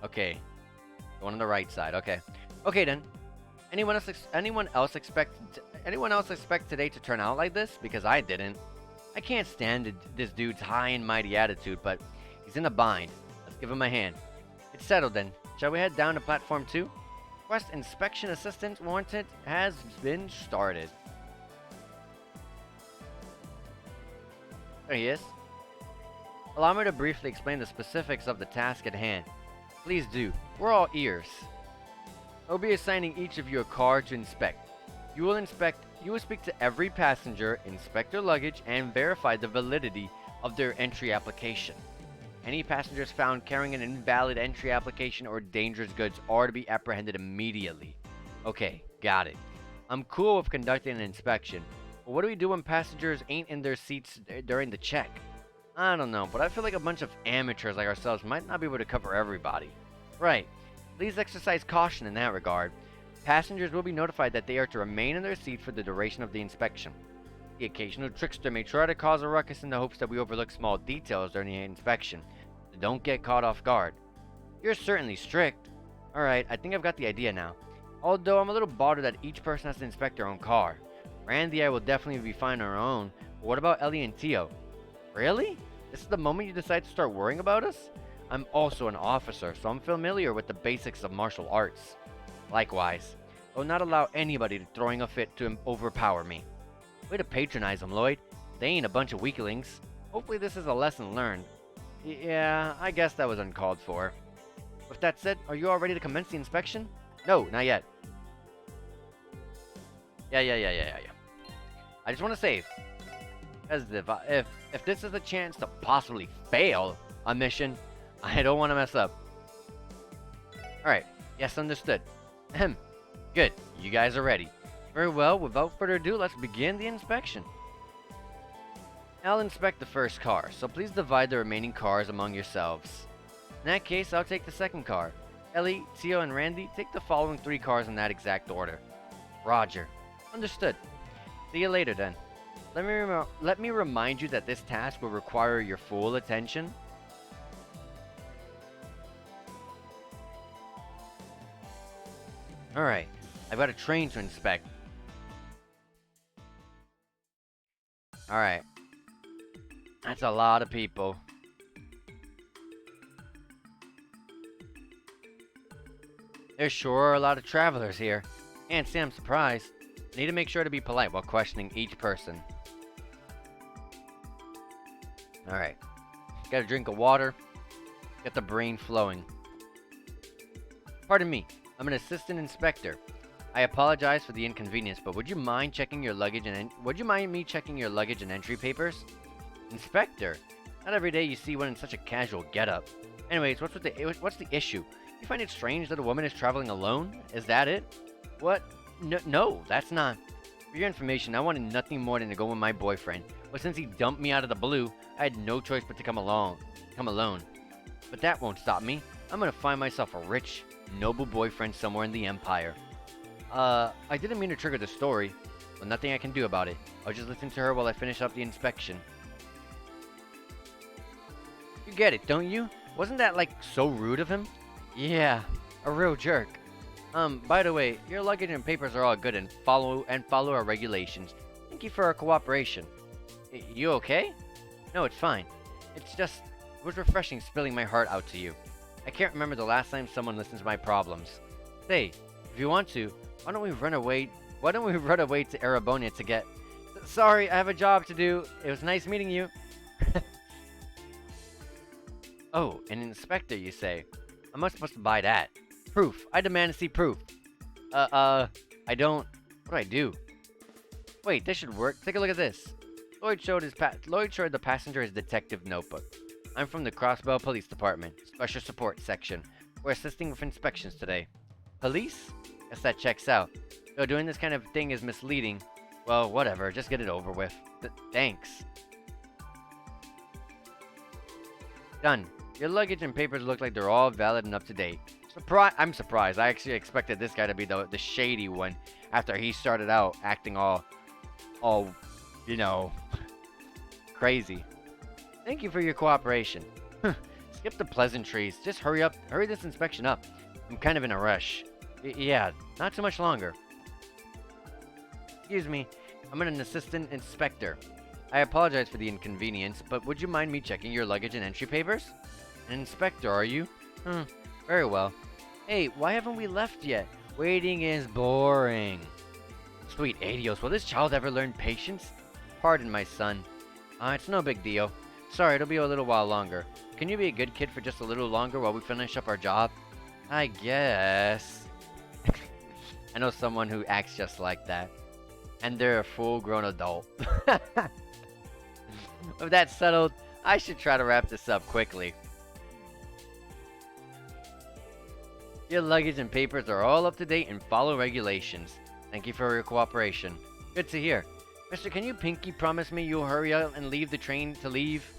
Okay. Going on the right side. Okay. Okay then. Anyone else expect today to turn out like this? Because I didn't. I can't stand this dude's high and mighty attitude, but he's in a bind. Let's give him a hand. It's settled then. Shall we head down to platform 2? Request inspection assistance warranted has been started. There he is. Allow me to briefly explain the specifics of the task at hand. Please do. We're all ears. I'll be assigning each of you a car to inspect. You will speak to every passenger, inspect their luggage, and verify the validity of their entry application. Any passengers found carrying an invalid entry application or dangerous goods are to be apprehended immediately. Okay, got it. I'm cool with conducting an inspection, but what do we do when passengers ain't in their seats during the check? I don't know, but I feel like a bunch of amateurs like ourselves might not be able to cover everybody. Right. Please exercise caution in that regard. Passengers will be notified that they are to remain in their seat for the duration of the inspection. The occasional trickster may try to cause a ruckus in the hopes that we overlook small details during the inspection, so don't get caught off guard. You're certainly strict. Alright, I think I've got the idea now. Although I'm a little bothered that each person has to inspect their own car. Randy I will definitely be fine on our own, but what about Ellie and Tio? Really? This is the moment you decide to start worrying about us? I'm also an officer, so I'm familiar with the basics of martial arts. Likewise, I will not allow anybody throwing a fit to overpower me. Way to patronize them, Lloyd. They ain't a bunch of weaklings. Hopefully this is a lesson learned. Yeah, I guess that was uncalled for. With that said, are you all ready to commence the inspection? No, not yet. Yeah. I just want to save. Because if this is a chance to possibly fail a mission, I don't want to mess up. Alright, yes, understood. Ahem. Good, you guys are ready. Very well, without further ado, let's begin the inspection. I'll inspect the first car, so please divide the remaining cars among yourselves. In that case, I'll take the second car. Ellie, Tio, and Randy, take the following 3 cars in that exact order. Roger. Understood. See you later then. Let me remind you that this task will require your full attention. Alright, I've got a train to inspect. Alright. That's a lot of people. There sure are a lot of travelers here. Can't say I'm surprised. I need to make sure to be polite while questioning each person. Alright. Got a drink of water. Get the brain flowing. Pardon me. I'm an assistant inspector. I apologize for the inconvenience, but would you mind checking your luggage and would you mind me checking your luggage and entry papers? Inspector? Not every day you see one in such a casual getup. Anyways, what's the issue? You find it strange that a woman is traveling alone? Is that it? What? No, that's not. For your information, I wanted nothing more than to go with my boyfriend, but since he dumped me out of the blue, I had no choice but to come alone. But that won't stop me. I'm gonna find myself a rich, noble boyfriend somewhere in the Empire. I didn't mean to trigger the story, but nothing I can do about it. I'll just listen to her while I finish up the inspection. You get it, don't you? Wasn't that, like, so rude of him? Yeah, a real jerk. By the way, your luggage and papers are all good and follow our regulations. Thank you for our cooperation. You okay? No, it's fine. It was refreshing spilling my heart out to you. I can't remember the last time someone listened to my problems. Say, if you want to, why don't we run away to Arabonia to get... Sorry, I have a job to do. It was nice meeting you. Oh, an inspector, you say? I'm not supposed to buy that. Proof. I demand to see proof. I don't... What do I do? Wait, this should work. Take a look at this. Lloyd showed the passenger his detective notebook. I'm from the Crossbow Police Department, Special Support Section. We're assisting with inspections today. Police? Guess that checks out. Though doing this kind of thing is misleading. Well, whatever. Just get it over with. Thanks. Done. Your luggage and papers look like they're all valid and up to date. I'm surprised. I actually expected this guy to be the shady one after he started out acting all, you know, crazy. Thank you for your cooperation. Skip the pleasantries. Just hurry this inspection up. I'm kind of in a rush. Yeah, not too much longer. Excuse me, I'm an assistant inspector. I apologize for the inconvenience, but would you mind me checking your luggage and entry papers? An inspector, are you? Very well. Hey, why haven't we left yet? Waiting is boring. Sweet Arios, will this child ever learn patience? Pardon my son. It's no big deal. Sorry, it'll be a little while longer. Can you be a good kid for just a little longer while we finish up our job? I guess. I know someone who acts just like that. And they're a full-grown adult. With that settled, I should try to wrap this up quickly. Your luggage and papers are all up to date and follow regulations. Thank you for your cooperation. Good to hear. Mister, can you pinky promise me you'll hurry up and leave the train to leave?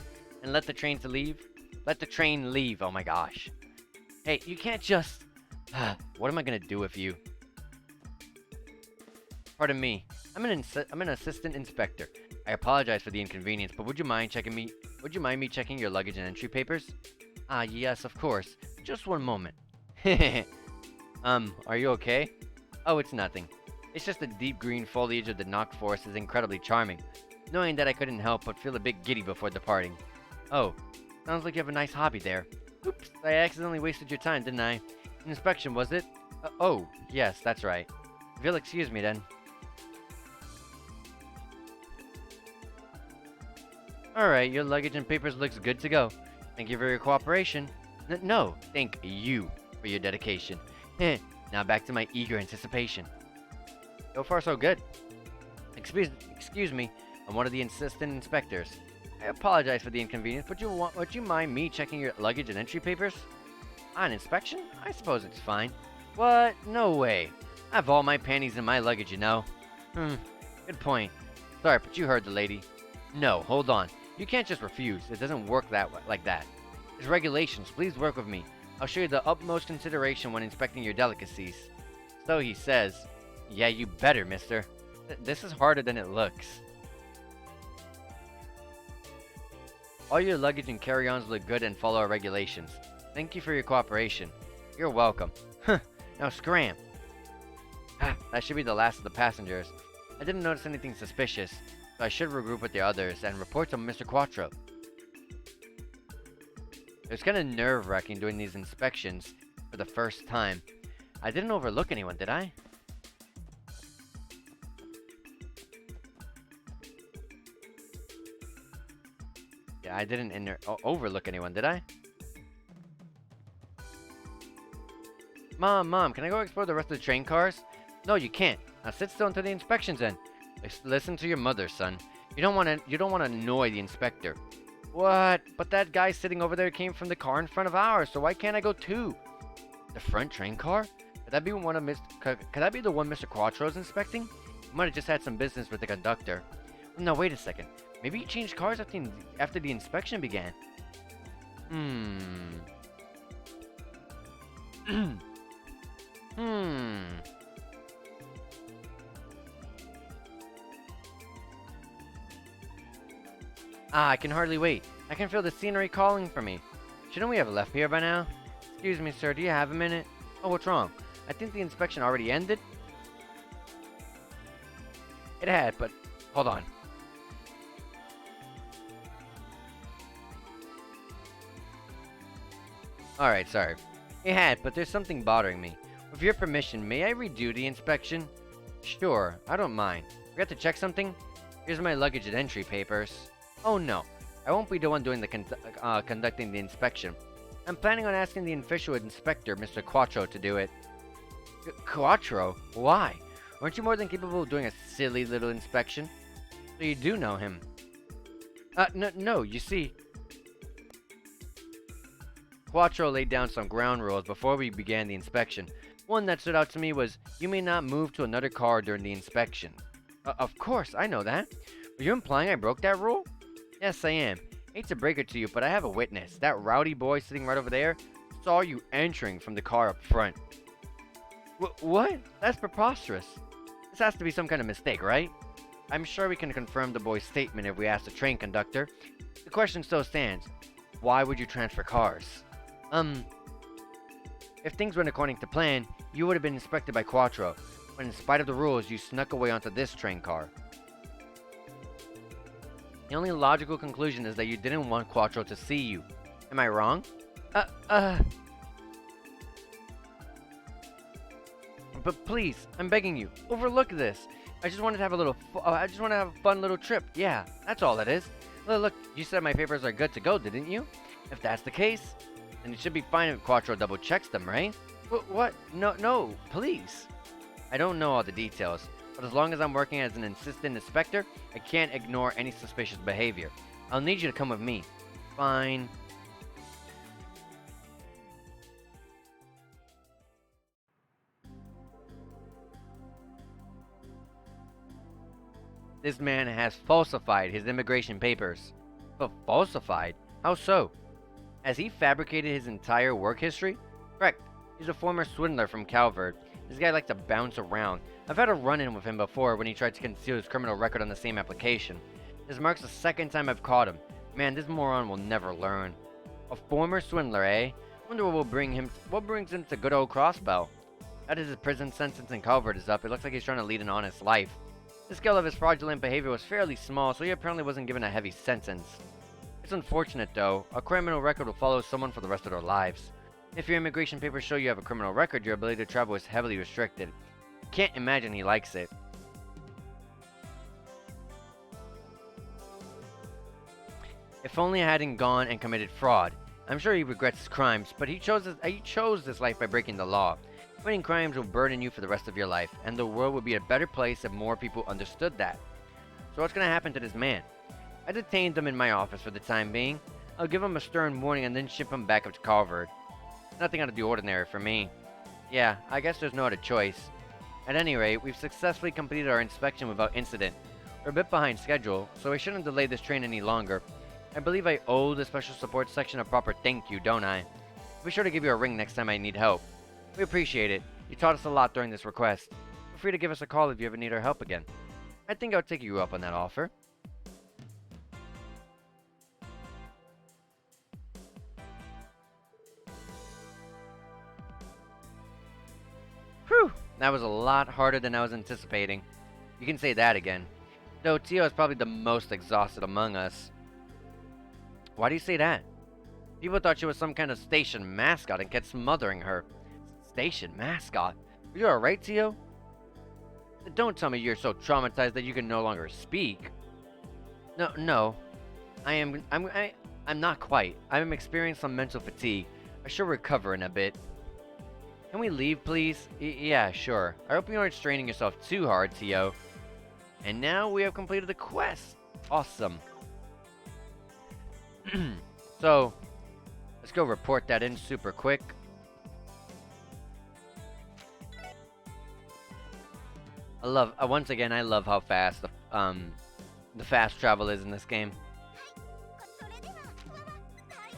And let the train to leave? Let the train leave, oh my gosh. Hey, you can't just... What am I gonna do with you? Pardon me. I'm an assistant inspector. I apologize for the inconvenience, but would you mind me checking your luggage and entry papers? Yes, of course. Just one moment. Are you okay? Oh, it's nothing. It's just the deep green foliage of the Nock Forest is incredibly charming. Knowing that I couldn't help but feel a bit giddy before departing. Oh, sounds like you have a nice hobby there. Oops, I accidentally wasted your time, didn't I? An inspection, was it? Oh, yes, that's right. If you'll excuse me then. Alright, your luggage and papers looks good to go. Thank you for your cooperation. No, thank you for your dedication. Now back to my eager anticipation. So far, so good. Excuse me, I'm one of the assistant inspectors. I apologize for the inconvenience, but would you mind me checking your luggage and entry papers? An inspection? I suppose it's fine. What? No way. I have all my panties in my luggage, you know. Good point. Sorry, but you heard the lady. No, hold on. You can't just refuse. It doesn't work like that. There's regulations. Please work with me. I'll show you the utmost consideration when inspecting your delicacies. So he says. Yeah, you better, mister. This is harder than it looks. All your luggage and carry-ons look good and follow our regulations. Thank you for your cooperation. You're welcome. Now scram. That should be the last of the passengers. I didn't notice anything suspicious, so I should regroup with the others and report to Mr. Quattro. It was kind of nerve-wracking doing these inspections for the first time. I didn't overlook anyone, did I? Yeah, I didn't overlook anyone, did I? Mom, can I go explore the rest of the train cars? No, you can't. Now sit still until the inspection's end. Listen to your mother, son. You don't want to annoy the inspector. What? But that guy sitting over there came from the car in front of ours, so why can't I go too? The front train car? Could that be could that be the one Mr. Quattro's inspecting? He might have just had some business with the conductor. No, wait a second. Maybe he changed cars after the inspection began. I can hardly wait. I can feel the scenery calling for me. Shouldn't we have left here by now? Excuse me, sir, do you have a minute? Oh, what's wrong? I think the inspection already ended. It had, but hold on. Alright, sorry. It had, but there's something bothering me. With your permission, may I redo the inspection? Sure, I don't mind. Forgot to check something? Here's my luggage and entry papers. Oh no, I won't be the one doing the conducting the inspection. I'm planning on asking the official inspector, Mr. Quattro, to do it. Quattro? Why? Aren't you more than capable of doing a silly little inspection? So you do know him. No, you see... Quattro laid down some ground rules before we began the inspection. One that stood out to me was, you may not move to another car during the inspection. Of course, I know that. Are you implying I broke that rule? Yes, I am. Hate to break it to you, but I have a witness. That rowdy boy sitting right over there saw you entering from the car up front. What? That's preposterous. This has to be some kind of mistake, right? I'm sure we can confirm the boy's statement if we ask the train conductor. The question still stands. Why would you transfer cars? If things went according to plan, you would have been inspected by Quattro, but in spite of the rules, you snuck away onto this train car. The only logical conclusion is that you didn't want Quattro to see you. Am I wrong? But please, I'm begging you, overlook this. I just wanted to have a little, I just want to have a fun little trip. Yeah, that's all it is. Look, you said my papers are good to go, didn't you? If that's the case, then it should be fine if Quattro double checks them, right? What? No, please. I don't know all the details, but as long as I'm working as an assistant inspector, I can't ignore any suspicious behavior. I'll need you to come with me. Fine. This man has falsified his immigration papers. But falsified? How so? Has he fabricated his entire work history? Correct. He's a former swindler from Calvert. This guy likes to bounce around. I've had a run-in with him before when he tried to conceal his criminal record on the same application. This marks the second time I've caught him. Man, this moron will never learn. A former swindler, eh? Wonder what brings him to good old Crossbell. That is his prison sentence in Calvert is up. It looks like he's trying to lead an honest life. The scale of his fraudulent behavior was fairly small, so he apparently wasn't given a heavy sentence. It's unfortunate, though. A criminal record will follow someone for the rest of their lives. If your immigration papers show you have a criminal record, your ability to travel is heavily restricted. Can't imagine he likes it. If only I hadn't gone and committed fraud. I'm sure he regrets his crimes, but he chose this life by breaking the law. Committing crimes will burden you for the rest of your life, and the world would be a better place if more people understood that. So what's going to happen to this man? I detained him in my office for the time being. I'll give him a stern warning and then ship him back up to Calvert. Nothing out of the ordinary for me. Yeah, I guess there's no other choice. At any rate, we've successfully completed our inspection without incident. We're a bit behind schedule, so I shouldn't delay this train any longer. I believe I owe the special support section a proper thank you, don't I? I'll be sure to give you a ring next time I need help. We appreciate it. You taught us a lot during this request. Feel free to give us a call if you ever need our help again. I think I'll take you up on that offer. Whew! That was a lot harder than I was anticipating. You can say that again. Though Tio is probably the most exhausted among us. Why do you say that? People thought she was some kind of station mascot and kept smothering her. Station mascot? Are you alright, Tio? Don't tell me you're so traumatized that you can no longer speak. No. I'm not quite. I'm experiencing some mental fatigue. I should recover in a bit. Can we leave, please? Yeah, sure. I hope you aren't straining yourself too hard, Tio. And now we have completed the quest. Awesome. So, let's go report that in super quick. Once again, I love how fast the fast travel is in this game.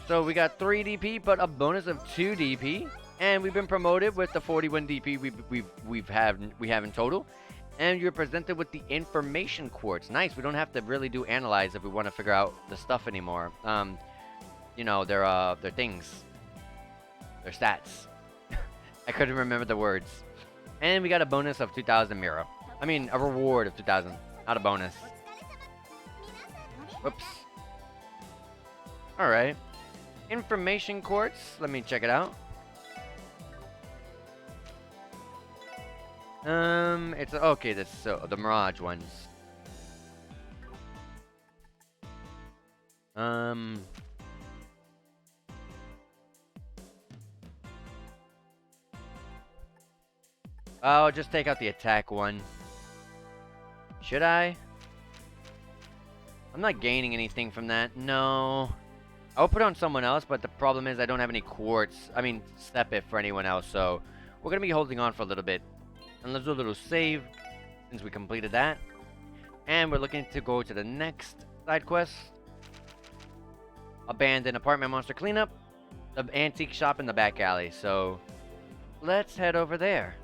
So we got 3 DP, but a bonus of 2 DP, and we've been promoted with the 41 DP we have in total. And you're presented with the information quartz. Nice. We don't have to really do analyze if we want to figure out the stuff anymore. You know, their things, their stats. I couldn't remember the words. And we got a bonus of 2,000 Mira. I mean, a reward of 2,000, not a bonus. Whoops. Alright. Information quartz. Let me check it out. It's okay. The Mirage ones. I'll just take out the attack one. Should I? I'm not gaining anything from that. No. I'll put it on someone else, but the problem is I don't have any quartz. I mean, step it for anyone else, so we're going to be holding on for a little bit. And let's do a little save since we completed that. And we're looking to go to the next side quest. Abandoned apartment monster cleanup. The antique shop in the back alley. So let's head over there.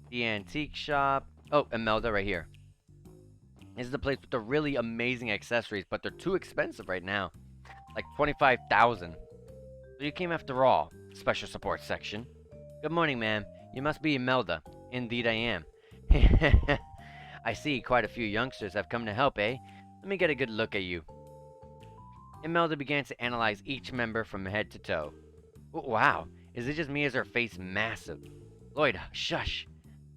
The antique shop. Oh, Imelda right here. This is the place with the really amazing accessories, but they're too expensive right now. Like 25,000. So you came after all. Special support section. Good morning, ma'am. You must be Imelda. Indeed I am. I see quite a few youngsters have come to help, eh? Let me get a good look at you. Imelda began to analyze each member from head to toe. Oh, wow. Is it just me, or is her face massive? Lloyd, shush.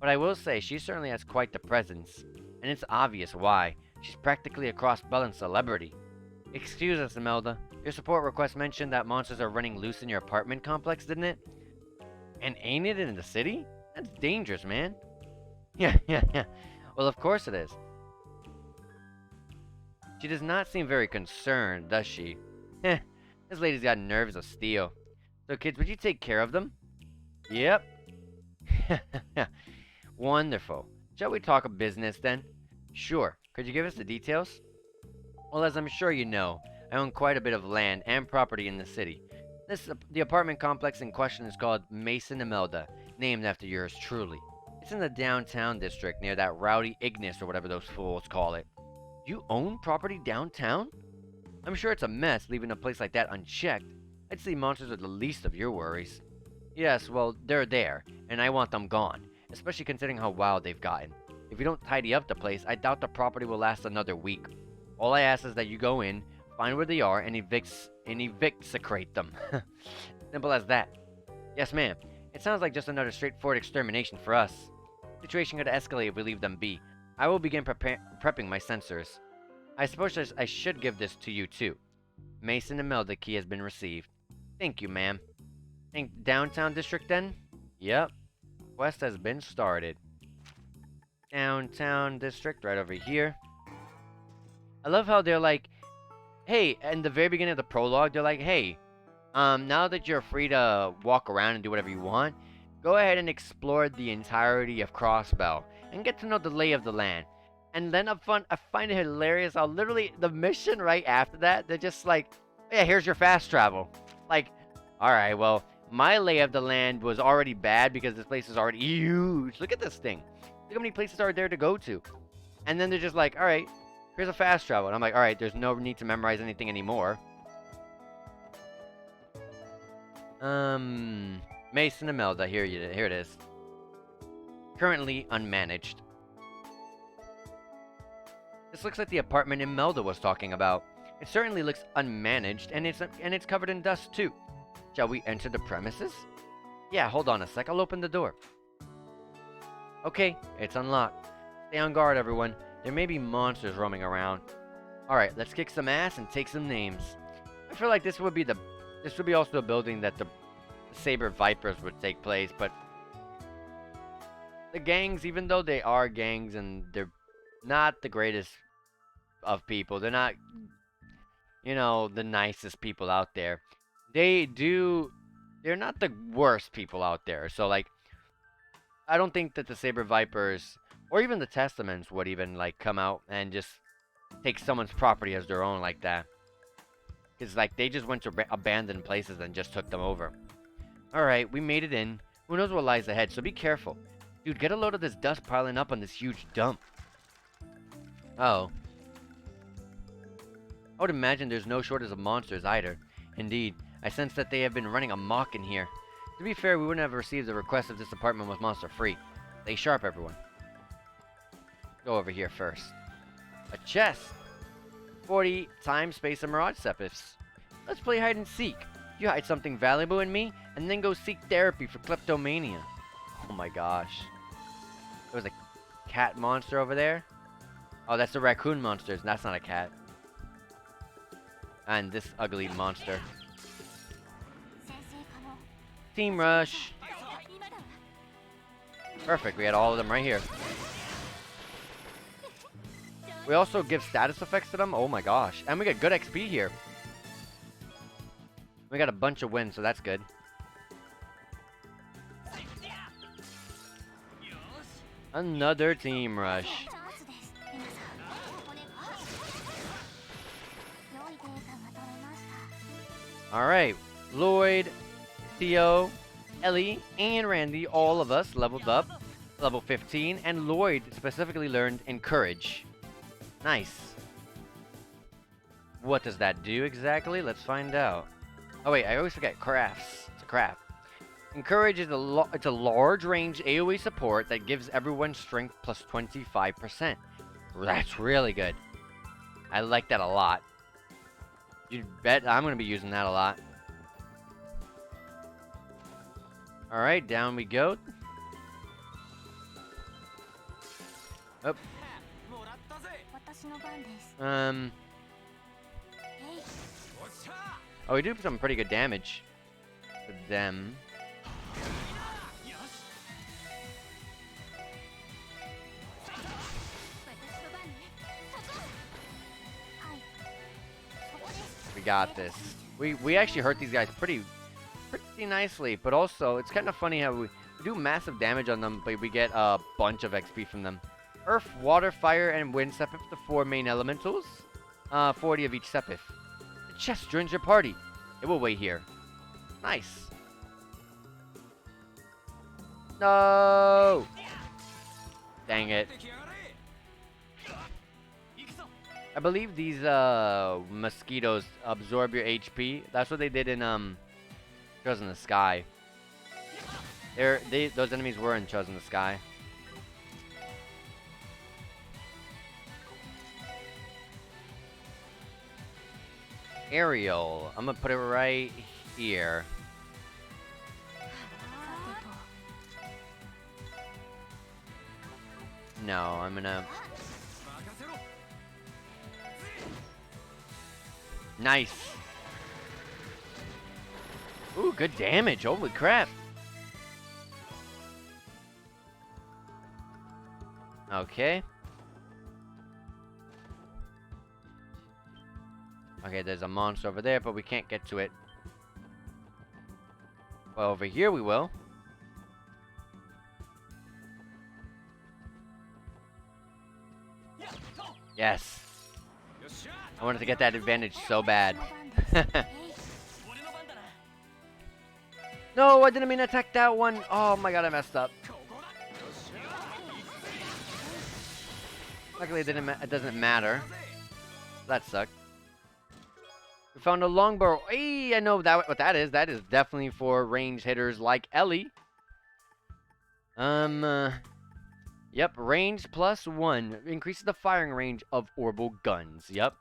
But I will say, she certainly has quite the presence. And it's obvious why. She's practically a cross-balance celebrity. Excuse us, Imelda. Your support request mentioned that monsters are running loose in your apartment complex, didn't it? And ain't it in the city? That's dangerous, man. Yeah. Well, of course it is. She does not seem very concerned, does she? Heh, this lady's got nerves of steel. So, kids, would you take care of them? Yep. Wonderful. Shall we talk of business, then? Sure. Could you give us the details? Well, as I'm sure you know, I own quite a bit of land and property in the city. The apartment complex in question is called Mason Imelda, named after yours truly. It's in the downtown district near that rowdy Ignis or whatever those fools call it. You own property downtown? I'm sure it's a mess leaving a place like that unchecked. I'd say monsters are the least of your worries. Yes, well, they're there, and I want them gone, especially considering how wild they've gotten. If you don't tidy up the place, I doubt the property will last another week. All I ask is that you go in, find where they are, and evict-secrete them. Simple as that. Yes, ma'am. It sounds like just another straightforward extermination for us. The situation could escalate if we leave them be. I will begin prepping my sensors. I suppose I should give this to you, too. Mason Imelda key has been received. Thank you, ma'am. Think downtown district, then? Yep. Quest has been started. Downtown district, right over here. I love how they're like, hey, in the very beginning of the prologue, they're like, hey, now that you're free to walk around and do whatever you want, go ahead and explore the entirety of Crossbell and get to know the lay of the land. And then I find it hilarious how literally the mission right after that, they're just like, yeah, here's your fast travel. Like, alright, well, my lay of the land was already bad because this place is already huge. Look at this thing. Look how many places are there to go to. And then they're just like, alright, here's a fast travel. And I'm like, alright, there's no need to memorize anything anymore. Mason Imelda, here it is. Currently unmanaged. This looks like the apartment Imelda was talking about. It certainly looks unmanaged, and it's covered in dust too. Shall we enter the premises? Yeah, hold on a sec, I'll open the door. Okay, it's unlocked. Stay on guard, everyone. There may be monsters roaming around. Alright, let's kick some ass and take some names. I feel like this would be also a building that the Saber Vipers would take place, but the gangs, even though they are gangs and they're not the greatest of people, they're not, the nicest people out there. They're not the worst people out there. So, like, I don't think that the Saber Vipers or even the Testaments would even, like, come out and just take someone's property as their own like that. Because, like, they just went to abandoned places and just took them over. Alright, we made it in. Who knows what lies ahead, so be careful. Dude, get a load of this dust piling up on this huge dump. Oh. I would imagine there's no shortage of monsters either. Indeed, I sense that they have been running amok in here. To be fair, we wouldn't have received the request if this apartment was monster-free. Stay sharp, everyone. Go over here first. A chest! 40 time, space, and mirage sepiths. Let's play hide and seek. You hide something valuable in me, and then go seek therapy for kleptomania. Oh my gosh. There was a cat monster over there. Oh, that's the raccoon monsters. That's not a cat. And this ugly monster. Team rush. Perfect. We had all of them right here. We also give status effects to them. Oh my gosh. And we get good XP here. We got a bunch of wins, so that's good. Another team rush. Alright. Lloyd, Theo, Ellie, and Randy, all of us leveled up. Level 15. And Lloyd specifically learned Encourage. Nice. What does that do exactly? Let's find out. Oh wait, I always forget. Crafts. It's a craft. Encourage is it's a large range AoE support that gives everyone strength plus 25%. That's really good. I like that a lot. You bet I'm going to be using that a lot. Alright, down we go. Oh. Oh, we do some pretty good damage to them. We got this. We actually hurt these guys pretty nicely, but also it's kind of funny how we do massive damage on them, but we get a bunch of XP from them. Earth, water, fire, and wind sepith, the 4 main elementals. 40 of each sepith. The chest joins your party. It will wait here. Nice. No! Dang it. I believe these mosquitoes absorb your HP. That's what they did in Trails in the Sky. Those enemies were in Trails in the Sky. Ariel. I'm gonna put it right here. No, I'm gonna... Nice. Ooh, good damage. Holy crap. Okay. Okay, there's a monster over there, but we can't get to it. Well, over here we will. Yes. I wanted to get that advantage so bad. No, I didn't mean to attack that one. Oh my god, I messed up. Luckily, it doesn't matter. That sucked. We found a longbow. Hey, I know what that is. That is definitely for range hitters like Ellie. Yep, range +1 increases the firing range of orbital guns. Yep,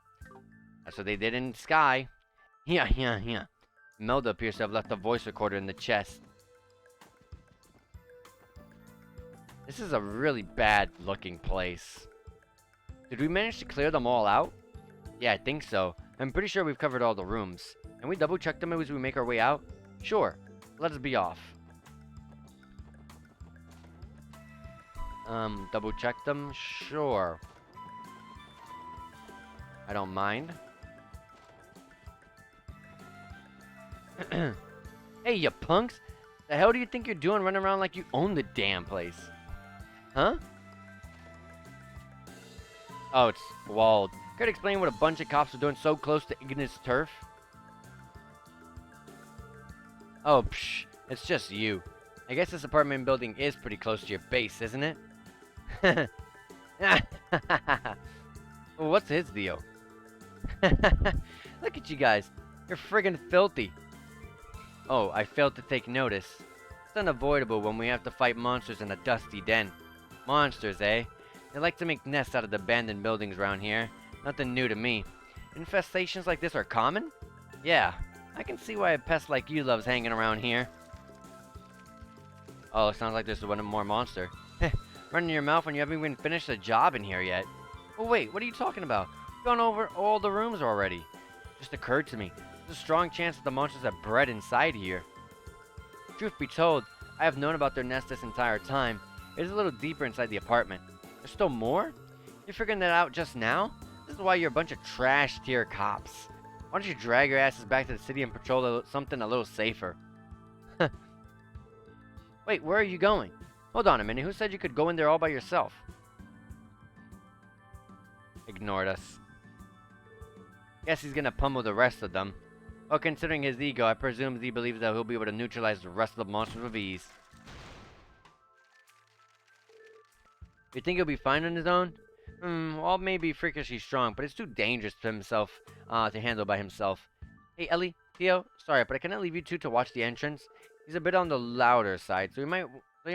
that's what they did in Sky. Yeah. Melda appears to have left a voice recorder in the chest. This is a really bad looking place. Did we manage to clear them all out? Yeah, I think so. I'm pretty sure we've covered all the rooms. Can we double check them as we make our way out? Sure. Let us be off. Double check them? Sure. I don't mind. Hey, you punks! The hell do you think you're doing running around like you own the damn place? Huh? Oh, it's walled. Could explain what a bunch of cops are doing so close to Ignis turf? Oh, psh, it's just you. I guess this apartment building is pretty close to your base, isn't it? Well, what's his deal? Look at you guys. You're friggin' filthy. Oh, I failed to take notice. It's unavoidable when we have to fight monsters in a dusty den. Monsters, eh? They like to make nests out of the abandoned buildings around here. Nothing new to me. Infestations like this are common? Yeah, I can see why a pest like you loves hanging around here. Oh, it sounds like there's one more monster. Running your mouth when you haven't even finished the job in here yet. Oh wait, what are you talking about? We've gone over all the rooms already. It just occurred to me. There's a strong chance that the monsters have bred inside here. Truth be told, I have known about their nest this entire time. It is a little deeper inside the apartment. There's still more? You're figuring that out just now? This is why you're a bunch of trash tier cops. Why don't you drag your asses back to the city and patrol something a little safer? Wait, where are you going? Hold on a minute, who said you could go in there all by yourself? Ignored us. Guess he's gonna pummel the rest of them. Well, considering his ego, I presume he believes that he'll be able to neutralize the rest of the monsters with ease. You think he'll be fine on his own? Well, maybe freakishly strong, but it's too dangerous to himself, to handle by himself. Hey, Ellie, Theo, sorry, but I cannot leave you two to watch the entrance. He's a bit on the louder side, so you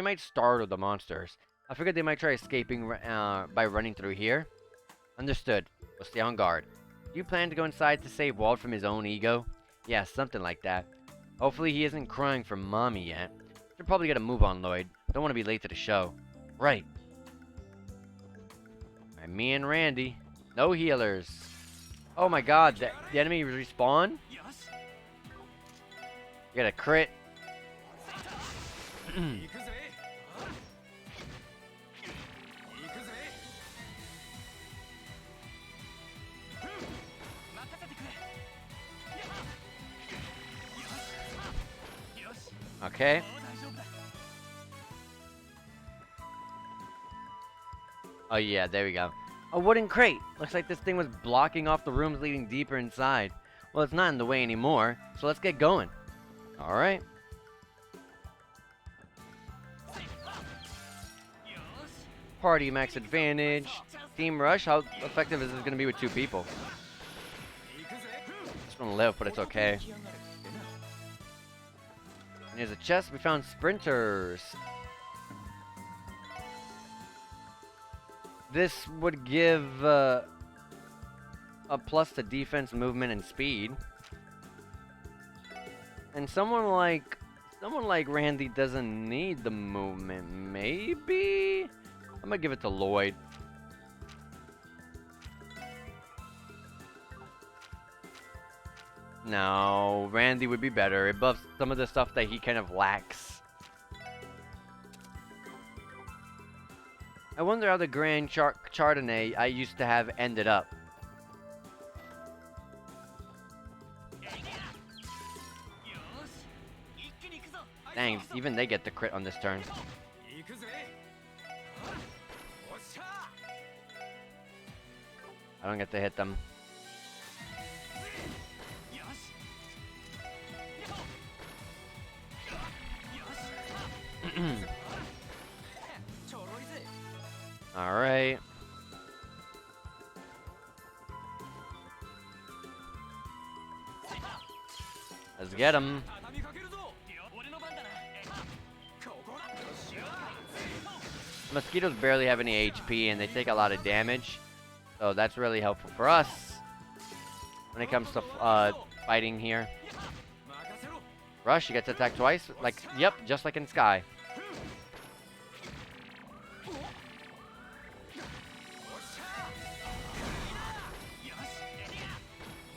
might startle the monsters. I figured they might try escaping by running through here. Understood. We'll stay on guard. Do you plan to go inside to save Walt from his own ego? Yeah, something like that. Hopefully he isn't crying for mommy yet. Should probably get a move on, Lloyd. Don't want to be late to the show. Right. Alright, me and Randy. No healers. Oh my god, the enemy respawn? You got a crit. Okay. Oh yeah, there we go. A wooden crate! Looks like this thing was blocking off the rooms leading deeper inside. Well, it's not in the way anymore, so let's get going. Alright. Party max advantage. Team rush, how effective is this going to be with 2 people? Just gonna live, but it's okay. And here's a chest. We found sprinters. This would give a plus to defense, movement, and speed. And someone like Randy doesn't need the movement. Maybe I'm gonna give it to Lloyd. No, Randy would be better. It buffs some of the stuff that he kind of lacks. I wonder how the Grand Chardonnay I used to have ended up. Dang, even they get the crit on this turn. I don't get to hit them. Alright. Let's get him. Mosquitoes barely have any HP and they take a lot of damage. So that's really helpful for us when it comes to fighting here. Rush, you get to attack twice. Like, yep, just like in Sky.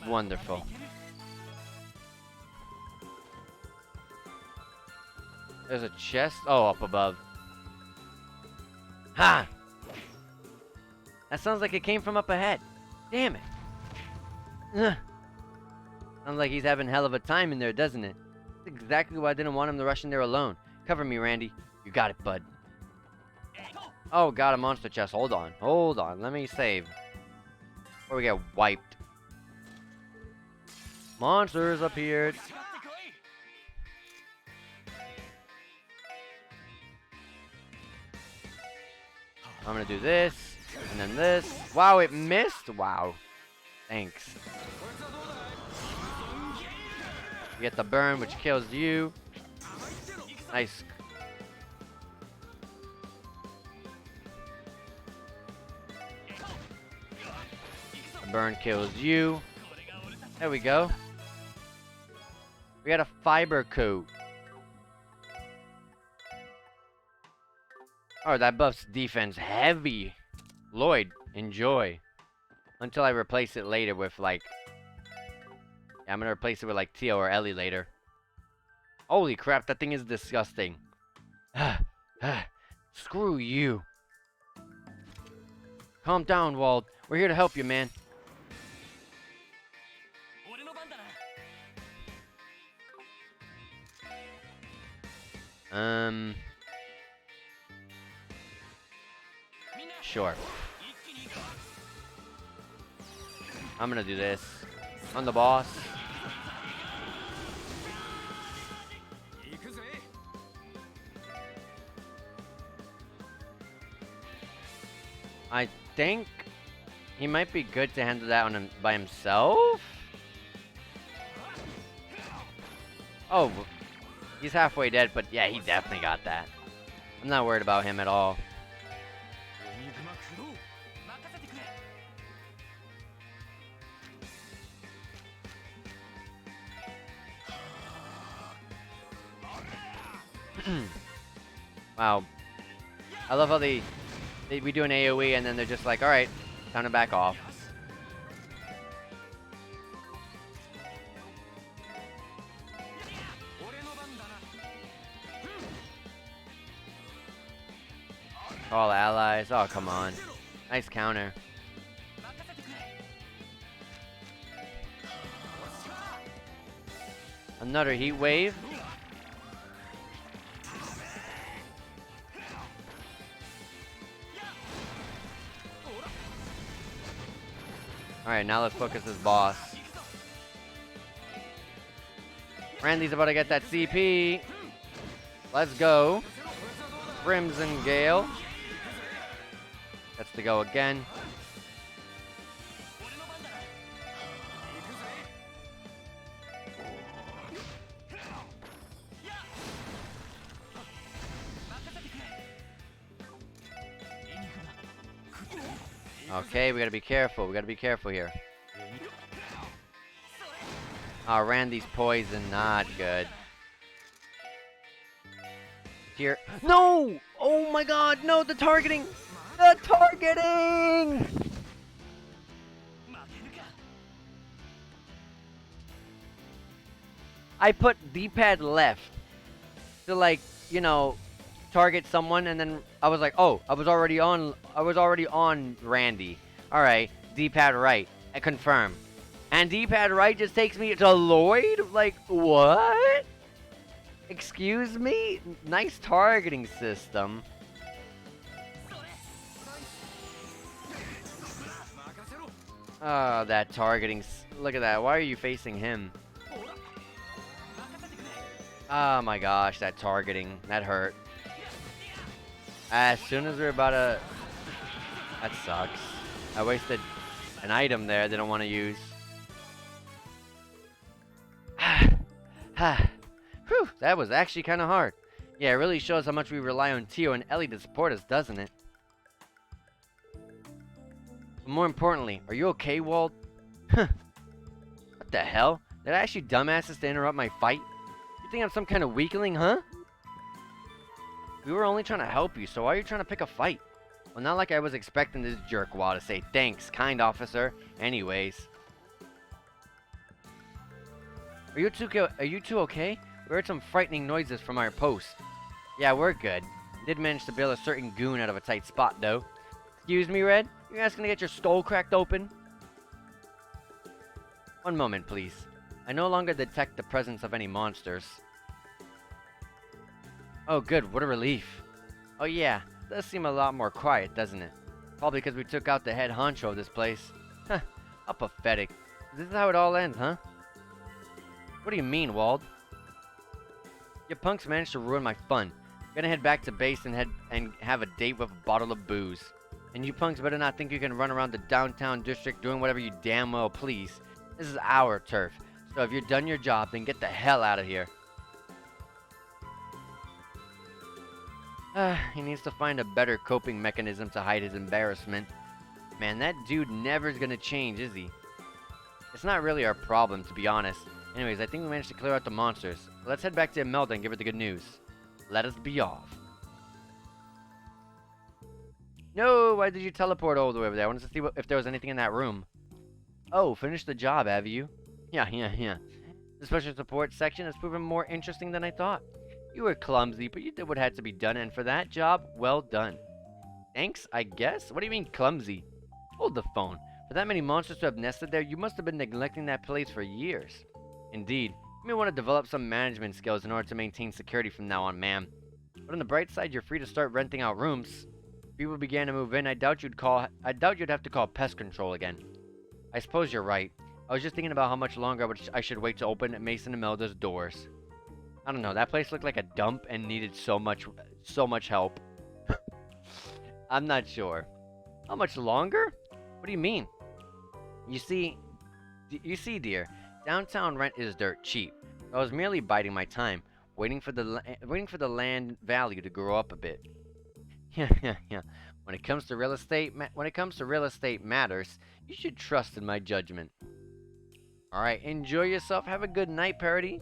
Wonderful. There's a chest. Oh, up above. Ha! That sounds like it came from up ahead. Damn it. Ugh. Sounds like he's having hell of a time in there, doesn't it? That's exactly why I didn't want him to rush in there alone. Cover me, Randy. You got it, bud. Oh, got a monster chest. Hold on. Hold on. Let me save. Before we get wiped. Monsters appeared. I'm gonna do this, and then this. Wow, it missed? Wow. Thanks. You get the burn, which kills you. Nice. The burn kills you. There we go. We got a fiber coat. Oh, that buffs defense heavy. Lloyd, enjoy. Until I replace it later with, like... Yeah, I'm gonna replace it with, like, Tio or Ellie later. Holy crap, that thing is disgusting. Screw you. Calm down, Wald. We're here to help you, man. Sure. I'm gonna do this. On the boss. I think he might be good to handle that on him by himself. Oh, he's halfway dead, but yeah, he definitely got that. I'm not worried about him at all. Wow. I love how we do an AoE and then they're just like, alright, time to back off. All allies. Oh, come on. Nice counter. Another heat wave. Alright, now let's focus this boss. Randy's about to get that CP. Let's go. Crimson Gale. That's to go again. Okay, we gotta be careful. We gotta be careful here. Oh, Randy's poison, not good. Here. No! Oh my god, no, the targeting! The targeting! I put D-pad left to, like, you know, target someone, and then I was like, oh, I was already on Randy. Alright, D-pad right. I confirm. And D-pad right just takes me to Lloyd? Like, what? Excuse me? Nice targeting system. Oh, that targeting. Look at that. Why are you facing him? Oh my gosh, that targeting. That hurt. As soon as we're about to... That sucks. I wasted an item there I didn't want to use. Whew, that was actually kind of hard. Yeah, it really shows how much we rely on Tio and Ellie to support us, doesn't it? But more importantly, are you okay, Wald? What the hell? Did I ask you dumbasses to interrupt my fight? You think I'm some kind of weakling, huh? We were only trying to help you, so why are you trying to pick a fight? Well, not like I was expecting this jerkwad to say, thanks, kind officer. Anyways. Are you two okay? We heard some frightening noises from our post. Yeah, we're good. Did manage to bail a certain goon out of a tight spot, though. Excuse me, Red? You're asking to get your skull cracked open? One moment, please. I no longer detect the presence of any monsters. Oh, good. What a relief. Oh, yeah. It does seem a lot more quiet, doesn't it? Probably because we took out the head honcho of this place. Huh. How pathetic. This is how it all ends, huh? What do you mean, Wald? You punks managed to ruin my fun. I'm gonna head back to base and have a date with a bottle of booze. And you punks better not think you can run around the downtown district doing whatever you damn well please. This is our turf. So if you're done your job, then get the hell out of here. He needs to find a better coping mechanism to hide his embarrassment. Man, that dude never is gonna change, is he? It's not really our problem, to be honest. Anyways, I think we managed to clear out the monsters. Let's head back to Imelda and give her the good news. Let us be off. No, why did you teleport all the way over there? I wanted to see if there was anything in that room. Oh, finished the job, have you? Yeah. The special support section has proven more interesting than I thought. You were clumsy, but you did what had to be done, and for that job, well done. Thanks, I guess? What do you mean, clumsy? Hold the phone. For that many monsters to have nested there, you must have been neglecting that place for years. Indeed. You may want to develop some management skills in order to maintain security from now on, ma'am. But on the bright side, you're free to start renting out rooms. If people began to move in, I doubt you'd have to call pest control again. I suppose you're right. I was just thinking about how much longer I should wait to open Mason and Imelda's doors. I don't know, that place looked like a dump and needed so much help. I'm not sure. How much longer? What do you mean? You see, dear, downtown rent is dirt cheap. I was merely biding my time, waiting for the land value to grow up a bit. Yeah. When it comes to real estate matters, you should trust in my judgment. All right, enjoy yourself. Have a good night, Parody.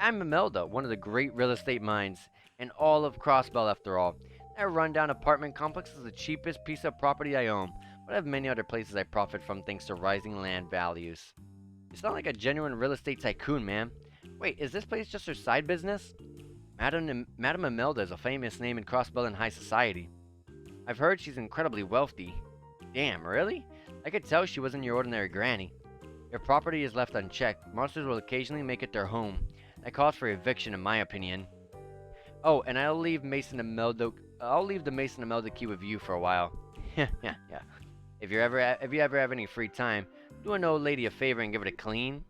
I'm Imelda, one of the great real estate minds in all of Crossbell after all. That rundown apartment complex is the cheapest piece of property I own, but I have many other places I profit from thanks to rising land values. You sound like a genuine real estate tycoon, man. Wait, is this place just her side business? Madame Imelda is a famous name in Crossbell and high society. I've heard she's incredibly wealthy. Damn, really? I could tell she wasn't your ordinary granny. Your property is left unchecked. Monsters will occasionally make it their home. That calls for eviction, in my opinion. Oh, and I'll leave the Mason Imelda key with you for a while. Yeah, yeah, yeah. If you ever have any free time, do an old lady a favor and give it a clean.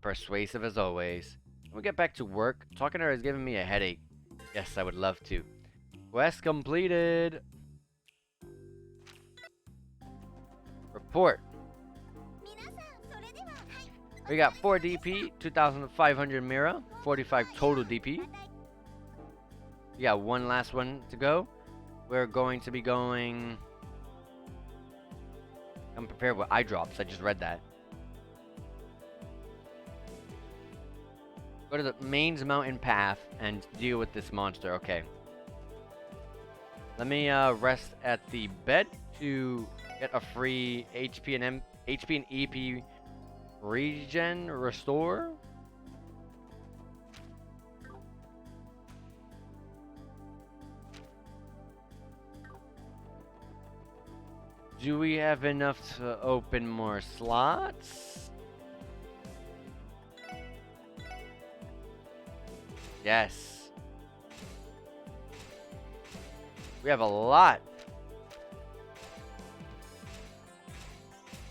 Persuasive as always. When we get back to work, talking to her is giving me a headache. Yes, I would love to. Quest completed. Report. We got 4 DP, 2,500 Mira, 45 total DP. We got one last one to go. We're going to be going... I'm prepared with eye drops. I just read that. Go to the Mainz mountain path and deal with this monster. Okay. Let me rest at the bed to get a free HP and EP regen restore. Do we have enough to open more slots? Yes. We have a lot.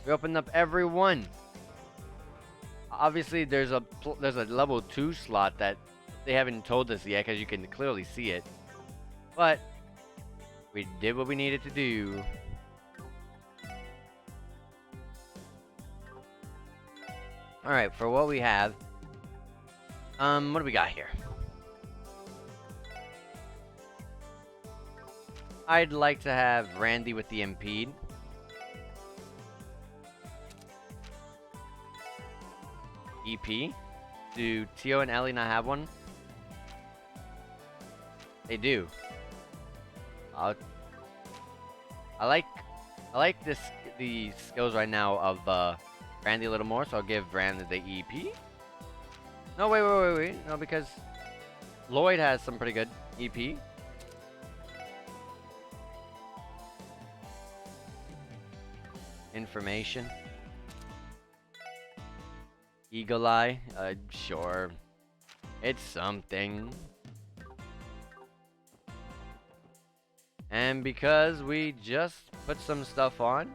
We opened up every one. Obviously, there's a level 2 slot that they haven't told us yet, because you can clearly see it. But we did what we needed to do. All right, for what we have, what do we got here? I'd like to have Randy with the impede. EP. Do Tio and Ellie not have one? They do. I like the skills right now of Randy a little more, so I'll give Randy the EP. No, wait. No, because Lloyd has some pretty good EP. Information. Eagle Eye. Sure. It's something. And because we just put some stuff on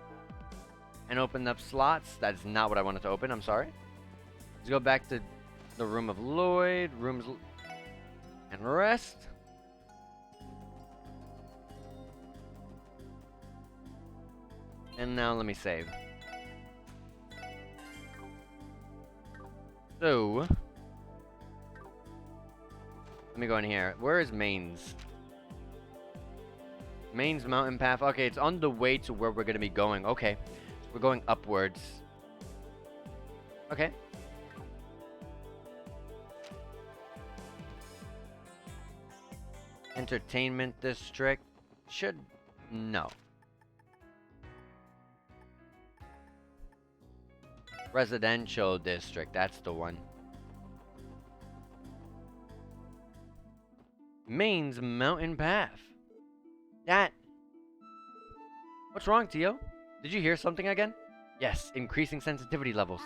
and opened up slots, that's not what I wanted to open, I'm sorry. Let's go back to the room of Lloyd, and rest. And now let me save. So, let me go in here. Where is Mainz? Mainz mountain path. Okay, it's on the way to where we're going to be going. Okay, we're going upwards. Okay. Entertainment district. No. Residential district. That's the one. Mainz mountain path. What's wrong, Tio? Did you hear something again? Yes, increasing sensitivity levels.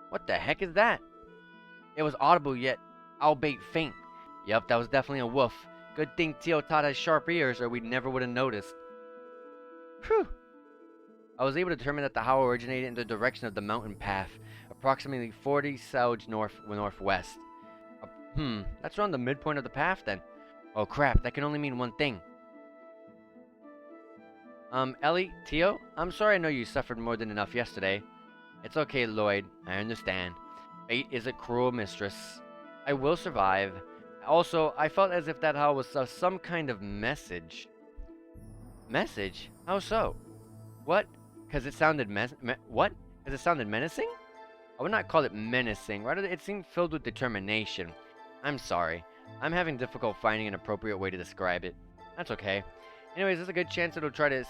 What the heck is that? It was audible yet albeit faint. Yep, that was definitely a wolf. Good thing Tio taught us sharp ears or we never would have noticed. Whew. I was able to determine that the howl originated in the direction of the mountain path, approximately 40 Selge northwest. That's around the midpoint of the path then. Oh crap, that can only mean one thing. Ellie, Tio, I'm sorry I know you suffered more than enough yesterday. It's okay, Lloyd, I understand. Fate is a cruel mistress. I will survive. Also, I felt as if that howl was some kind of message. Message? How so? What? Because it sounded what? Because it sounded menacing? I would not call it menacing. Rather, it seemed filled with determination. I'm sorry. I'm having difficult finding an appropriate way to describe it. That's okay. Anyways, there's a good chance it'll try to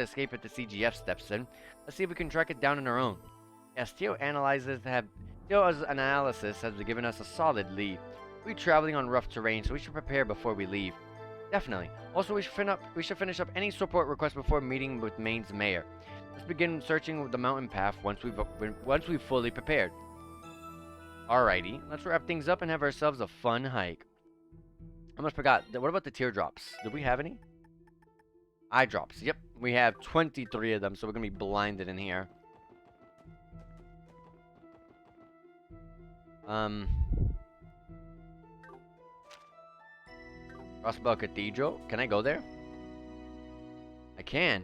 escape if the CGF steps in. Let's see if we can track it down on our own. Yes, Teo's analysis has given us a solid lead. We're traveling on rough terrain, so we should prepare before we leave. Definitely. Also, we should finish up any support requests before meeting with Mainz mayor. Let's begin searching the mountain path once we've fully prepared. Alrighty, let's wrap things up and have ourselves a fun hike. I almost forgot. What about the teardrops? Do we have any? Eye drops. Yep, we have 23 of them, so we're gonna be blinded in here. Crossbow Cathedral. Can I go there? I can.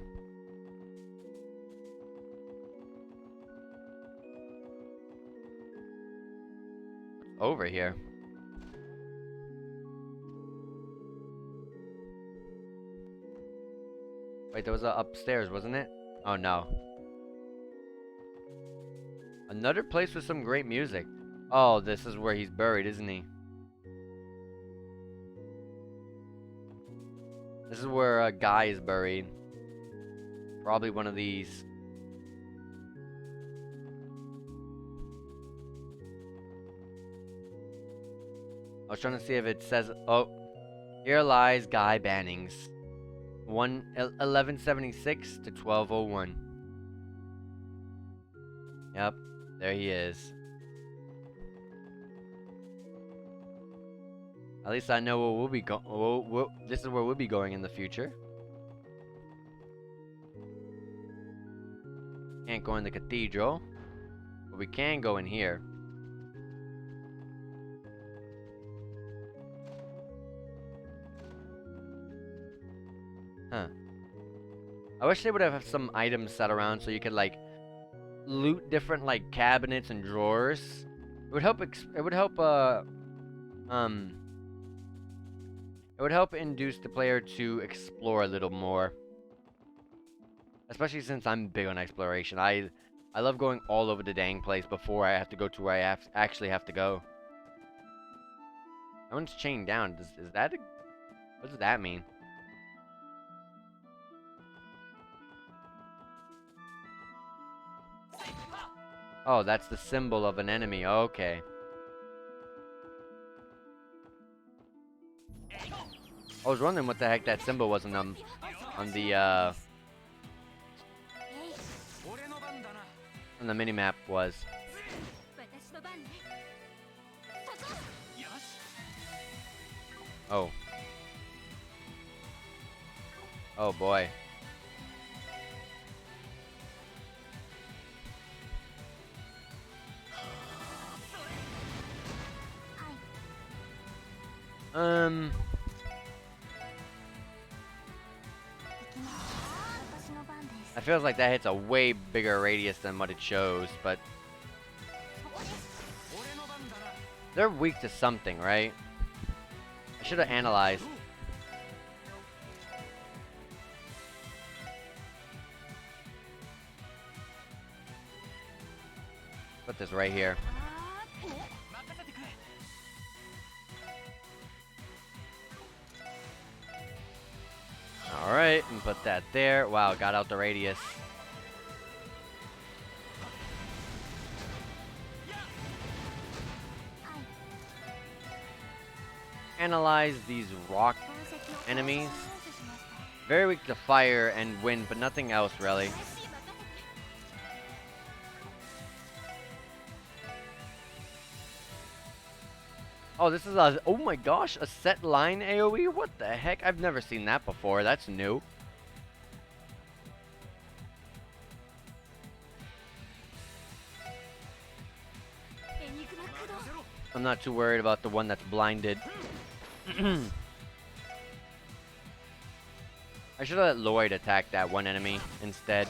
Over here. Wait, there was a upstairs, wasn't it? Oh no. Another place with some great music. Oh, this is where he's buried, isn't he? This is where a guy is buried. Probably one of these. I was trying to see if it says, oh, here lies Guy Bannings. 1176 to 1201. Yep, there he is. At least I know where we'll be going. This is where we'll be going in the future. Can't go in the cathedral, but we can go in here. Huh. I wish they would have some items set around so you could like loot different like cabinets and drawers. It would help. It would help induce the player to explore a little more. Especially since I'm big on exploration. I love going all over the dang place before I have to go to where I actually have to go. That one's chained down. Is that what does that mean? Oh, that's the symbol of an enemy. Okay. I was wondering what the heck that symbol was on the minimap was. Oh. Oh boy. I feel like that hits a way bigger radius than what it shows, but they're weak to something, right? I should have analyzed. Put this right here. Alright, and put that there. Wow, got out the radius. Analyze these rock enemies. Very weak to fire and wind, but nothing else really. Oh, this is a, oh my gosh, a set line AoE? What the heck? I've never seen that before. That's new. I'm not too worried about the one that's blinded. I should have let Lloyd attack that one enemy instead.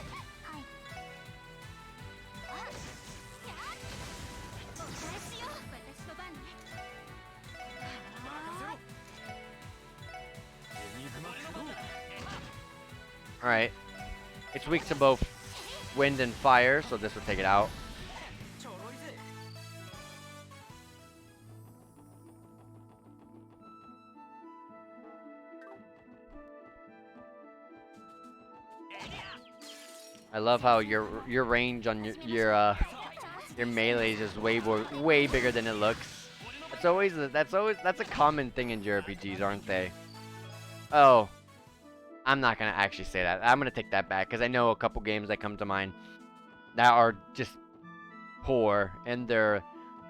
Alright. It's weak to both wind and fire, so this will take it out. I love how your range on your melee is just way bigger than it looks. That's a common thing in JRPGs, aren't they? Oh, I'm not gonna actually say that. I'm gonna take that back because I know a couple games that come to mind that are just poor in their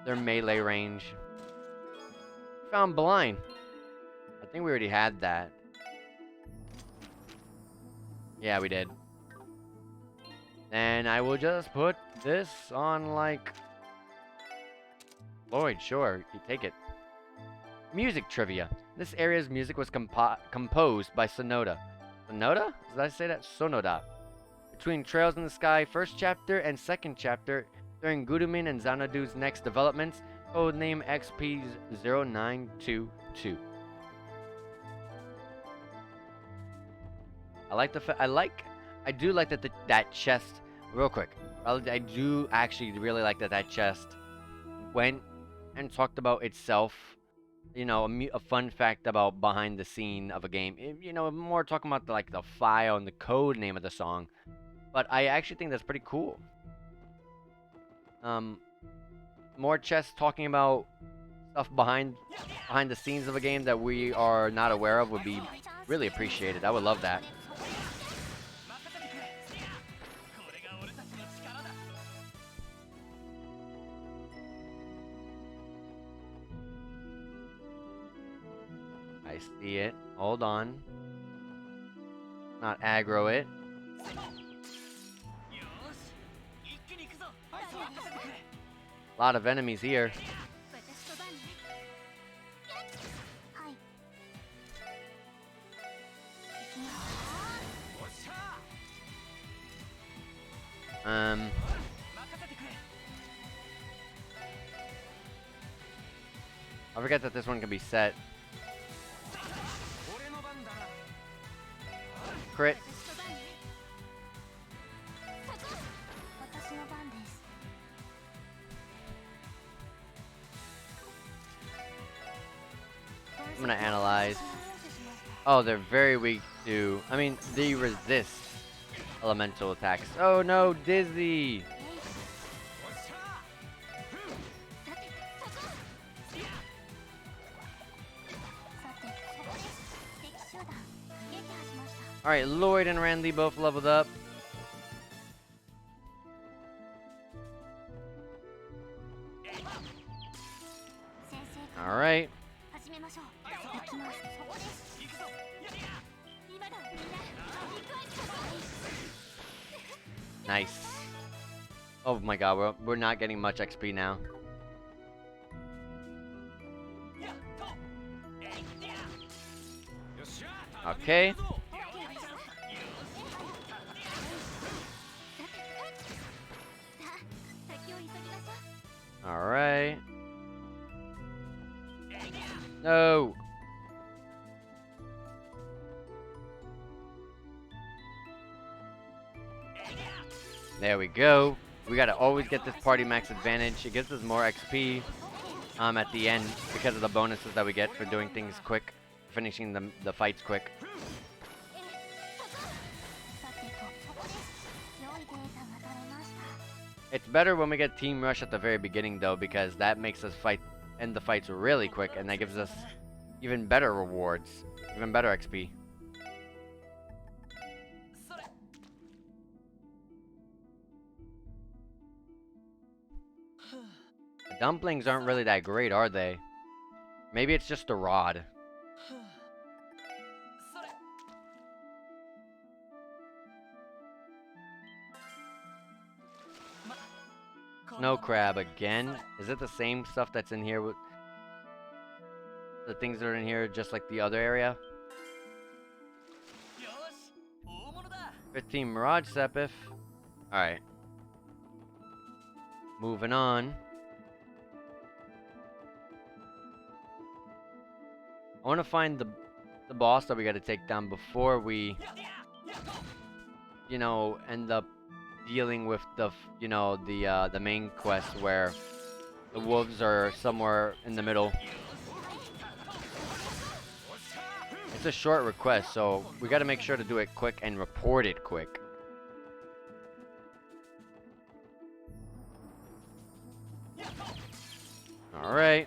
melee range. Found blind. I think we already had that. Yeah, we did. And I will just put this on like Lloyd. Sure, you take it. Music trivia. This area's music was composed by Sonoda. Sonoda? Did I say that? Sonoda. Between Trails in the Sky first chapter and second chapter, during Gurumin and Xanadu's next developments, codename XP0922. I do like that that chest. Real quick, I do actually really like that chest went and talked about itself. You know, a fun fact about behind the scene of a game. You know, more talking about the file and the code name of the song. But I actually think that's pretty cool. More chests talking about stuff behind the scenes of a game that we are not aware of would be really appreciated. I would love that. I see it. Hold on. Not aggro it. A lot of enemies here. I forget that this one can be set. Crit. I'm gonna analyze. Oh, they're very weak to... I mean, they resist elemental attacks. Oh no, Dizzy! Alright, Lloyd and Randy both leveled up. Alright. Nice. Oh my god, we're not getting much XP now. Okay. Alright. No! There we go. We gotta always get this party max advantage. It gives us more XP at the end because of the bonuses that we get for doing things quick, finishing the fights quick. It's better when we get Team Rush at the very beginning though, because that makes us end the fights really quick, and that gives us even better rewards, even better XP. The dumplings aren't really that great, are they? Maybe it's just the rod. Snow crab again? Is it the same stuff that's in here with the things that are in here just like the other area? 15 Mirage Sepith. Alright. Moving on. I want to find the boss that we got to take down before we, you know, end up dealing with the main quest where the wolves are somewhere in the middle. It's a short request, so we got to make sure to do it quick and report it quick. All right.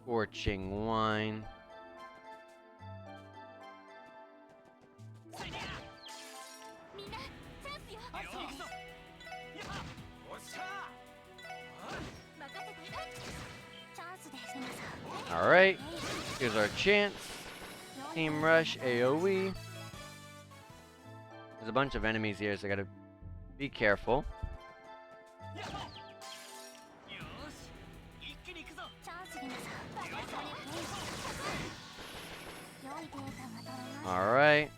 Scorching wine. Alright, here's our chance. Team Rush, AoE. There's a bunch of enemies here, so I gotta be careful. Alright.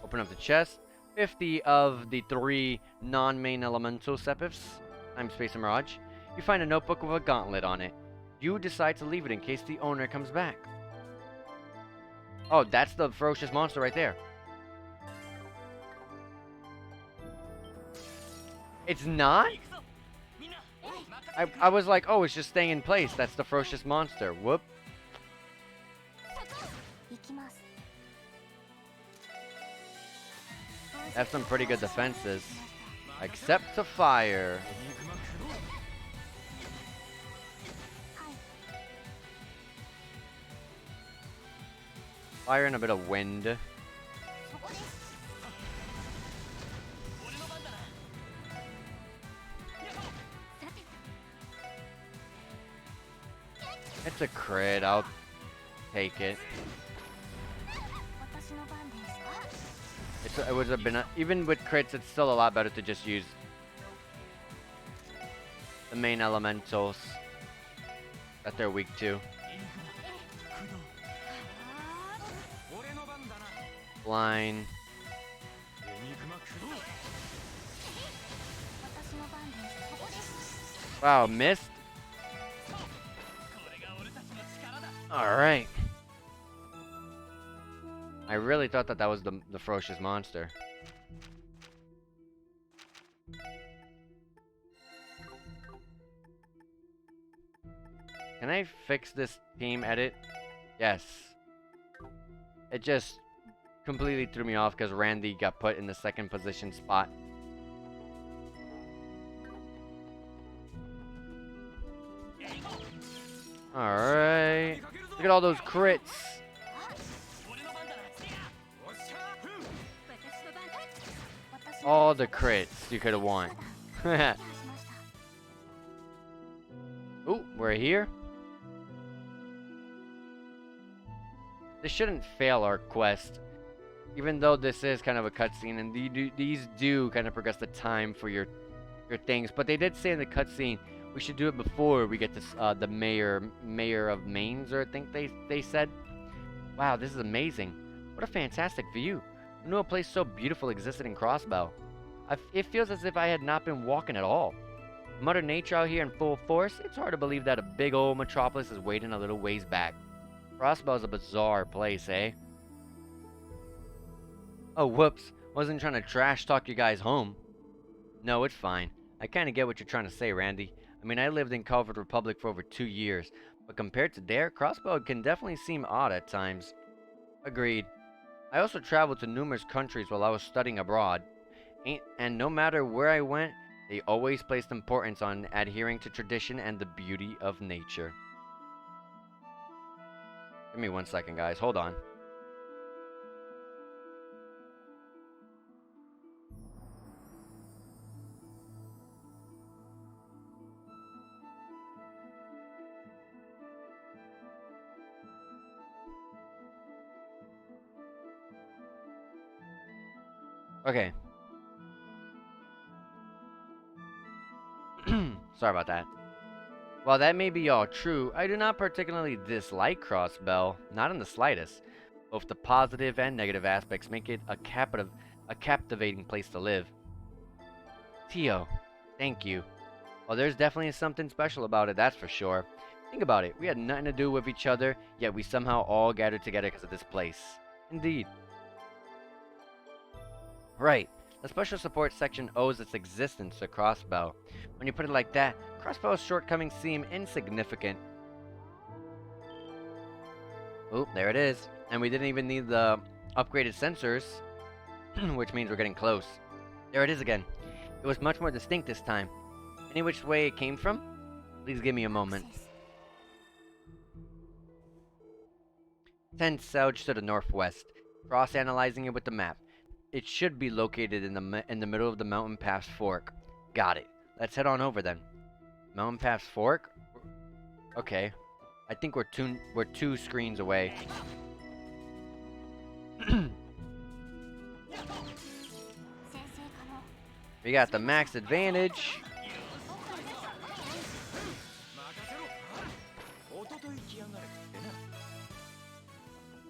Open up the chest. 50 of the 3 non-main elemental sepifs. Time, space, and mirage. You find a notebook with a gauntlet on it. You decide to leave it in case the owner comes back. Oh, that's the ferocious monster right there. It's not? I was like, oh, it's just staying in place. That's the ferocious monster. Whoop. That's some pretty good defenses. Except to fire. Fire and a bit of wind. It's a crit. I'll take it. It would have been even with crits. It's still a lot better to just use the main elementals that they're weak to. Line. Wow, missed. Alright. I really thought that was the ferocious monster. Can I fix this team edit? Yes. It just completely threw me off because Randy got put in the second position spot. Alright. Look at all those crits. All the crits you could have won. Ooh, we're here. This shouldn't fail our quest. Even though this is kind of a cutscene, and these do kind of progress the time for your things. But they did say in the cutscene we should do it before we get this the mayor of Mainz, or I think they said. Wow, this is amazing. What a fantastic view. I knew a place so beautiful existed in Crossbow. It feels as if I had not been walking at all. Mother Nature out here in full force. It's hard to believe that a big old metropolis is waiting a little ways back. Crossbow's a bizarre place, eh? Oh, whoops. Wasn't trying to trash talk you guys home. No, it's fine. I kind of get what you're trying to say, Randy. I mean, I lived in Calvert Republic for over 2 years, but compared to there, Crossbow can definitely seem odd at times. Agreed. I also traveled to numerous countries while I was studying abroad, and no matter where I went, they always placed importance on adhering to tradition and the beauty of nature. Give me 1 second, guys. Hold on. Okay. Sorry about that. While that may be all true, I do not particularly dislike Crossbell, not in the slightest. Both the positive and negative aspects make it a captivating place to live. Tio, thank you. Well, there's definitely something special about it, that's for sure. Think about it. We had nothing to do with each other, yet we somehow all gathered together because of this place. Indeed. Right. The special support section owes its existence to Crossbow. When you put it like that, Crossbow's shortcomings seem insignificant. Oh, there it is. And we didn't even need the upgraded sensors, which means we're getting close. There it is again. It was much more distinct this time. Any which way it came from? Please give me a moment. Send Selge to the northwest. Cross-analyzing it with the map. It should be located in the middle of the Mountain Pass Fork. Got it. Let's head on over then. Mountain Pass Fork? Okay. I think we're two screens away. We got the max advantage.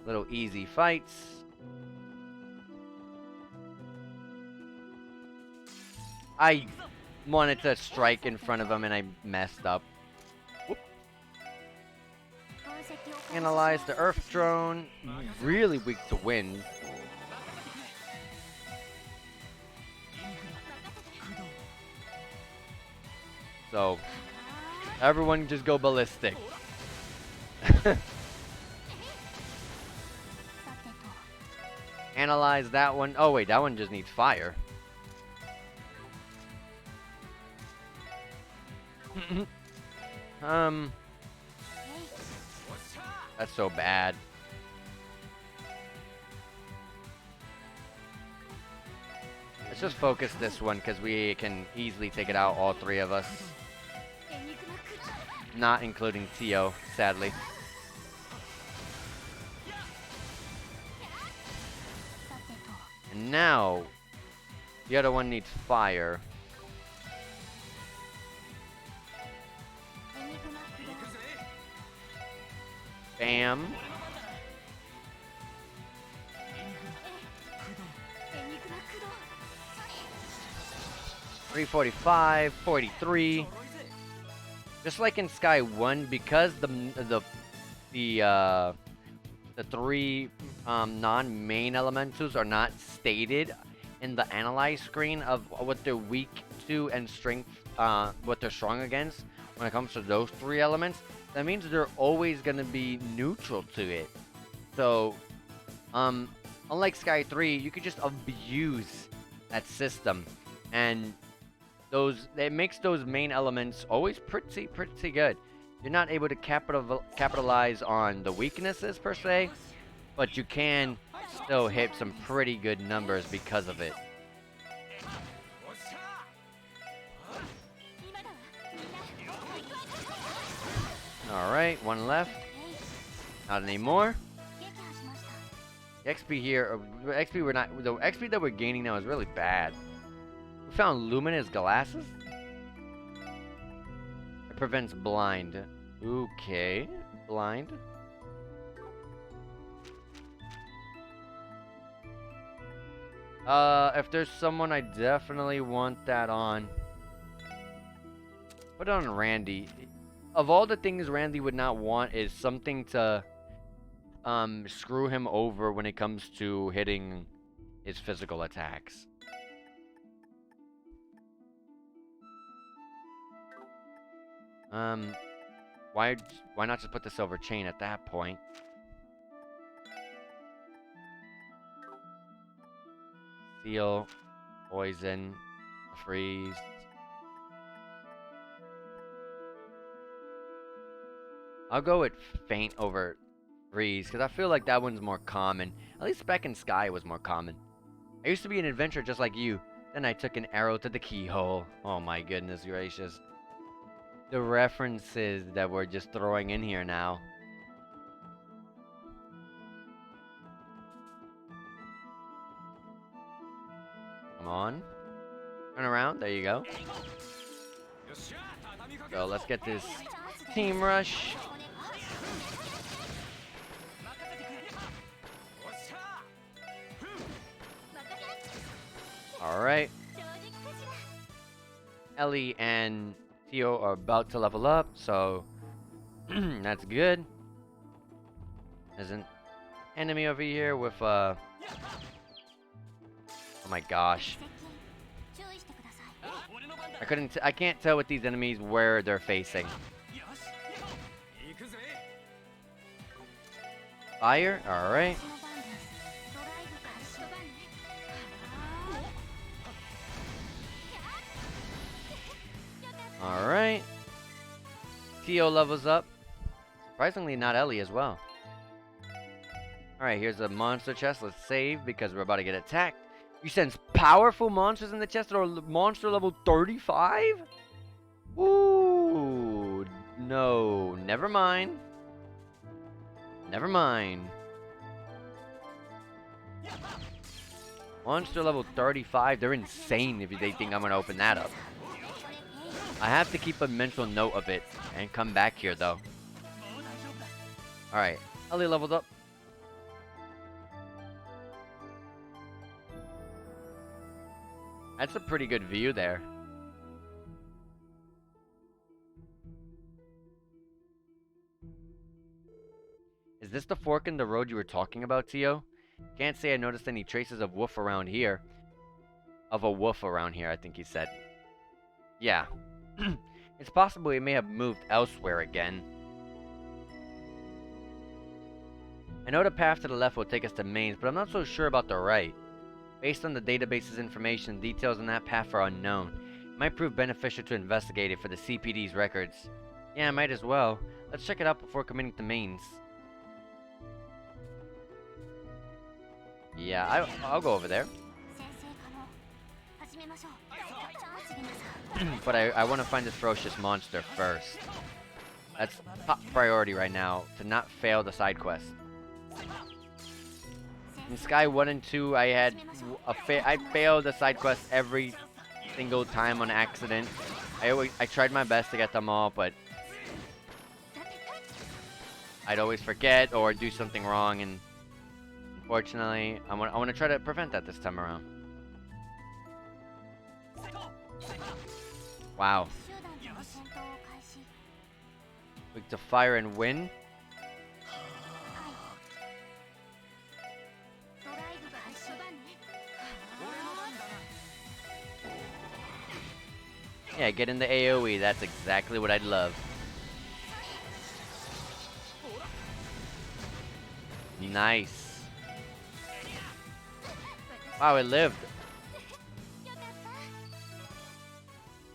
Little easy fights. I wanted to strike in front of him and I messed up. Whoop. Analyze the Earth drone. Really weak to wind. So, everyone just go ballistic. Analyze that one. Oh wait, that one just needs fire. That's so bad. Let's just focus this one because we can easily take it out, all three of us. Not including Tio, sadly. And now, the other one needs fire. Bam. $345, 43. Just like in Sky 1, because the three non-main elementals are not stated in the analyze screen of what they're weak to and strength, what they're strong against when it comes to those three elements, that means they're always going to be neutral to it. So, unlike Sky 3, you could just abuse that system, and it makes those main elements always pretty good. You're not able to capitalize on the weaknesses per se, but you can still hit some pretty good numbers because of it. Alright, one left. Not anymore. The XP here, the XP that we're gaining now is really bad. We found luminous glasses. It prevents blind. Okay, blind. If there's someone, I definitely want that on. Put it on Randy. Of all the things Randy would not want is something to screw him over when it comes to hitting his physical attacks. Why not just put the silver chain at that point? Seal, poison, freeze. I'll go with faint over freeze because I feel like that one's more common. At least back in Sky it was more common. I used to be an adventurer just like you. Then I took an arrow to the keyhole. Oh my goodness gracious. The references that we're just throwing in here now. Come on. Turn around. There you go. So let's get this team rush. Alright. Ellie and Tio are about to level up, so That's good. There's an enemy over here with oh my gosh. I can't tell with these enemies where they're facing. Fire, alright. Alright. Tio levels up. Surprisingly not Ellie as well. Alright, here's a monster chest. Let's save because we're about to get attacked. You sense powerful monsters in the chest that are monster level 35? Ooh, no. Never mind. Never mind. Monster level 35. They're insane if they think I'm going to open that up. I have to keep a mental note of it and come back here, though. Alright. Ellie leveled up. That's a pretty good view there. Is this the fork in the road you were talking about, Tio? Can't say I noticed any traces of wolf around here. Of a wolf around here, I think he said. Yeah. It's possible he may have moved elsewhere again. I know the path to the left will take us to Mainz, but I'm not so sure about the right. Based on the database's information, details on that path are unknown. It might prove beneficial to investigate it for the CPD's records. Yeah, I might as well. Let's check it out before committing to Mainz. Yeah, I'll go over there. But I want to find this ferocious monster first. That's top priority right now, to not fail the side quest. In Sky 1 and 2, I failed the side quest every single time on accident. I tried my best to get them all, but I'd always forget or do something wrong, and unfortunately, I want to try to prevent that this time around. Wow. Weak to fire and wind. Yeah, get in the AoE. That's exactly what I'd love. Nice. Wow, it lived.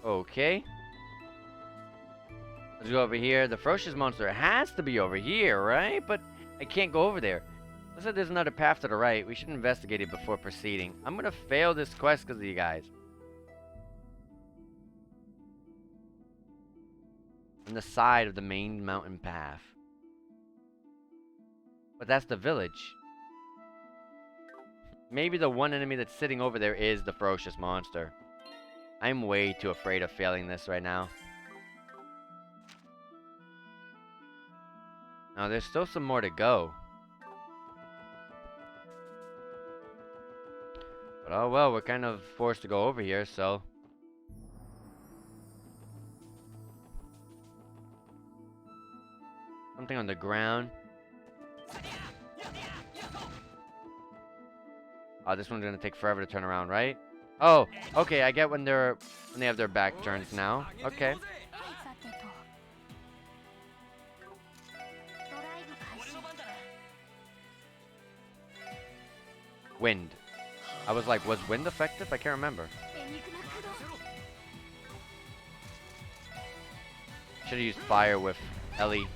Okay. Let's go over here. The ferocious monster has to be over here, right? But I can't go over there. Looks like there's another path to the right. We should investigate it before proceeding. I'm gonna fail this quest because of you guys. On the side of the main mountain path. But that's the village. Maybe the one enemy that's sitting over there is the ferocious monster. I'm way too afraid of failing this right now. Now, there's still some more to go. But oh well, we're kind of forced to go over here, so... Something on the ground. Oh, this one's gonna take forever to turn around, right? Oh, okay, I get when they have their back turns now. Okay. Wind. I was like, was wind effective? I can't remember. Should have used fire with Ellie.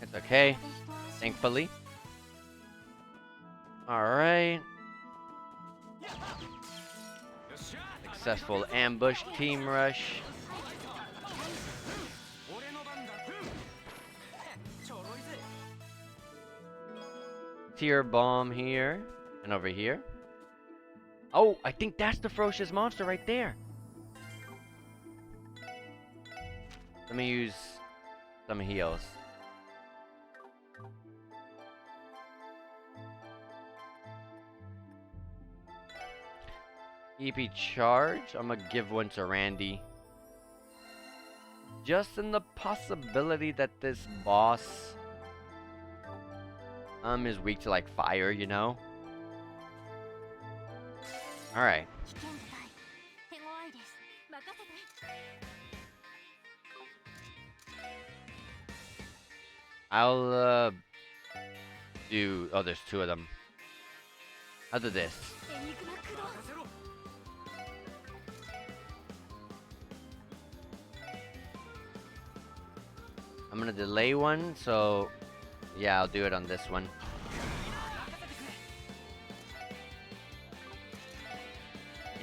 It's okay. Thankfully. Alright. Successful ambush, team rush. Tier bomb here. And over here. Oh, I think that's the ferocious monster right there. Let me use some heals. EP charge. I'm gonna give one to Randy. Just in the possibility that this boss is weak to like fire, you know? Alright. I'll do oh there's two of them. I'll do this. I'm gonna delay one, so yeah, I'll do it on this one.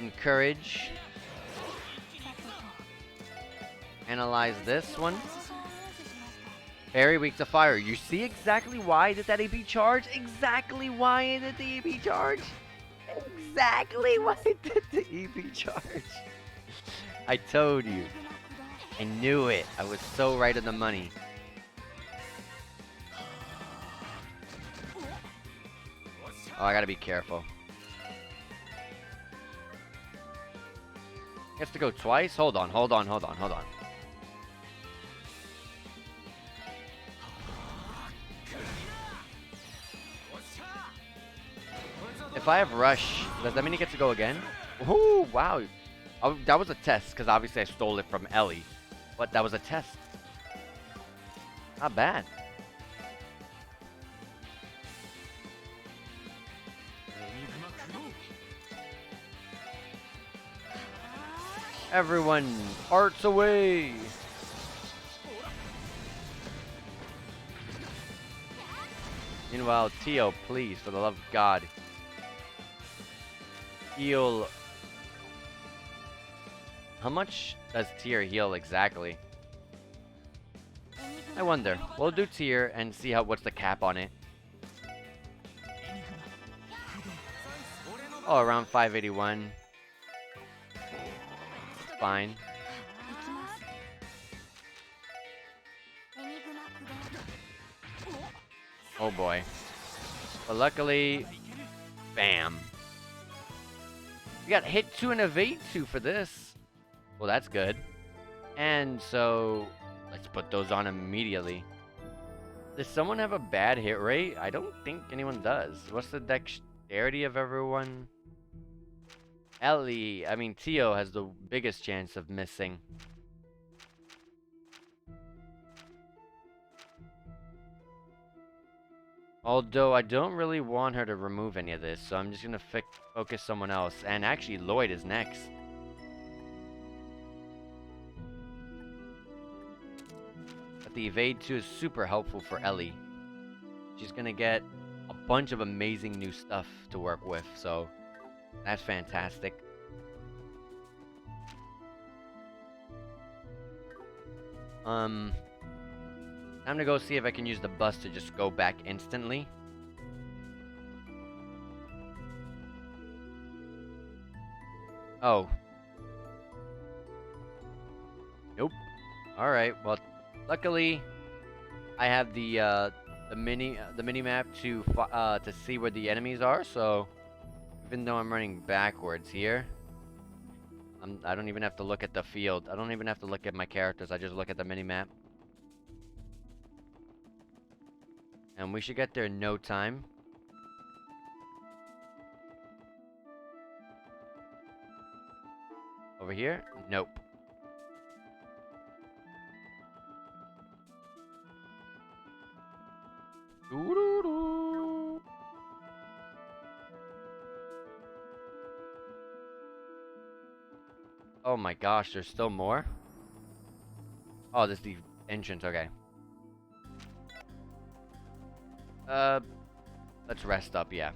Encourage. Analyze this one. Very weak to fire. You see exactly why I did that AP charge? Exactly why I did the AP charge? Exactly why I did the EP charge. I told you. I knew it. I was so right on the money. Oh, I gotta be careful. He has to go twice? Hold on. If I have rush, does that mean he gets to go again? Ooh, wow. Oh, that was a test, because obviously I stole it from Ellie. But that was a test. Not bad. Everyone, arts away! Meanwhile, Tio, please, for the love of God. Heal. How much does tier heal exactly? I wonder. We'll do tier and see what's the cap on it. Oh, around 581. Fine. Oh boy. But luckily, bam. We got hit 2 and evade 2 for this. Well, that's good. And so, let's put those on immediately. Does someone have a bad hit rate? I don't think anyone does. What's the dexterity of everyone? Tio has the biggest chance of missing. Although I don't really want her to remove any of this, so I'm just gonna focus someone else. And actually, Lloyd is next. But the evade 2 is super helpful for Ellie. She's gonna get a bunch of amazing new stuff to work with, so that's fantastic. I'm gonna go see if I can use the bus to just go back instantly. Oh. Nope. Alright, well, luckily, I have the mini map to see where the enemies are, so even though I'm running backwards here, I don't even have to look at the field. I don't even have to look at my characters. I just look at the mini map. And we should get there in no time. Over here? Nope. Doo-doo-doo. Oh my gosh, there's still more? Oh, this is the entrance, okay. Let's rest up, yeah.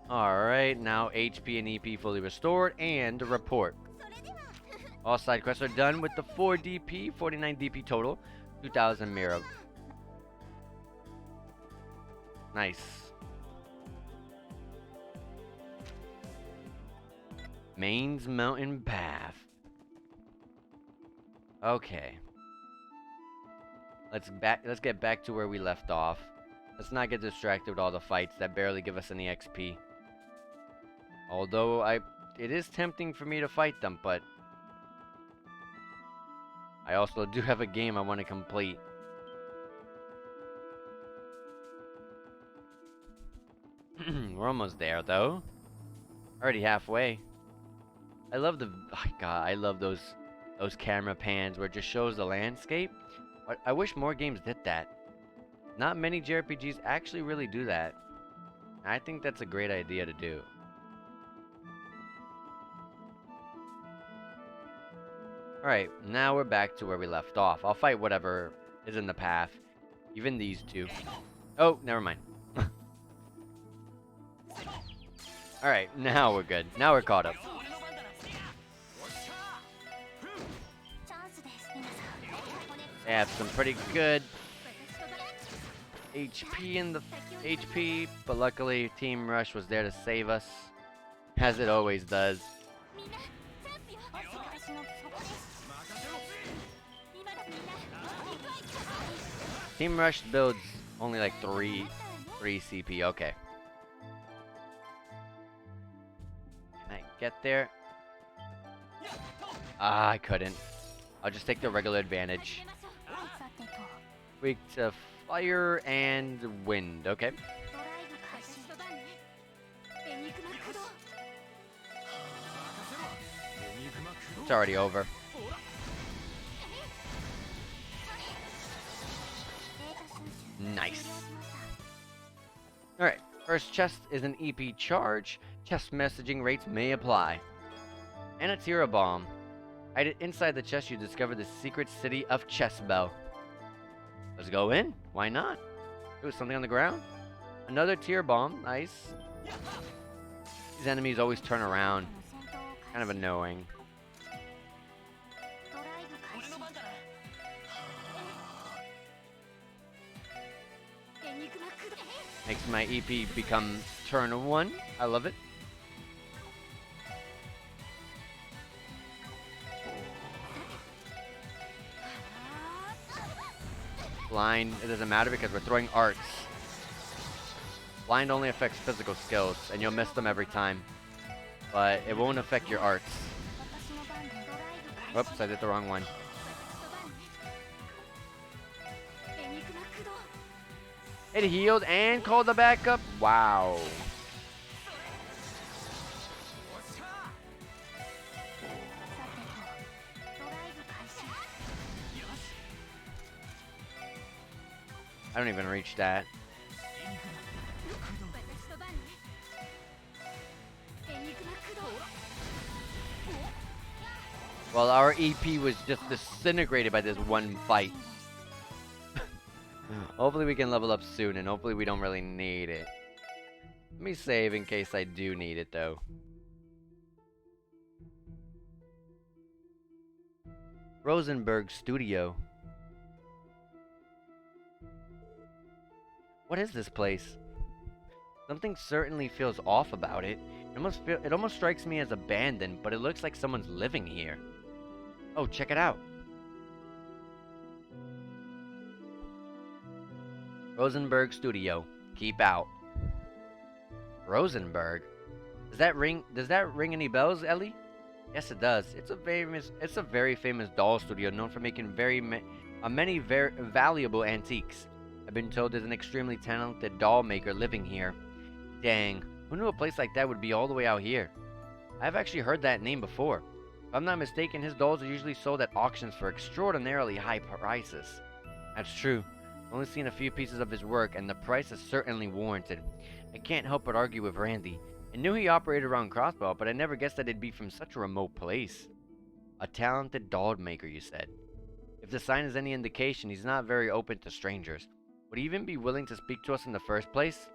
Alright, now HP and EP fully restored, and a report. All side quests are done with the 4 DP, 49 DP total, 2000 Mira. Nice. Mainz Mountain Path. Okay. Let's get back to where we left off. Let's not get distracted with all the fights that barely give us any XP. Although it is tempting for me to fight them, but I also do have a game I want to complete. We're almost there, though. Already halfway. I love the... Oh, God, I love those camera pans where it just shows the landscape. I wish more games did that. Not many JRPGs actually really do that. I think that's a great idea to do. Alright, now we're back to where we left off. I'll fight whatever is in the path. Even these two. Oh, never mind. Alright, now we're good. Now we're caught up. They have some pretty good HP in the HP, but luckily Team Rush was there to save us, as it always does. Team Rush builds only like 3 CP. Okay. Can I get there? Ah, I couldn't. I'll just take the regular advantage. Weak to fire and wind. Okay. It's already over. Nice. Alright, first chest is an EP charge. Chest messaging rates may apply. And a Tira bomb. Inside the chest, you discover the secret city of Cecile. Let's go in. Why not? Ooh, something on the ground. Another Tira bomb. Nice. These enemies always turn around. Kind of annoying. Makes my EP become turn 1. I love it. Blind, it doesn't matter because we're throwing arts. Blind only affects physical skills, and you'll miss them every time. But it won't affect your arts. Whoops, I did the wrong one. It healed and called the backup. Wow. I don't even reach that. Well, our EP was just disintegrated by this one fight. Hopefully we can level up soon, and hopefully we don't really need it. Let me save in case I do need it, though. Rosenberg Studio. What is this place? Something certainly feels off about it. It almost strikes me as abandoned, but it looks like someone's living here. Oh, check it out. Rosenberg Studio. Keep out. Rosenberg? Does that ring any bells, Ellie? Yes, it does. It's a very famous doll studio known for making many very valuable antiques. I've been told there's an extremely talented doll maker living here. Dang, who knew a place like that would be all the way out here? I've actually heard that name before. If I'm not mistaken, his dolls are usually sold at auctions for extraordinarily high prices. That's true. I've only seen a few pieces of his work, and the price is certainly warranted. I can't help but argue with Randy. I knew he operated around Crossbow, but I never guessed that it'd be from such a remote place. A talented doll maker, you said. If the sign is any indication, he's not very open to strangers. Would he even be willing to speak to us in the first place?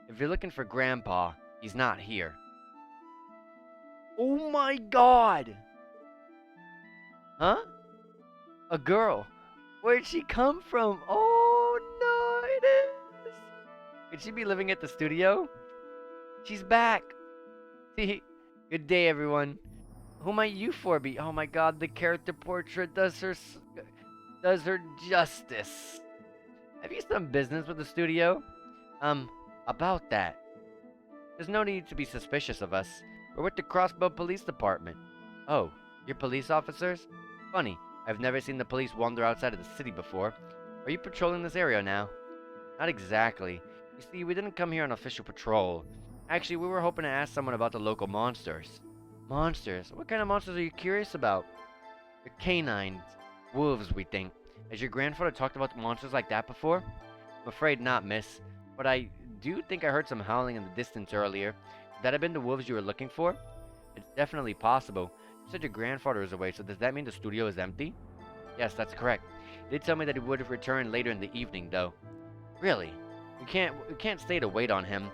If you're looking for Grandpa, he's not here. Oh my god! Huh? A girl. Where'd she come from? Oh no, it is! Could she be living at the studio? She's back! See? Good day, everyone. Who might you four be? Oh my god, the character portrait does her justice. Have you some business with the studio? About that. There's no need to be suspicious of us. We're with the Crossbow Police Department. Oh, you're police officers? Funny, I've never seen the police wander outside of the city before. Are you patrolling this area now? Not exactly. You see, we didn't come here on official patrol. Actually, we were hoping to ask someone about the local monsters. Monsters? What kind of monsters are you curious about? They're canines. Wolves, we think. Has your grandfather talked about monsters like that before? I'm afraid not, miss. But I do think I heard some howling in the distance earlier. Could that have been the wolves you were looking for? It's definitely possible. You said your grandfather is away, so does that mean the studio is empty? Yes, that's correct. He did tell me that he would have returned later in the evening, though. Really? We can't stay to wait on him.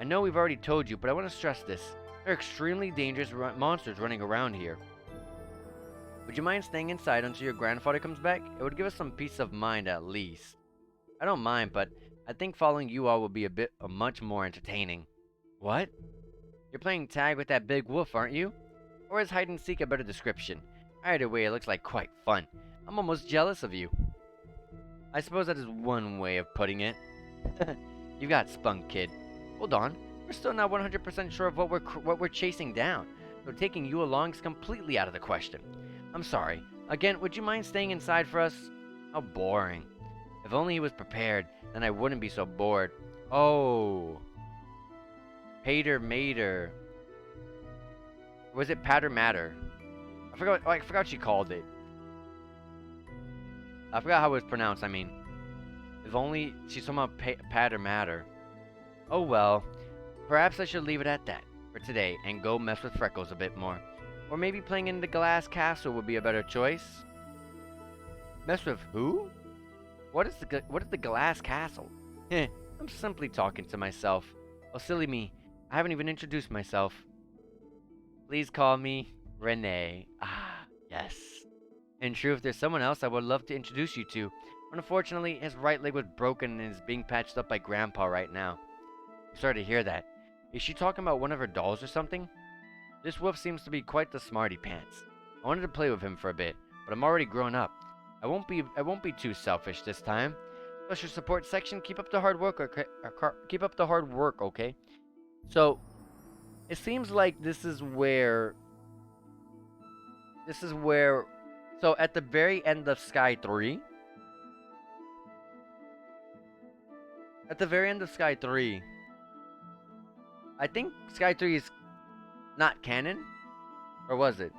I know we've already told you, but I want to stress this. There are extremely dangerous monsters running around here. Would you mind staying inside until your grandfather comes back? It would give us some peace of mind at least. I don't mind, but I think following you all would be much more entertaining. What? You're playing tag with that big wolf, aren't you? Or is hide and seek a better description? Either way, it looks like quite fun. I'm almost jealous of you. I suppose that is one way of putting it. You got spunk, kid. Hold on, we're still not 100% sure of what we're chasing down, so taking you along is completely out of the question. I'm sorry. Again, would you mind staying inside for us? How boring. If only he was prepared, then I wouldn't be so bored. Oh. Pater Mater. Or was it Patter Matter? I forgot what she called it. I forgot how it was pronounced, I mean. If only she's talking about Patter Matter. Oh well. Perhaps I should leave it at that for today and go mess with Freckles a bit more. Or maybe playing in the Glass Castle would be a better choice. Mess with who? What is the Glass Castle? Heh, I'm simply talking to myself. Oh, silly me. I haven't even introduced myself. Please call me Renee. Ah, yes. In truth, there's someone else I would love to introduce you to. Unfortunately, his right leg was broken and is being patched up by Grandpa right now. I'm sorry to hear that. Is she talking about one of her dolls or something? This wolf seems to be quite the smarty pants. I wanted to play with him for a bit, but I'm already grown up. I won't be too selfish this time. Special support section, keep up the hard work, okay? Keep up the hard work, okay? So, it seems like this is where. So at the very end of Sky 3. At the very end of Sky 3. I think Sky 3 is not canon? Or was it?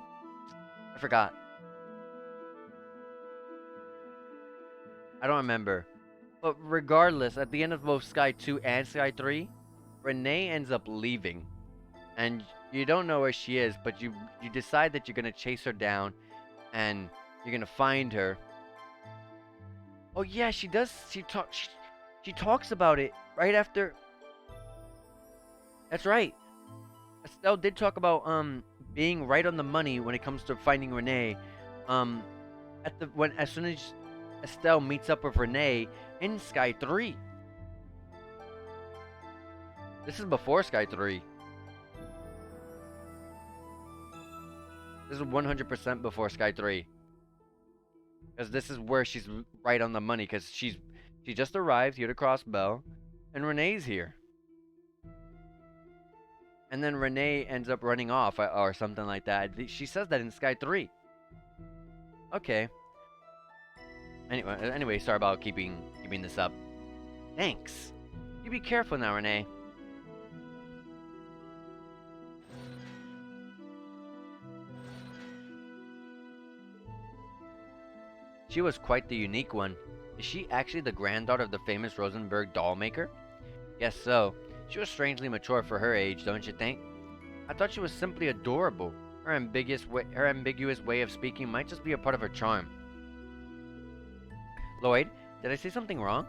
I forgot. I don't remember. But regardless, at the end of both Sky 2 and Sky 3, Renee ends up leaving. And you don't know where she is, but you decide that you're going to chase her down and you're going to find her. Oh yeah, she does. She talks about it right after. That's right. Estelle did talk about being right on the money when it comes to finding Renee. As soon as Estelle meets up with Renee in Sky 3. This is before Sky 3. This is 100% before Sky 3. Because this is where she's right on the money. Because she just arrived here to Crossbell. And Renee's here. And then Renee ends up running off or something like that. She says that in Sky 3. Okay. Anyway, sorry about keeping this up. Thanks. You be careful now, Renee. She was quite the unique one. Is she actually the granddaughter of the famous Rosenberg doll maker? Guess so. She was strangely mature for her age, don't you think? I thought she was simply adorable. Her ambiguous way of speaking might just be a part of her charm. Lloyd, did I say something wrong?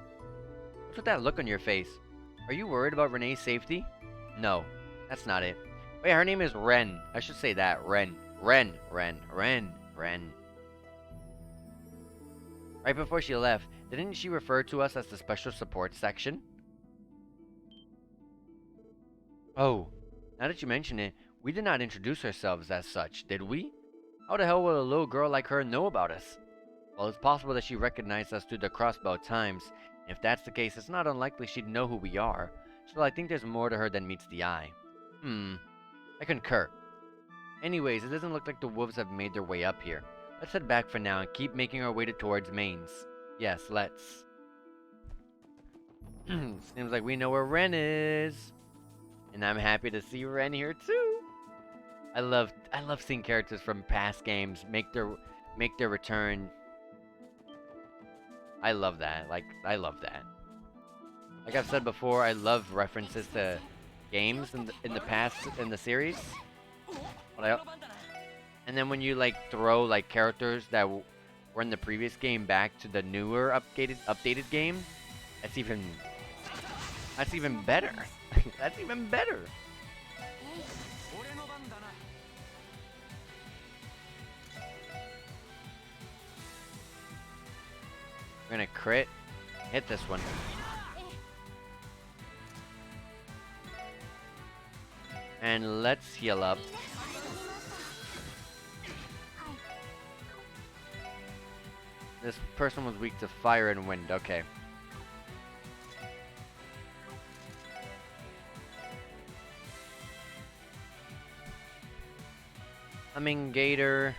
What's with that look on your face? Are you worried about Renee's safety? No, that's not it. Wait, her name is Ren. I should say that. Ren. Ren. Right before she left, didn't she refer to us as the special support section? Oh, now that you mention it, we did not introduce ourselves as such, did we? How the hell will a little girl like her know about us? Well, it's possible that she recognized us through the Crossbow Times. If that's the case, it's not unlikely she'd know who we are. Still, I think there's more to her than meets the eye. I concur. Anyways, it doesn't look like the wolves have made their way up here. Let's head back for now and keep making our way towards Mainz. Yes, let's. Seems like we know where Ren is. And I'm happy to see Ren here too. I love seeing characters from past games make their return. I love that. I love that. Like I've said before, I love references to games in the past in the series. And then when you like throw like characters that were in the previous game back to the newer updated game, that's even better. That's even better. We're gonna crit. Hit this one. And let's heal up. This person was weak to fire and wind. Okay. Humming Gator.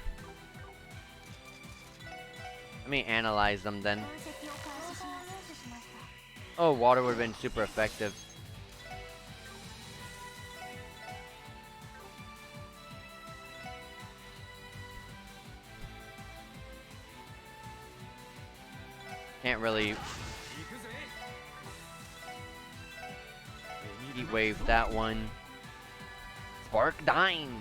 Let me analyze them then. Oh, water would have been super effective. Can't really heat wave that one. Spark Dime.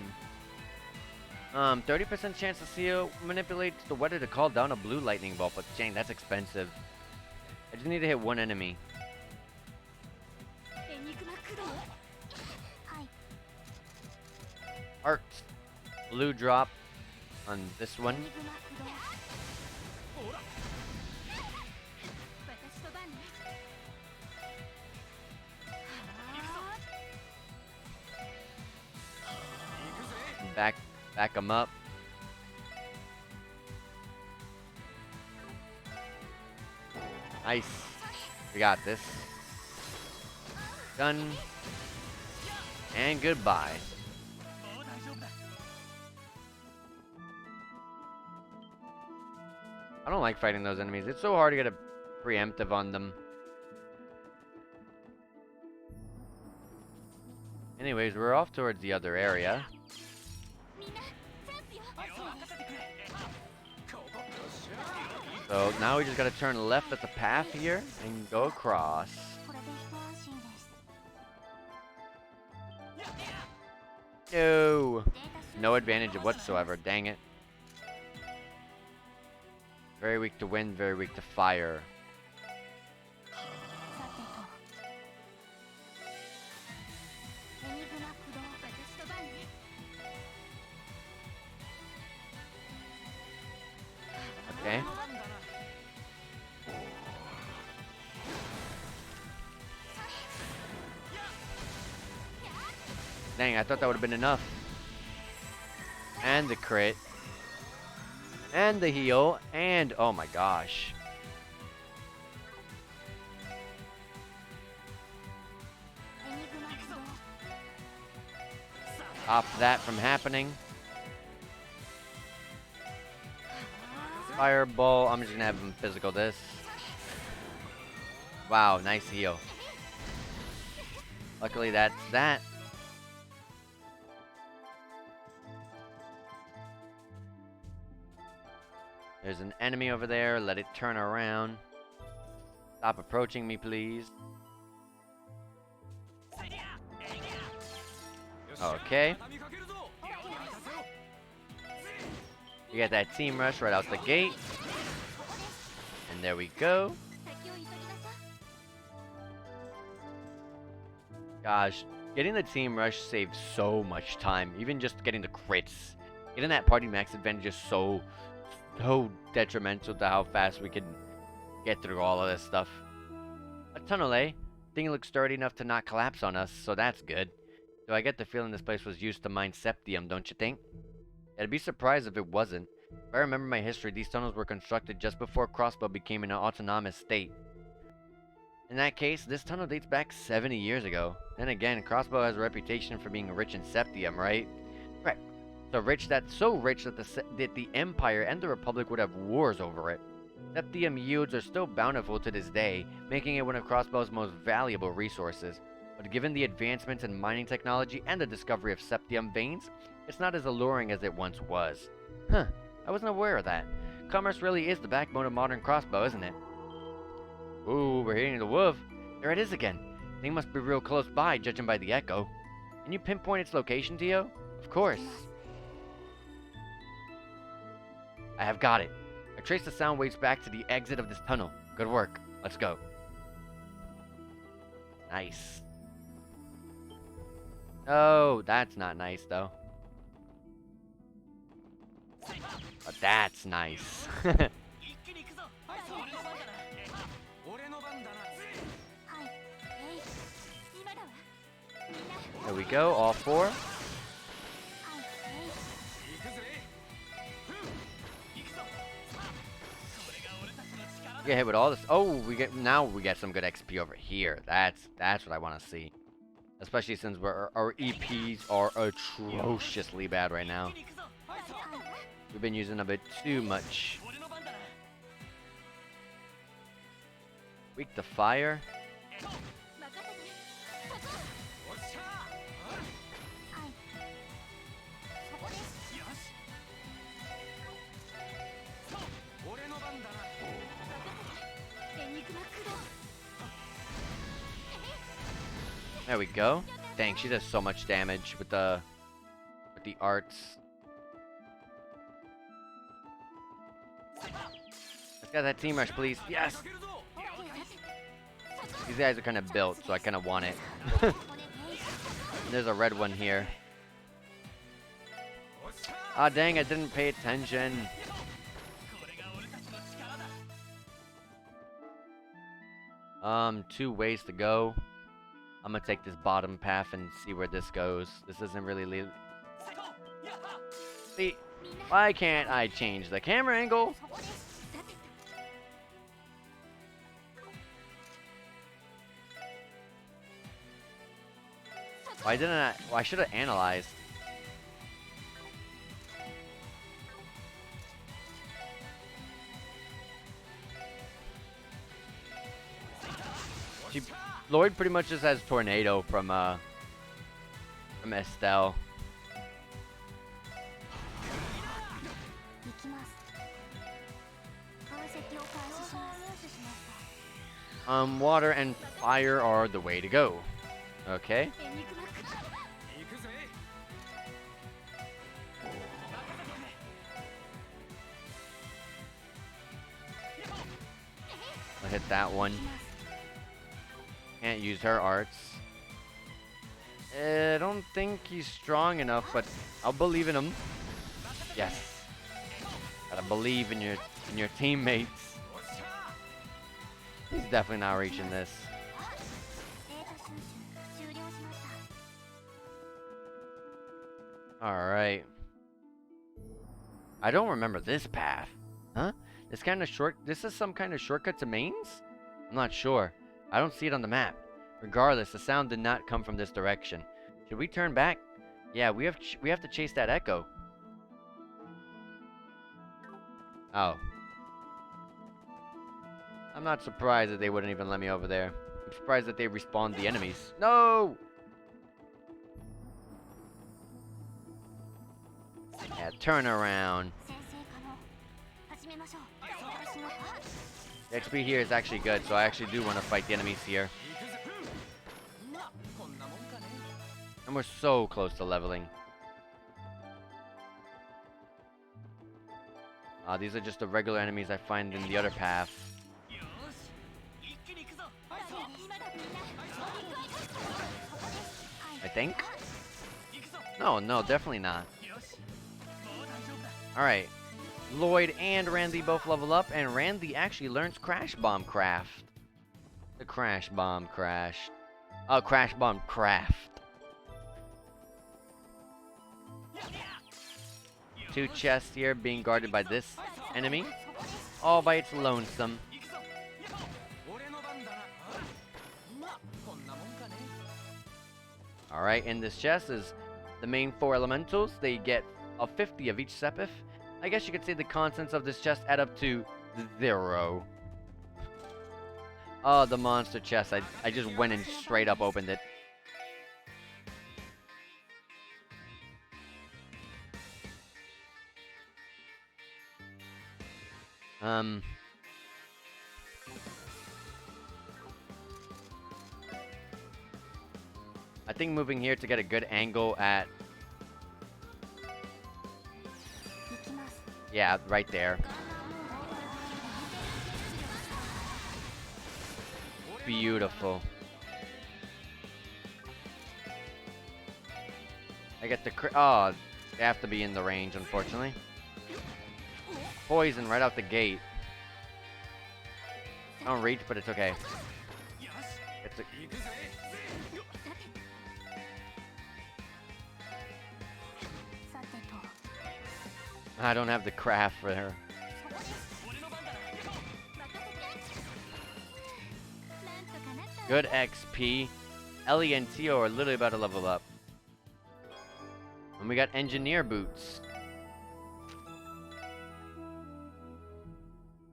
30% chance Cecile manipulates the weather to call down a blue lightning bolt, but dang, that's expensive. I just need to hit one enemy. Art. Blue drop on this one. Back them up. Nice. We got this. Done. And goodbye. I don't like fighting those enemies. It's so hard to get a preemptive on them. Anyways, we're off towards the other area. So now we just gotta turn left at the path here and go across. No! No advantage whatsoever, dang it. Very weak to wind, very weak to fire. Okay. Dang, I thought that would have been enough. And the crit. And the heal. And, oh my gosh. Stop that from happening. Fireball. I'm just gonna have him physical this. Wow, nice heal. Luckily that's that. There's an enemy over there. Let it turn around. Stop approaching me, please. Okay. You get that team rush right out the gate. And there we go. Gosh, getting the team rush saves so much time. Even just getting the crits. Getting that party max advantage is so detrimental to how fast we can get through all of this stuff. A tunnel, eh? Thing looks sturdy enough to not collapse on us, so that's good. Though I get the feeling this place was used to mine septium, don't you think? I'd be surprised if it wasn't. If I remember my history, these tunnels were constructed just before Crossbow became an autonomous state. In that case, this tunnel dates back 70 years ago. Then again, Crossbow has a reputation for being rich in septium, right? Right. So rich that the Empire and the Republic would have wars over it. Septium yields are still bountiful to this day, making it one of Crossbow's most valuable resources. But given the advancements in mining technology and the discovery of septium veins, it's not as alluring as it once was. Huh, I wasn't aware of that. Commerce really is the backbone of modern Crossbow, isn't it? Ooh, we're hitting the wolf. There it is again. Thing must be real close by, judging by the echo. Can you pinpoint its location, Tio? Of course. I have got it. I traced the sound waves back to the exit of this tunnel. Good work. Let's go. Nice. Oh, that's not nice, though. But that's nice. There we go, all four. Get hit with all this. Oh, we get some good XP over here. That's what I want to see. Especially since our EPs are atrociously bad right now. We've been using a bit too much. Weak to fire. There we go. Dang, she does so much damage with the arts. Let's get that team rush, please. Yes. These guys are kind of built, so I kind of want it. There's a red one here. Ah, dang, I didn't pay attention. Two ways to go. I'm gonna take this bottom path and see where this goes. This isn't really See, why can't I change the camera angle? Why didn't I? Well, I should have analyzed. Lloyd pretty much just has Tornado from Estelle. Water and fire are the way to go. Okay. I'll hit that one. Can't use her arts. I don't think he's strong enough, but I'll believe in him. Yes. Gotta believe in your teammates. He's definitely not reaching this. Alright. I don't remember this path. Huh? This is some kind of shortcut to Mainz? I'm not sure. I don't see it on the map. Regardless, the sound did not come from this direction. Should we turn back? Yeah, we have to chase that echo. Oh. I'm not surprised that they wouldn't even let me over there. I'm surprised that they respawned the enemies. No! Yeah, turn around. The XP here is actually good, so I actually do want to fight the enemies here. And we're so close to leveling. These are just the regular enemies I find in the other path. I think? No, definitely not. Alright. Lloyd and Randy both level up, and Randy actually learns Crash Bomb Craft. The Crash Bomb Crash. Oh, Crash Bomb Craft. 2 chests here being guarded by this enemy. All by its lonesome. Alright, in this chest is the main 4 elementals. They get a 50 of each sepith. I guess you could say the contents of this chest add up to 0. Oh, the monster chest. I just went and straight up opened it. I think moving here to get a good angle at... Yeah, right there. Beautiful. I get the oh, they have to be in the range, unfortunately. Poison right out the gate. I don't reach, but it's okay. It's a... I don't have the craft for her. Good XP. Ellie and Tio are literally about to level up. And we got engineer boots.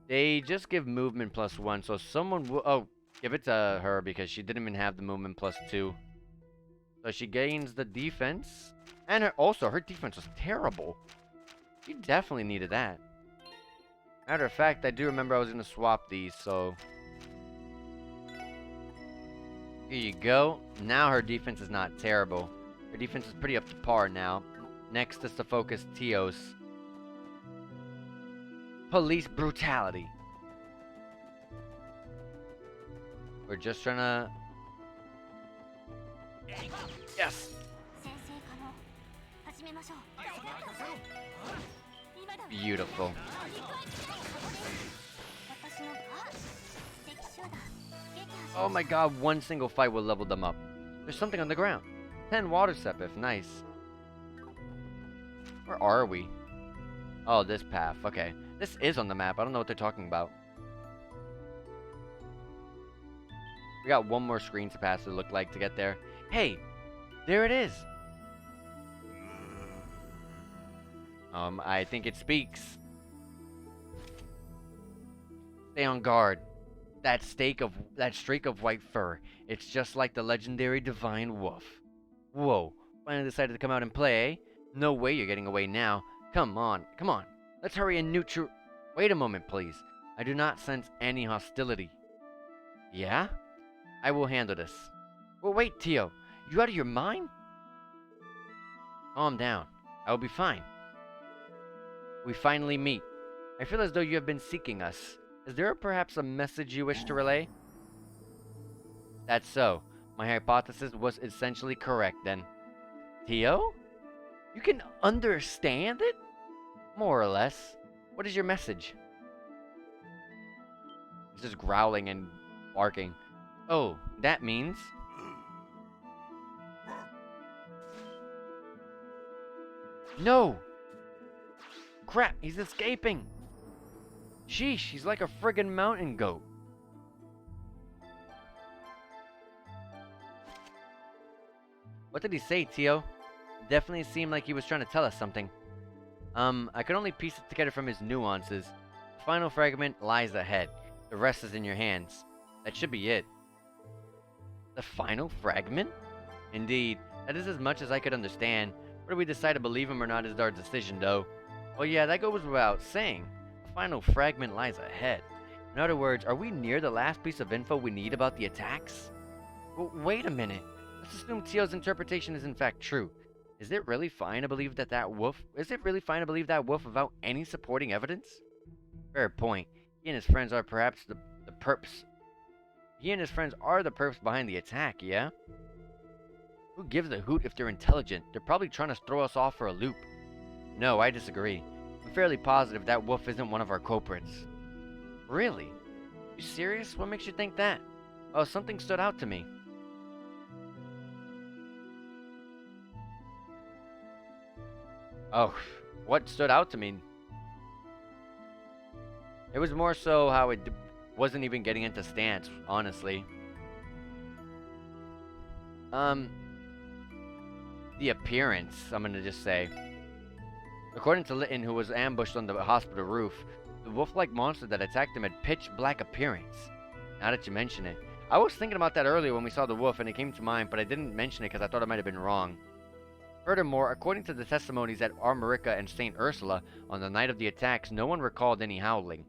They just give movement +1, so someone will... Oh, give it to her because she didn't even have the movement +2. So she gains the defense. And also, her defense was terrible. She definitely needed that. Matter of fact, I do remember I was going to swap these, so... Here you go. Now her defense is not terrible. Her defense is pretty up to par now. Next is to focus Tio's. Police brutality. We're just trying to... Yes! Beautiful. Oh my god, one single fight will level them up. There's something on the ground. 10 water sepith, nice. Where are we? Oh, this path, okay. This is on the map, I don't know what they're talking about. We got one more screen to pass, it looked like, to get there. Hey! There it is! I think it speaks. Stay on guard. That streak of white fur. It's just like the legendary divine wolf. Whoa, finally decided to come out and play, eh? No way you're getting away now. Come on. Let's hurry and neutral... Wait a moment, please. I do not sense any hostility. Yeah? I will handle this. Well, wait, Tio. You out of your mind? Calm down. I will be fine. We finally meet. I feel as though you have been seeking us. Is there perhaps a message you wish to relay? That's so. My hypothesis was essentially correct then. Tio? You can understand it? More or less. What is your message? He's just growling and barking. Oh, that means... No! Crap, he's escaping! Sheesh, he's like a friggin' mountain goat. What did he say, Tio? Definitely seemed like he was trying to tell us something. I could only piece it together from his nuances. The final fragment lies ahead. The rest is in your hands. That should be it. The final fragment? Indeed, that is as much as I could understand. Whether we decide to believe him or not is our decision, though. Well, yeah, that goes without saying. The final fragment lies ahead. In other words, are we near the last piece of info we need about the attacks? Well, wait a minute. Let's assume Tio's interpretation is in fact true. Is it really fine to believe that wolf without any supporting evidence? Fair point. He and his friends are perhaps the perps. He and his friends are the perps behind the attack, yeah? Who gives a hoot if they're intelligent? They're probably trying to throw us off for a loop. No, I disagree. I'm fairly positive that wolf isn't one of our culprits. Really? You serious? What makes you think that? Oh, something stood out to me. Oh, what stood out to me? It was more so how it wasn't even getting into stance, honestly. The appearance, I'm gonna just say. According to Litton, who was ambushed on the hospital roof, the wolf-like monster that attacked him had pitch black appearance. Now that you mention it. I was thinking about that earlier when we saw the wolf and it came to mind, but I didn't mention it because I thought I might have been wrong. Furthermore, according to the testimonies at Armorica and St. Ursula, on the night of the attacks, no one recalled any howling.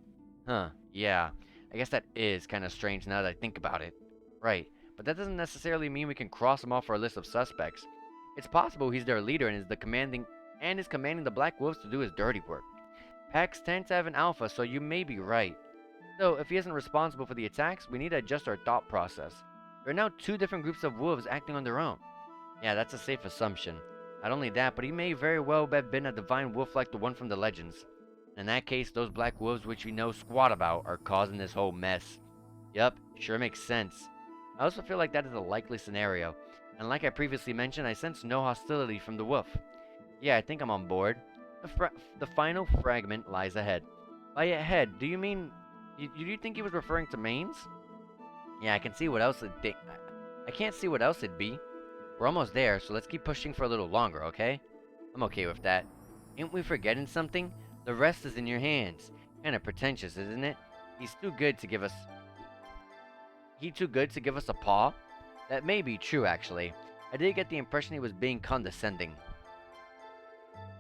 Huh, yeah. I guess that is kind of strange now that I think about it. Right, but that doesn't necessarily mean we can cross him off our list of suspects. It's possible he's their leader and is commanding the Black Wolves to do his dirty work. Packs tend to have an alpha, so you may be right. So, if he isn't responsible for the attacks, we need to adjust our thought process. There are now two different groups of wolves acting on their own. Yeah, that's a safe assumption. Not only that, but he may very well have been a divine wolf like the one from the legends. In that case, those black wolves which we know squat about are causing this whole mess. Yup, sure makes sense. I also feel like that is a likely scenario, and like I previously mentioned, I sense no hostility from the wolf. Yeah, I think I'm on board. The final fragment lies ahead. By ahead, do you mean... Do you think he was referring to Mainz? Yeah, I can see what else I can't see what else it'd be. We're almost there, so let's keep pushing for a little longer, okay? I'm okay with that. Ain't we forgetting something? The rest is in your hands. Kinda pretentious, isn't it? He's too good to give us a paw? That may be true, actually. I did get the impression he was being condescending.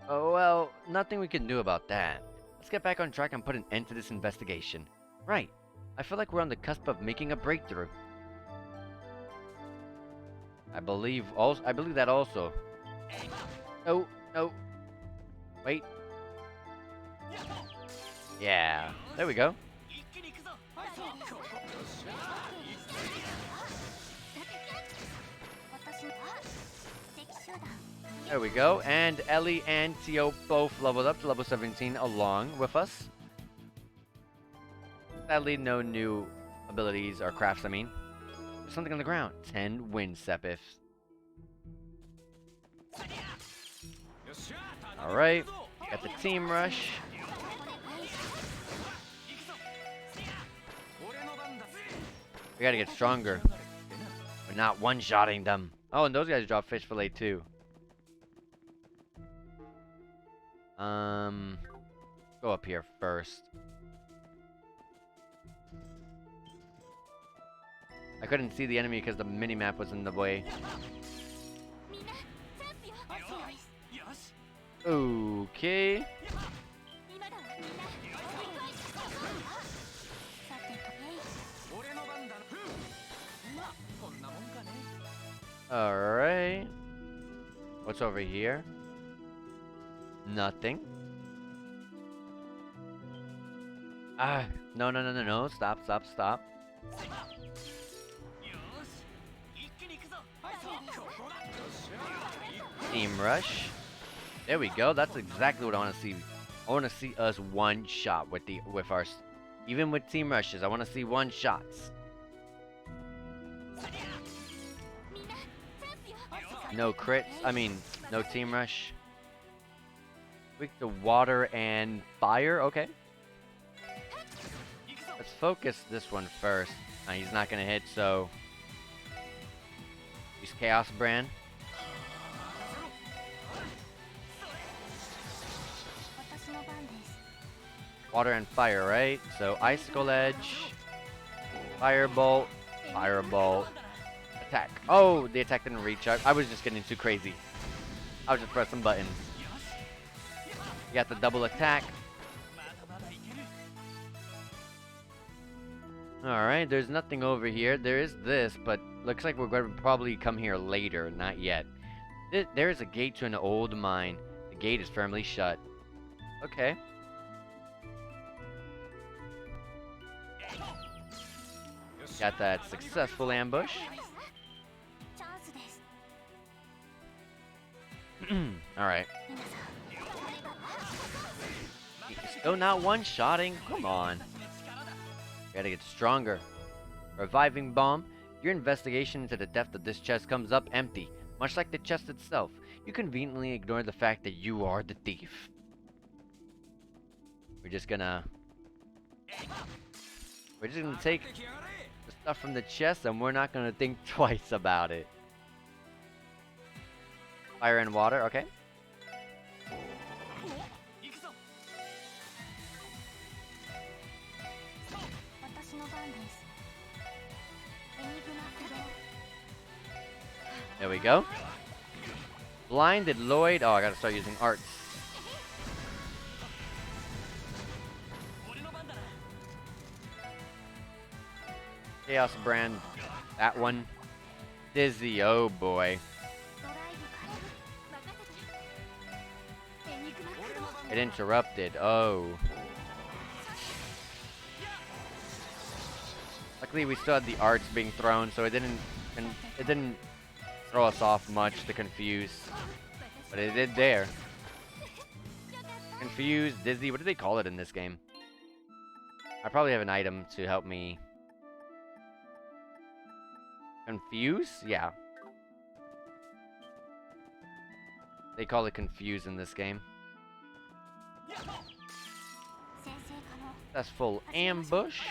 Oh, well, nothing we can do about that. Let's get back on track and put an end to this investigation. Right. I feel like we're on the cusp of making a breakthrough. I believe that also. No, no. Wait. Yeah. There we go. There we go. And Ellie and Tio both leveled up to level 17 along with us. Sadly, no new abilities or crafts, I mean. There's something on the ground. 10 wind sepiths. Alright. Got the team rush. We gotta get stronger. We're not one-shotting them. Oh, and those guys drop fish fillet too. Go up here first. I couldn't see the enemy because the mini-map was in the way. Okay. Alright. What's over here? Nothing. Ah, no. Stop. Team rush. There we go. That's exactly what I want to see. I want to see us one shot with our, even with team rushes. I want to see one shots. No crits. I mean, no team rush. Weak to water and fire. Okay. Let's focus this one first. He's not gonna hit, so use Chaos Brand. Water and fire, right? So Icicle Edge, Firebolt, Firebolt, attack. Oh, the attack didn't reach. I was just getting too crazy. I was just pressing buttons. You got the double attack. Alright, there's nothing over here. There is this, but looks like we're going to probably come here later. Not yet. There is a gate to an old mine. The gate is firmly shut. Okay. Got that successful ambush. Alright. Still not one-shotting? Come on. Gotta get stronger. Reviving Bomb. Your investigation into the depth of this chest comes up empty, much like the chest itself. You conveniently ignore the fact that you are the thief. We're just gonna take the stuff from the chest and we're not gonna think twice about it. Fire and water, okay. There we go. Blinded Lloyd. Oh, I gotta start using arts. Chaos brand. That one. Dizzy, oh boy. It interrupted, oh. Luckily we still had the arts being thrown, so it didn't throw us off much to confuse. But it did there. Confuse, dizzy, what do they call it in this game? I probably have an item to help me. Confuse? Yeah. They call it confuse in this game. Successful ambush.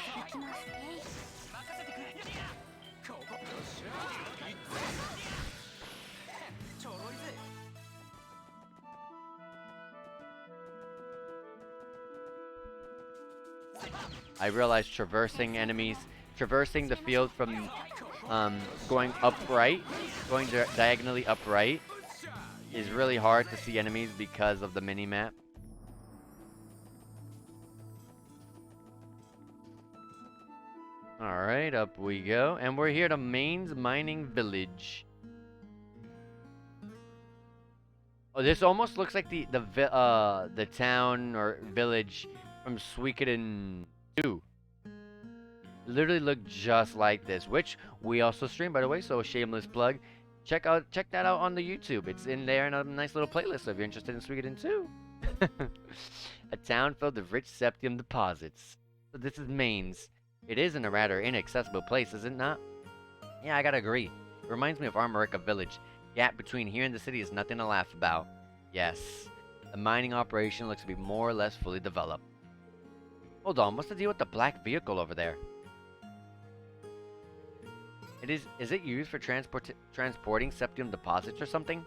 I realized traversing the field from going upright, going diagonally upright, is really hard to see enemies because of the mini-map. Alright, up we go. And we're here to Mainz Mining Village. Oh, this almost looks like the town or village from Suikoden 2. Literally look just like this, which we also stream, by the way, so a shameless plug. Check that out on the YouTube. It's in there in a nice little playlist, so if you're interested in Suikoden 2. A town filled with rich septium deposits. So this is Mainz. It is in a rather inaccessible place, is it not? Yeah, I gotta agree. It reminds me of Armorica Village. Gap between here and the city is nothing to laugh about. Yes. The mining operation looks to be more or less fully developed. Hold on, what's the deal with the black vehicle over there? Is it used for transporting septium deposits or something?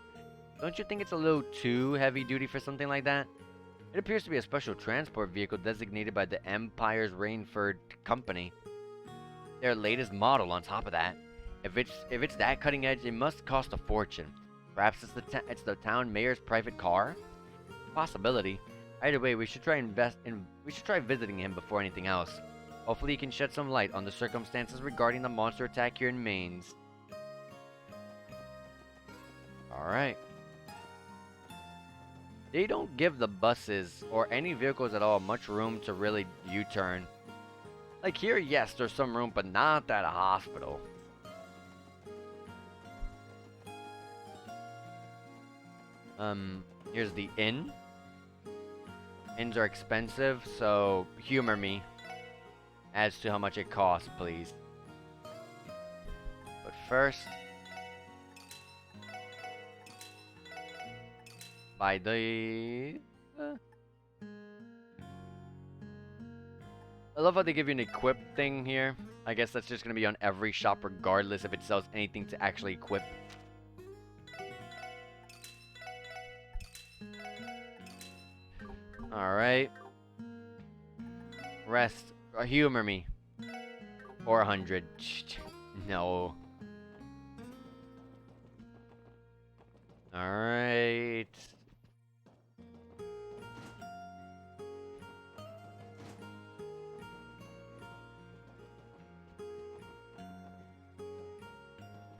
Don't you think it's a little too heavy duty for something like that? It appears to be a special transport vehicle designated by the Empire's Rainford Company. Their latest model on top of that. If it's that cutting edge, it must cost a fortune. Perhaps it's the town mayor's private car? Possibility. Either way, we should try visiting him before anything else. Hopefully he can shed some light on the circumstances regarding the monster attack here in Mainz. Alright. They don't give the buses or any vehicles at all much room to really U-turn. Like here, yes, there's some room, but not at a hospital. Here's the inn. Inns are expensive, so humor me as to how much it costs, please. But first, buy the... I love how they give you an equip thing here. I guess that's just going to be on every shop regardless if it sells anything to actually equip. Alright. Rest. Humor me. Or 100. No. Alright.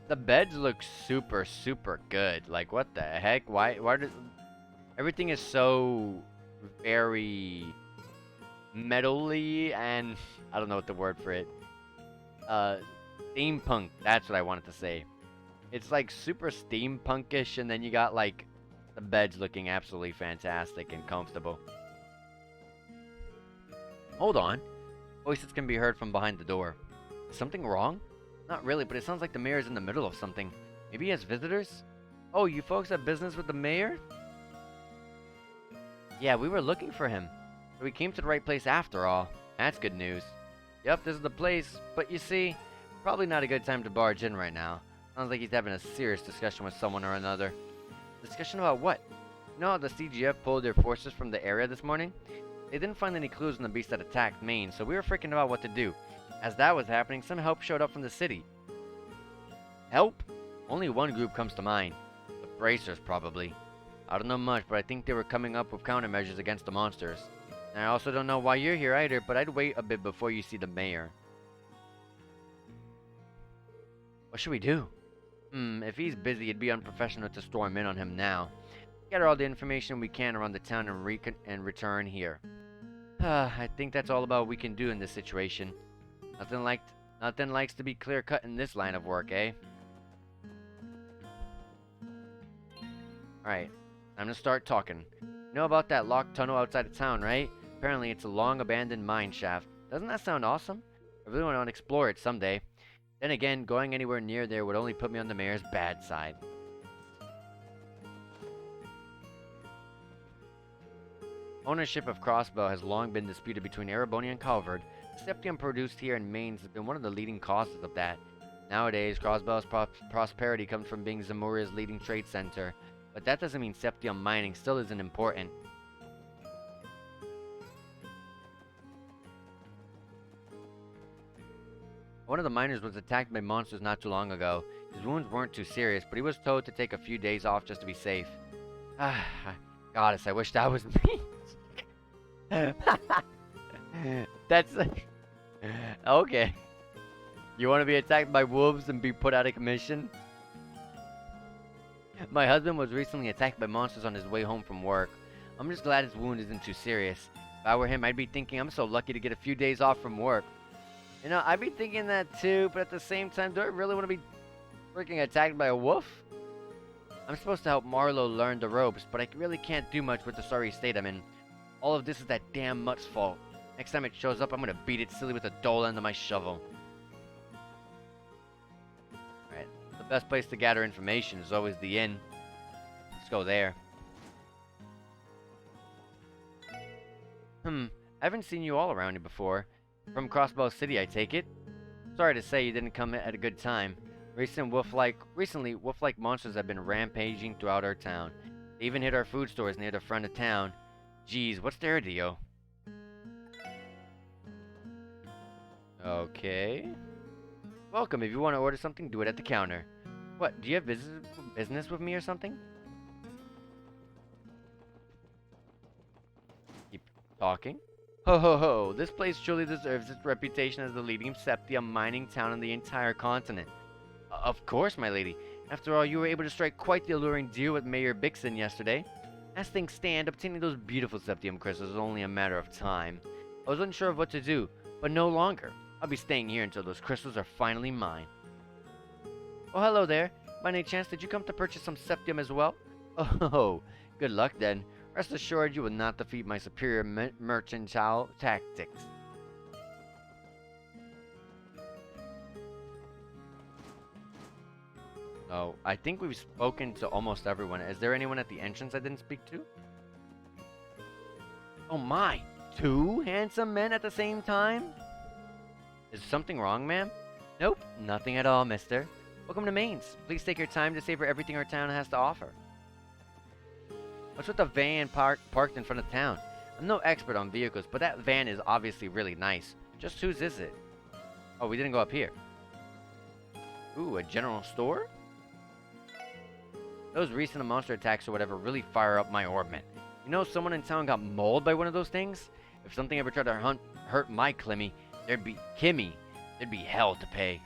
The beds look super, super good. Like, what the heck? Why did... Everything is so... very... metal-y and... I don't know what the word for it. Steampunk. That's what I wanted to say. It's like super steampunkish, and then you got like... the beds looking absolutely fantastic and comfortable. Hold on. Voices can be heard from behind the door. Is something wrong? Not really, but it sounds like the mayor's in the middle of something. Maybe he has visitors? Oh, you folks have business with the mayor? Yeah, we were looking for him. We came to the right place after all. That's good news. Yep, this is the place. But you see, probably not a good time to barge in right now. Sounds like he's having a serious discussion with someone or another. Discussion about what? You know how the CGF pulled their forces from the area this morning? They didn't find any clues on the beast that attacked Mainz, so we were freaking about what to do. As that was happening, some help showed up from the city. Help? Only one group comes to mind. The Bracers, probably. I don't know much, but I think they were coming up with countermeasures against the monsters. And I also don't know why you're here either, but I'd wait a bit before you see the mayor. What should we do? If he's busy, it'd be unprofessional to storm in on him now. Gather all the information we can around the town and return here. I think that's all about we can do in this situation. Nothing likes to be clear-cut in this line of work, eh? Alright, time to start talking. You know about that locked tunnel outside of town, right? Apparently it's a long abandoned mine shaft. Doesn't that sound awesome? I really want to explore it someday. Then again, going anywhere near there would only put me on the mayor's bad side. Ownership of Crossbow has long been disputed between Ereboni and Calvard. The septium produced here in Mainz has been one of the leading causes of that. Nowadays, Crossbow's prosperity comes from being Zamuria's leading trade center, but that doesn't mean septium mining still isn't important. One of the miners was attacked by monsters not too long ago. His wounds weren't too serious, but he was told to take a few days off just to be safe. Goddess, I wish that was me. That's... okay. You want to be attacked by wolves and be put out of commission? My husband was recently attacked by monsters on his way home from work. I'm just glad his wound isn't too serious. If I were him, I'd be thinking I'm so lucky to get a few days off from work. You know, I'd be thinking that too, but at the same time, do I really want to be freaking attacked by a wolf? I'm supposed to help Marlowe learn the ropes, but I really can't do much with the sorry state I'm in. All of this is that damn mutt's fault. Next time it shows up, I'm gonna beat it silly with a dull end of my shovel. Alright, the best place to gather information is always the inn. Let's go there. I haven't seen you all around here before. From Crossbow City, I take it? Sorry to say you didn't come at a good time. Recently, wolf-like monsters have been rampaging throughout our town. They even hit our food stores near the front of town. Jeez, what's their deal? Okay. Welcome. If you want to order something, do it at the counter. What, do you have business with me or something? Keep talking. Ho ho ho, this place truly deserves its reputation as the leading septium mining town on the entire continent. Of course, my lady. After all, you were able to strike quite the alluring deal with Mayor Bixen yesterday. As things stand, obtaining those beautiful septium crystals is only a matter of time. I was unsure of what to do, but no longer. I'll be staying here until those crystals are finally mine. Oh, hello there. By any chance, did you come to purchase some septium as well? Oh, good luck then. Rest assured you will not defeat my superior mercantile tactics. Oh, I think we've spoken to almost everyone. Is there anyone at the entrance I didn't speak to? Oh my! 2 handsome men at the same time? Is something wrong, ma'am? Nope, nothing at all, mister. Welcome to Mainz. Please take your time to savor everything our town has to offer. What's with the van parked in front of town? I'm no expert on vehicles, but that van is obviously really nice. Just whose is it? Oh, we didn't go up here. Ooh, a general store? Those recent monster attacks or whatever really fire up my orbment. You know, someone in town got mauled by one of those things? If something ever tried to hurt my Kimmy, there'd be hell to pay.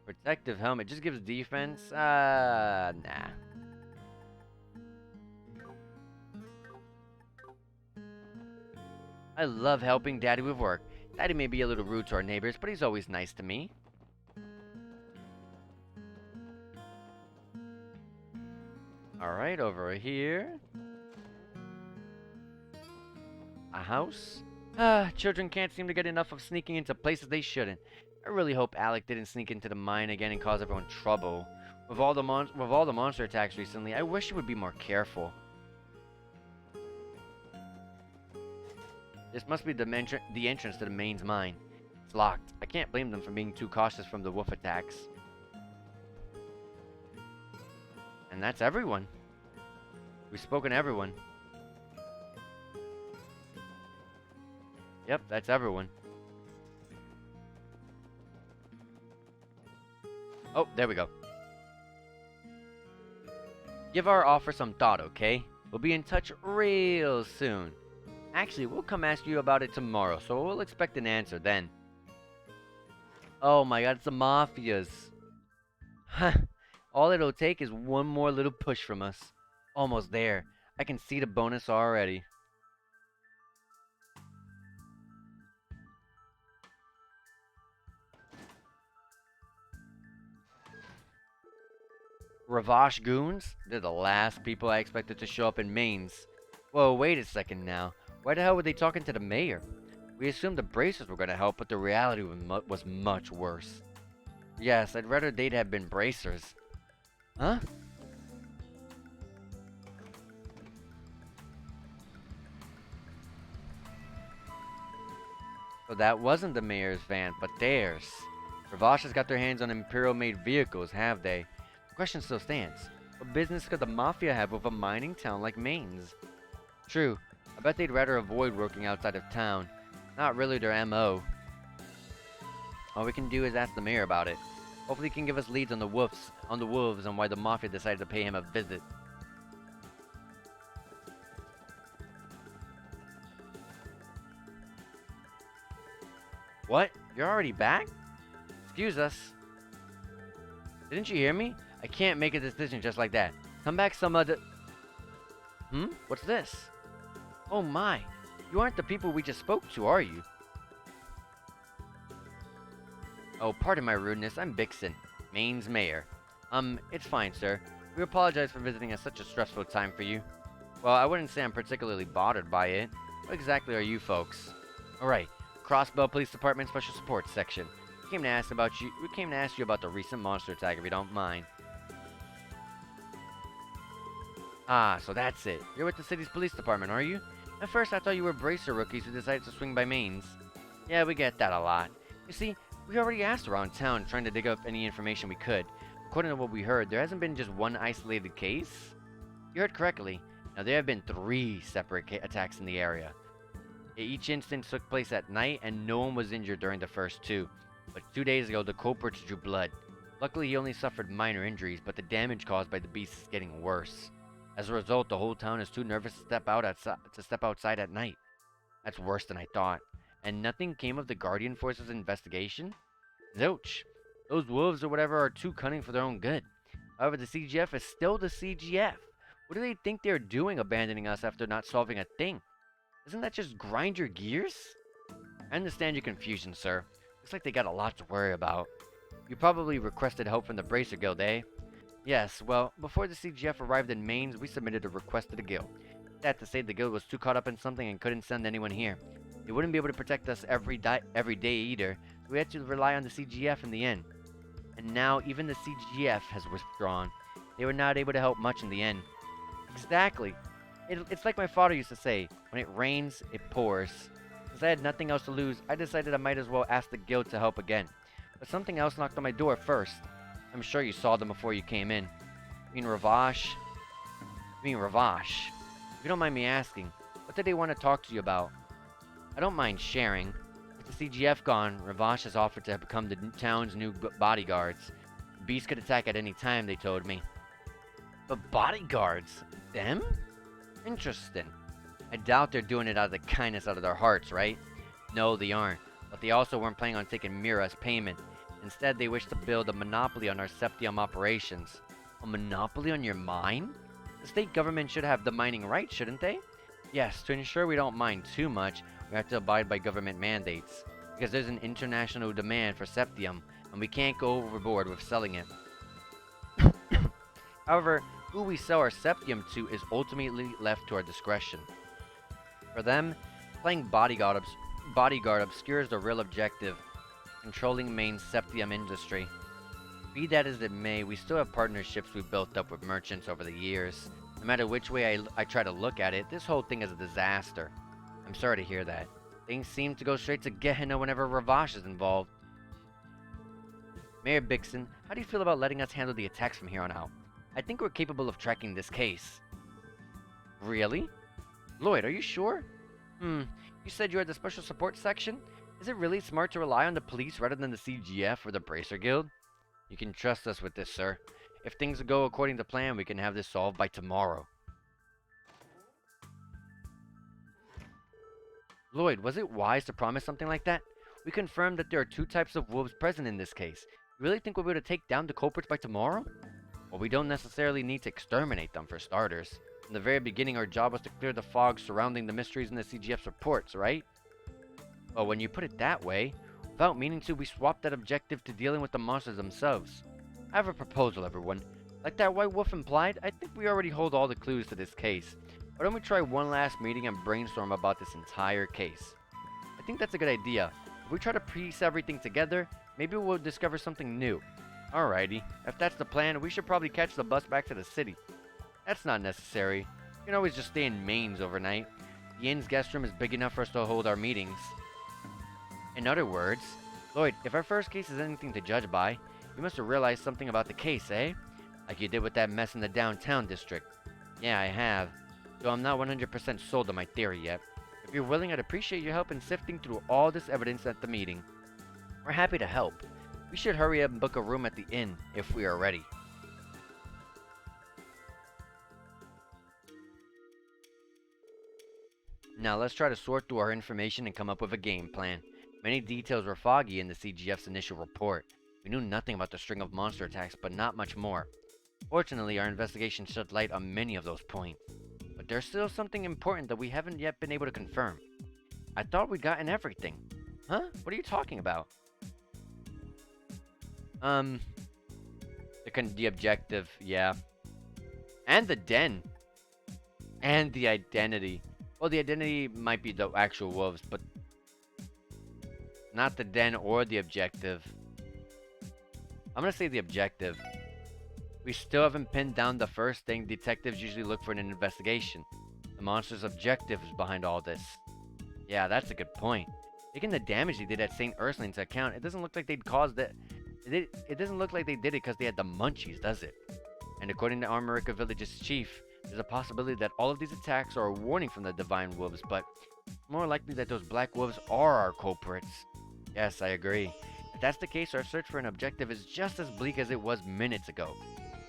Protective helmet just gives defense? Nah. I love helping Daddy with work. Daddy may be a little rude to our neighbors, but he's always nice to me. Alright, over here. A house? Children can't seem to get enough of sneaking into places they shouldn't. I really hope Alec didn't sneak into the mine again and cause everyone trouble. With all the monster attacks recently, I wish he would be more careful. This must be the entrance to the Mainz mine. It's locked. I can't blame them for being too cautious from the wolf attacks. And that's everyone. We've spoken to everyone. Yep, that's everyone. Oh, there we go. Give our offer some thought, okay? We'll be in touch real soon. Actually, we'll come ask you about it tomorrow, so we'll expect an answer then. Oh my god, it's the Mafias. Huh. All it'll take is one more little push from us. Almost there. I can see the bonus already. Ravash goons? They're the last people I expected to show up in Mainz. Whoa, wait a second now. Why the hell were they talking to the mayor? We assumed the bracers were going to help, but the reality was much worse. Yes, I'd rather they'd have been bracers. Huh? So that wasn't the mayor's van, but theirs. Ravash has got their hands on Imperial-made vehicles, have they? The question still stands. What business could the Mafia have with a mining town like Mainz? True. I bet they'd rather avoid working outside of town. Not really their M.O. All we can do is ask the mayor about it. Hopefully he can give us leads on the wolves and why the Mafia decided to pay him a visit. What? You're already back? Excuse us. Didn't you hear me? I can't make a decision just like that. Come back some other... What's this? Oh my. You aren't the people we just spoke to, are you? Oh, pardon my rudeness. I'm Bixen, Mainz mayor. It's fine, sir. We apologize for visiting at such a stressful time for you. Well, I wouldn't say I'm particularly bothered by it. What exactly are you folks? Alright. Crossbell Police Department Special Support Section. We came to ask you about the recent monster attack, if you don't mind. Ah, so that's it. You're with the city's police department, are you? At first, I thought you were bracer rookies who decided to swing by Mainz. Yeah, we get that a lot. You see, we already asked around town, trying to dig up any information we could. According to what we heard, there hasn't been just one isolated case. You heard correctly. Now, there have been 3 separate attacks in the area. Each instance took place at night, and no one was injured during the first 2. But 2 days ago, the culprit drew blood. Luckily, he only suffered minor injuries, but the damage caused by the beast is getting worse. As a result, the whole town is too nervous to step outside at night. That's worse than I thought. And nothing came of the Guardian Force's investigation? Zilch. Those wolves or whatever are too cunning for their own good. However, the CGF is still the CGF. What do they think they're doing abandoning us after not solving a thing? Isn't that just grind your gears? I understand your confusion, sir. Looks like they got a lot to worry about. You probably requested help from the Bracer Guild, eh? Yes, well, before the CGF arrived in Mainz, we submitted a request to the guild. Sad to say, the guild was too caught up in something and couldn't send anyone here. They wouldn't be able to protect us every day either, so we had to rely on the CGF in the end. And now, even the CGF has withdrawn. They were not able to help much in the end. Exactly. It's like my father used to say, when it rains, it pours. Since I had nothing else to lose, I decided I might as well ask the guild to help again. But something else knocked on my door first. I'm sure you saw them before you came in. You mean Ravash? If you don't mind me asking, what did they want to talk to you about? I don't mind sharing. With the CGF gone, Ravash has offered to become the town's new bodyguards. The beast could attack at any time, they told me. But bodyguards? Them? Interesting. I doubt they're doing it out of the kindness out of their hearts, right? No, they aren't. But they also weren't planning on taking Mira as payment. Instead, they wish to build a monopoly on our Septium operations. A monopoly on your mine? The state government should have the mining rights, shouldn't they? Yes, to ensure we don't mine too much, we have to abide by government mandates. Because there's an international demand for Septium, and we can't go overboard with selling it. However, who we sell our Septium to is ultimately left to our discretion. For them, playing bodyguard obscures the real objective, controlling Mainz's Septium industry. Be that as it may, we still have partnerships we've built up with merchants over the years. No matter which way I try to look at it, this whole thing is a disaster. I'm sorry to hear that. Things seem to go straight to Gehenna whenever Ravash is involved. Mayor Bixen, how do you feel about letting us handle the attacks from here on out? I think we're capable of tracking this case. Really? Lloyd, are you sure? You said you're at the Special Support Section? Is it really smart to rely on the police rather than the CGF or the Bracer Guild? You can trust us with this, sir. If things go according to plan, we can have this solved by tomorrow. Lloyd, was it wise to promise something like that? We confirmed that there are two types of wolves present in this case. You really think we'll be able to take down the culprits by tomorrow? Well, we don't necessarily need to exterminate them for starters. From the very beginning, our job was to clear the fog surrounding the mysteries in the CGF's reports, right? Well, when you put it that way, without meaning to, we swapped that objective to dealing with the monsters themselves. I have a proposal, everyone. Like that White Wolf implied, I think we already hold all the clues to this case. Why don't we try one last meeting and brainstorm about this entire case? I think that's a good idea. If we try to piece everything together, maybe we'll discover something new. Alrighty, if that's the plan, we should probably catch the bus back to the city. That's not necessary. We can always just stay in Mainz overnight. The inn's guest room is big enough for us to hold our meetings. In other words, Lloyd, if our first case is anything to judge by, you must have realized something about the case, eh? Like you did with that mess in the downtown district. Yeah, I have. Though I'm not 100% sold on my theory yet. If you're willing, I'd appreciate your help in sifting through all this evidence at the meeting. We're happy to help. We should hurry up and book a room at the inn, if we are ready. Now let's try to sort through our information and come up with a game plan. Many details were foggy in the CGF's initial report. We knew nothing about the string of monster attacks, but not much more. Fortunately, our investigation shed light on many of those points. But there's still something important that we haven't yet been able to confirm. I thought we'd gotten everything. Huh? What are you talking about? The objective, yeah. And the den. And the identity. Well, the identity might be the actual wolves, but not the den or the objective. I'm gonna say the objective. We still haven't pinned down the first thing detectives usually look for in an investigation. The monster's objectives behind all this. Yeah, that's a good point. Taking the damage they did at St. Ursula into account, it doesn't look like they'd caused it. It doesn't look like they did it because they had the munchies, does it? And according to Armorica Village's chief, there's a possibility that all of these attacks are a warning from the Divine Wolves, but more likely that those Black Wolves are our culprits. Yes, I agree. If that's the case, our search for an objective is just as bleak as it was minutes ago.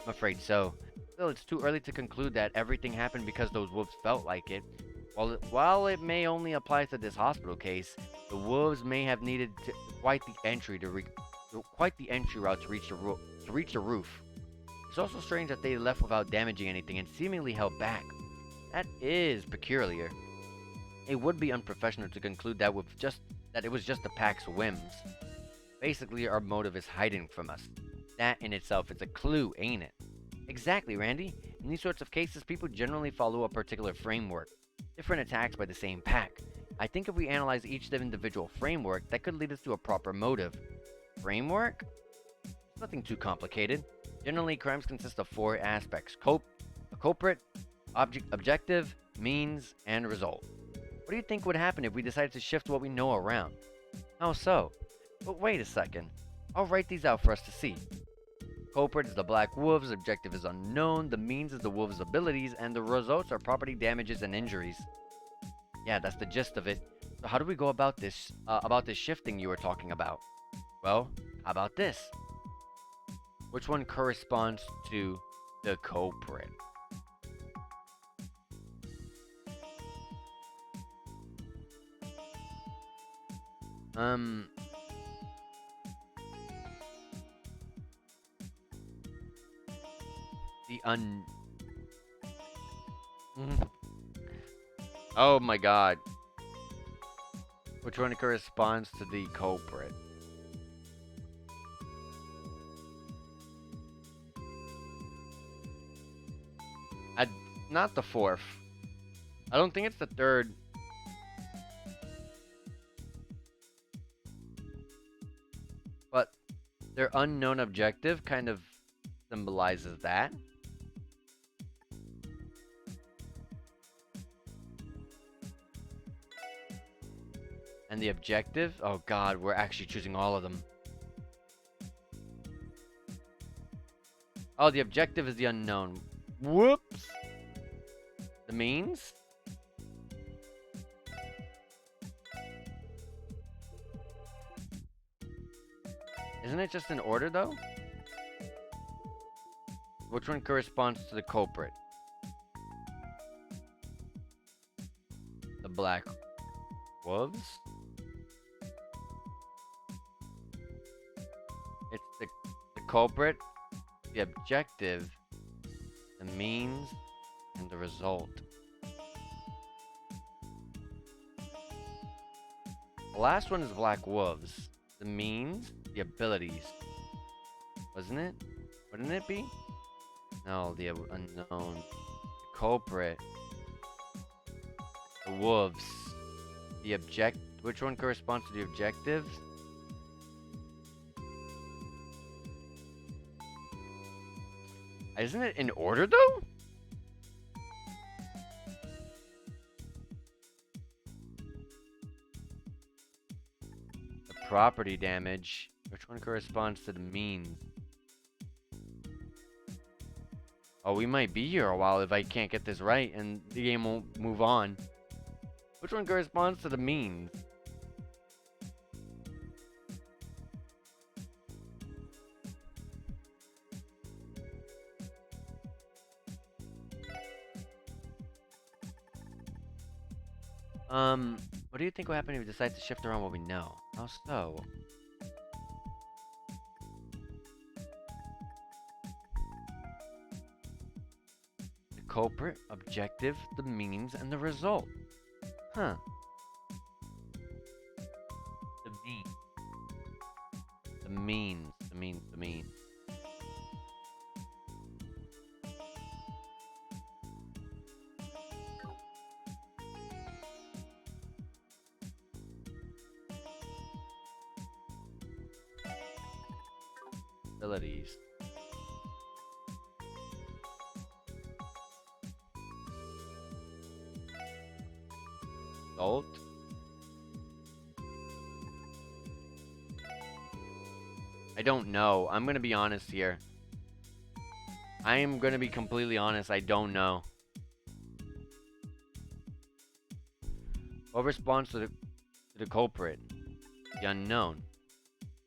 I'm afraid so. Still, it's too early to conclude that everything happened because those wolves felt like it. While it may only apply to this hospital case, the wolves may have needed quite the entry route to reach the roof. It's also strange that they left without damaging anything and seemingly held back. That is peculiar. It would be unprofessional to conclude that it was just the pack's whims. Basically, our motive is hiding from us. That in itself is a clue, ain't it? Exactly, Randy. In these sorts of cases, people generally follow a particular framework. Different attacks by the same pack. I think if we analyze each individual framework, that could lead us to a proper motive. Framework? It's nothing too complicated. Generally, crimes consist of four aspects. A culprit, objective, means, and result. What do you think would happen if we decided to shift what we know around? How so? But wait a second. I'll write these out for us to see. Culprit is the Black Wolves, objective is unknown, the means is the Wolves' abilities, and the results are property damages and injuries. Yeah, that's the gist of it. So how do we go about this shifting you were talking about? Well, how about this? Which one corresponds to the culprit? Oh my god. Which one corresponds to the culprit? Not the fourth. I don't think it's the third. But their unknown objective kind of symbolizes that. And the objective? Oh god, we're actually choosing all of them. Oh, the objective is the unknown. Whoops. The means? Isn't it just in order, though? Which one corresponds to the culprit? The black wolves? It's the culprit, the objective, the means, and the result. The last one is black wolves. The means, the abilities. Wasn't it? Wouldn't it be? No, the unknown. The culprit. The wolves. The object. Which one corresponds to the objectives? Isn't it in order though? The property damage. Which one corresponds to the means? Oh, we might be here a while if I can't get this right and the game won't move on. Which one corresponds to the means? What do you think will happen if we decide to shift around what we know? How so? The culprit, objective, the means, and the result. Huh. The means. The means. The means. The means. Abilities. Result. I don't know. I'm gonna be honest here. I am gonna be completely honest. I don't know. What responds to the culprit? The unknown.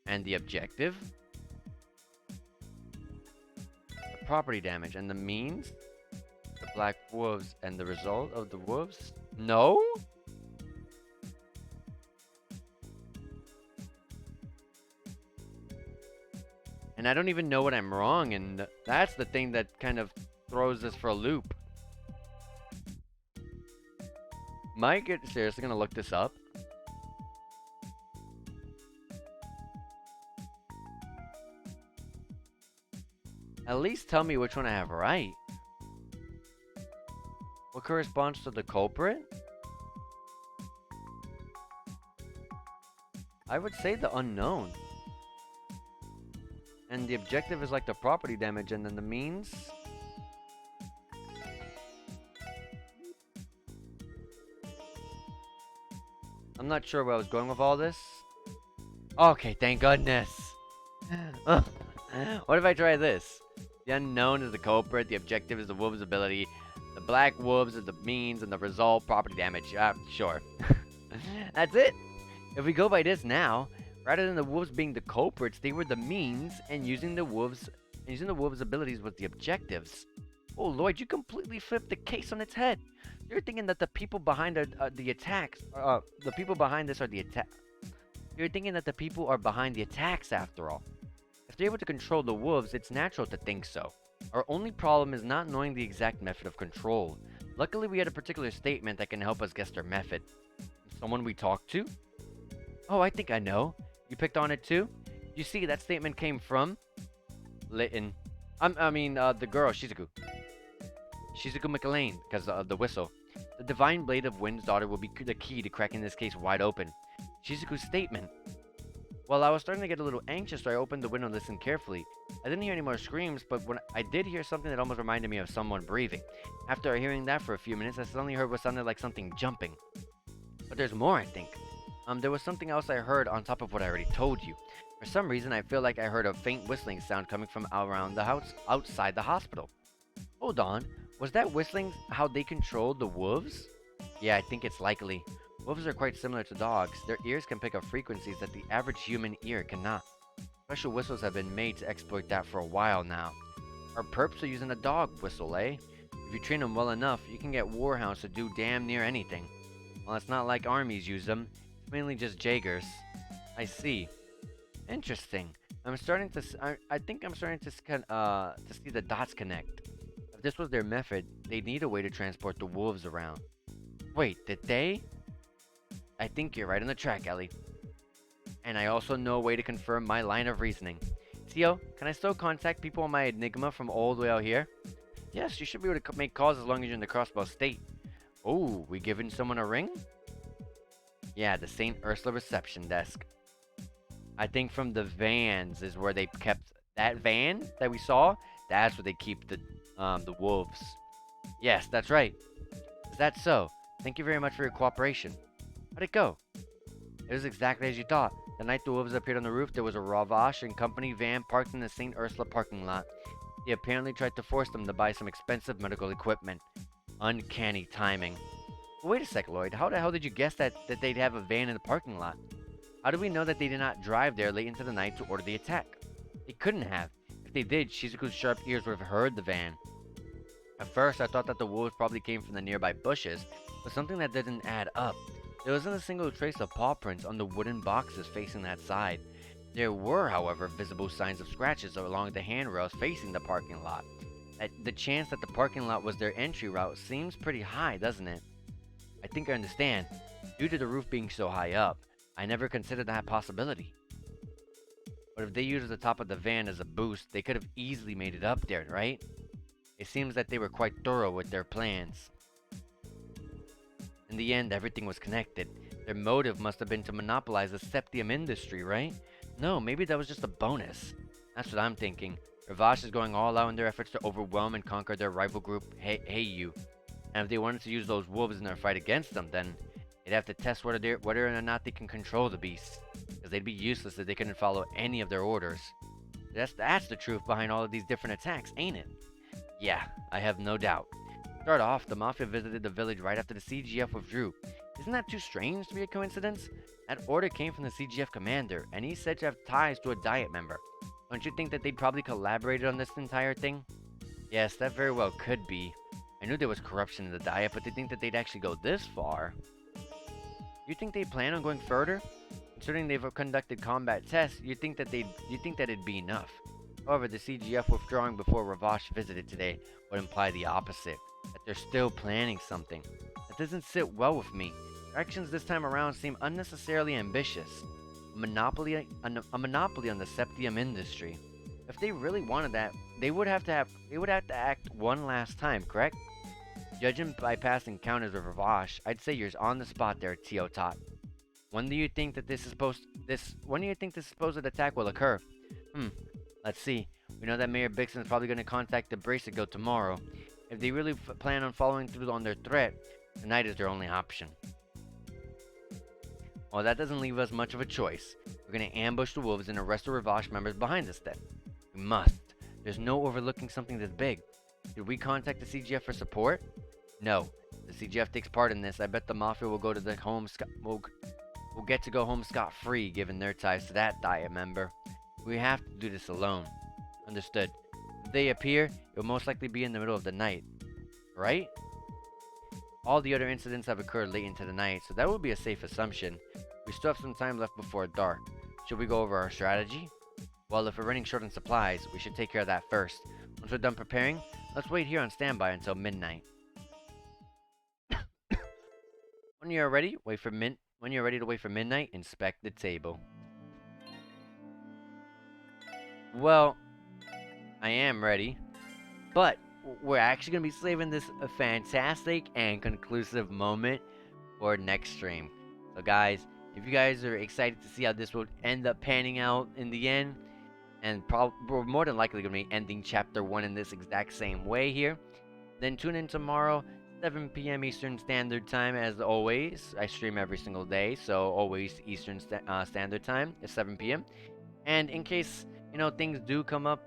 And the objective? The property damage. And the means? The black wolves. And the result of the wolves? No? And I don't even know what I'm wrong, and that's the thing that kind of throws this for a loop. Mike, seriously gonna look this up? At least tell me which one I have right. What corresponds to the culprit? I would say the unknown. And the objective is like the property damage, and then the means. I'm not sure where I was going with all this. Okay, thank goodness. What if I try this? The unknown is the culprit, the objective is the wolf's ability, the black wolves is the means, and the result, property damage. Sure. That's it. If we go by this now, rather than the wolves being the culprits, they were the means, and using the wolves' abilities was the objectives. Oh, Lloyd, you completely flipped the case on its head. You're thinking that the people behind the attacks, the people behind this are the attack. You're thinking that the people are behind the attacks after all. If they're able to control the wolves, it's natural to think so. Our only problem is not knowing the exact method of control. Luckily, we had a particular statement that can help us guess their method. Someone we talked to? Oh, I think I know. You picked on it too? You see, that statement came from Lytton. The girl, Shizuku. Shizuku McLean, because of the whistle. The divine blade of Wind's daughter will be the key to cracking this case wide open. Shizuku's statement. Well, I was starting to get a little anxious, so I opened the window and listened carefully. I didn't hear any more screams, but when I did hear something that almost reminded me of someone breathing. After hearing that for a few minutes, I suddenly heard what sounded like something jumping. But there's more, I think. There was something else I heard on top of what I already told you. For some reason, I feel like I heard a faint whistling sound coming from around the house outside the hospital. Hold on, was that whistling how they controlled the wolves? Yeah, I think it's likely. Wolves are quite similar to dogs. Their ears can pick up frequencies that the average human ear cannot. Special whistles have been made to exploit that for a while now. Our perps are using a dog whistle, eh? If you train them well enough, you can get warhounds to do damn near anything. Well, it's not like armies use them. It's mainly just Jaegers. I see. Interesting. I think I'm starting to see the dots connect. If this was their method, they'd need a way to transport the wolves around. Wait, did they? I think you're right on the track, Ellie. And I also know a way to confirm my line of reasoning. Theo, can I still contact people on my Enigma from all the way out here? Yes, you should be able to make calls as long as you're in the crossbow state. Oh, we giving someone a ring? Yeah, the St. Ursula reception desk. I think from the vans is where they kept that van that we saw. That's where they keep the wolves. Yes, that's right. Is that so? Thank you very much for your cooperation. How'd it go? It was exactly as you thought. The night the wolves appeared on the roof, there was a Ravache and company van parked in the St. Ursula parking lot. He apparently tried to force them to buy some expensive medical equipment. Uncanny timing. But wait a sec, Lloyd. How the hell did you guess that they'd have a van in the parking lot? How do we know that they did not drive there late into the night to order the attack? They couldn't have. If they did, Shizuku's sharp ears would have heard the van. At first, I thought that the wolves probably came from the nearby bushes, but something that didn't add up. There wasn't a single trace of paw prints on the wooden boxes facing that side. There were, however, visible signs of scratches along the handrails facing the parking lot. The chance that the parking lot was their entry route seems pretty high, doesn't it? I think I understand. Due to the roof being so high up, I never considered that possibility. But if they used the top of the van as a boost, they could have easily made it up there, right? It seems that they were quite thorough with their plans. In the end, everything was connected. Their motive must have been to monopolize the septium industry, right? No, maybe that was just a bonus. That's what I'm thinking. Ravache is going all out in their efforts to overwhelm and conquer their rival group, Heiyu. And if they wanted to use those wolves in their fight against them, then they'd have to test whether or not they can control the beasts. Because they'd be useless if they couldn't follow any of their orders. That's the truth behind all of these different attacks, ain't it? Yeah, I have no doubt. To start off, the Mafia visited the village right after the CGF withdrew. Isn't that too strange to be a coincidence? That order came from the CGF commander, and he's said to have ties to a Diet member. Don't you think that they'd probably collaborated on this entire thing? Yes, that very well could be. I knew there was corruption in the Diet, but to think that they'd actually go this far... You think they plan on going further? Considering they've conducted combat tests, you'd think that it'd be enough. However, the CGF withdrawing before Ravache visited today would imply the opposite, that they're still planning something. That doesn't sit well with me. Their actions this time around seem unnecessarily ambitious. A monopoly on the septium industry. If they really wanted that, they would have to act one last time, correct? Judging by past encounters with Ravache, I'd say you're on the spot there, Teotot. When do you think this supposed attack will occur? Let's see. We know that Mayor Bixen's probably going to contact the Bracegill tomorrow. If they really plan on following through on their threat, tonight is their only option. Well, that doesn't leave us much of a choice. We're going to ambush the wolves and arrest the Ravache members behind us then. We must. There's no overlooking something this big. Did we contact the CGF for support? No. If the CGF takes part in this, I bet the Mafia will get to go home scot-free given their ties to that Diet member. We have to do this alone. Understood. If they appear, it will most likely be in the middle of the night. Right? All the other incidents have occurred late into the night, so that would be a safe assumption. We still have some time left before dark. Should we go over our strategy? Well, if we're running short on supplies, we should take care of that first. Once we're done preparing, let's wait here on standby until midnight. When you're ready to wait for midnight, inspect the table. Well, I am ready, but we're actually going to be saving this a fantastic and conclusive moment for next stream. So guys, if you guys are excited to see how this will end up panning out in the end, and we're more than likely going to be ending chapter 1 in this exact same way here, then tune in tomorrow, 7 p.m. Eastern Standard Time as always. I stream every single day, so always Eastern Standard Time is 7 p.m. And in case, things do come up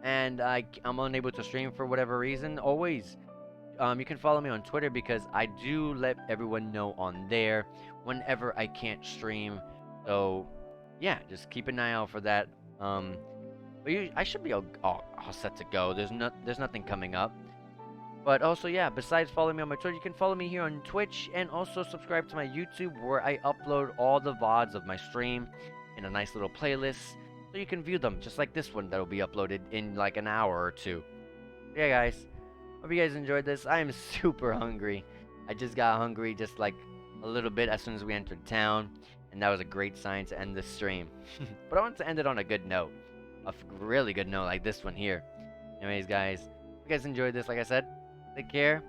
and I'm unable to stream for whatever reason, always you can follow me on Twitter because I do let everyone know on there whenever I can't stream. So, yeah, just keep an eye out for that. But I should be all set to go. There's nothing coming up. But also, yeah, besides following me on my Twitter, you can follow me here on Twitch and also subscribe to my YouTube where I upload all the VODs of my stream in a nice little playlist so you can view them just like this one that will be uploaded in like an hour or two. Yeah, guys. Hope you guys enjoyed this. I am super hungry. I just got hungry just like a little bit as soon as we entered town, and that was a great sign to end the stream. But I want to end it on a good note. A really good note like this one here. Anyways, guys, if you guys enjoyed this, like I said, take care,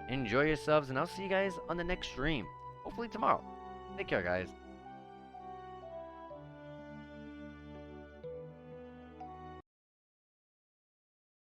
enjoy yourselves, and I'll see you guys on the next stream. Hopefully tomorrow. Take care, guys.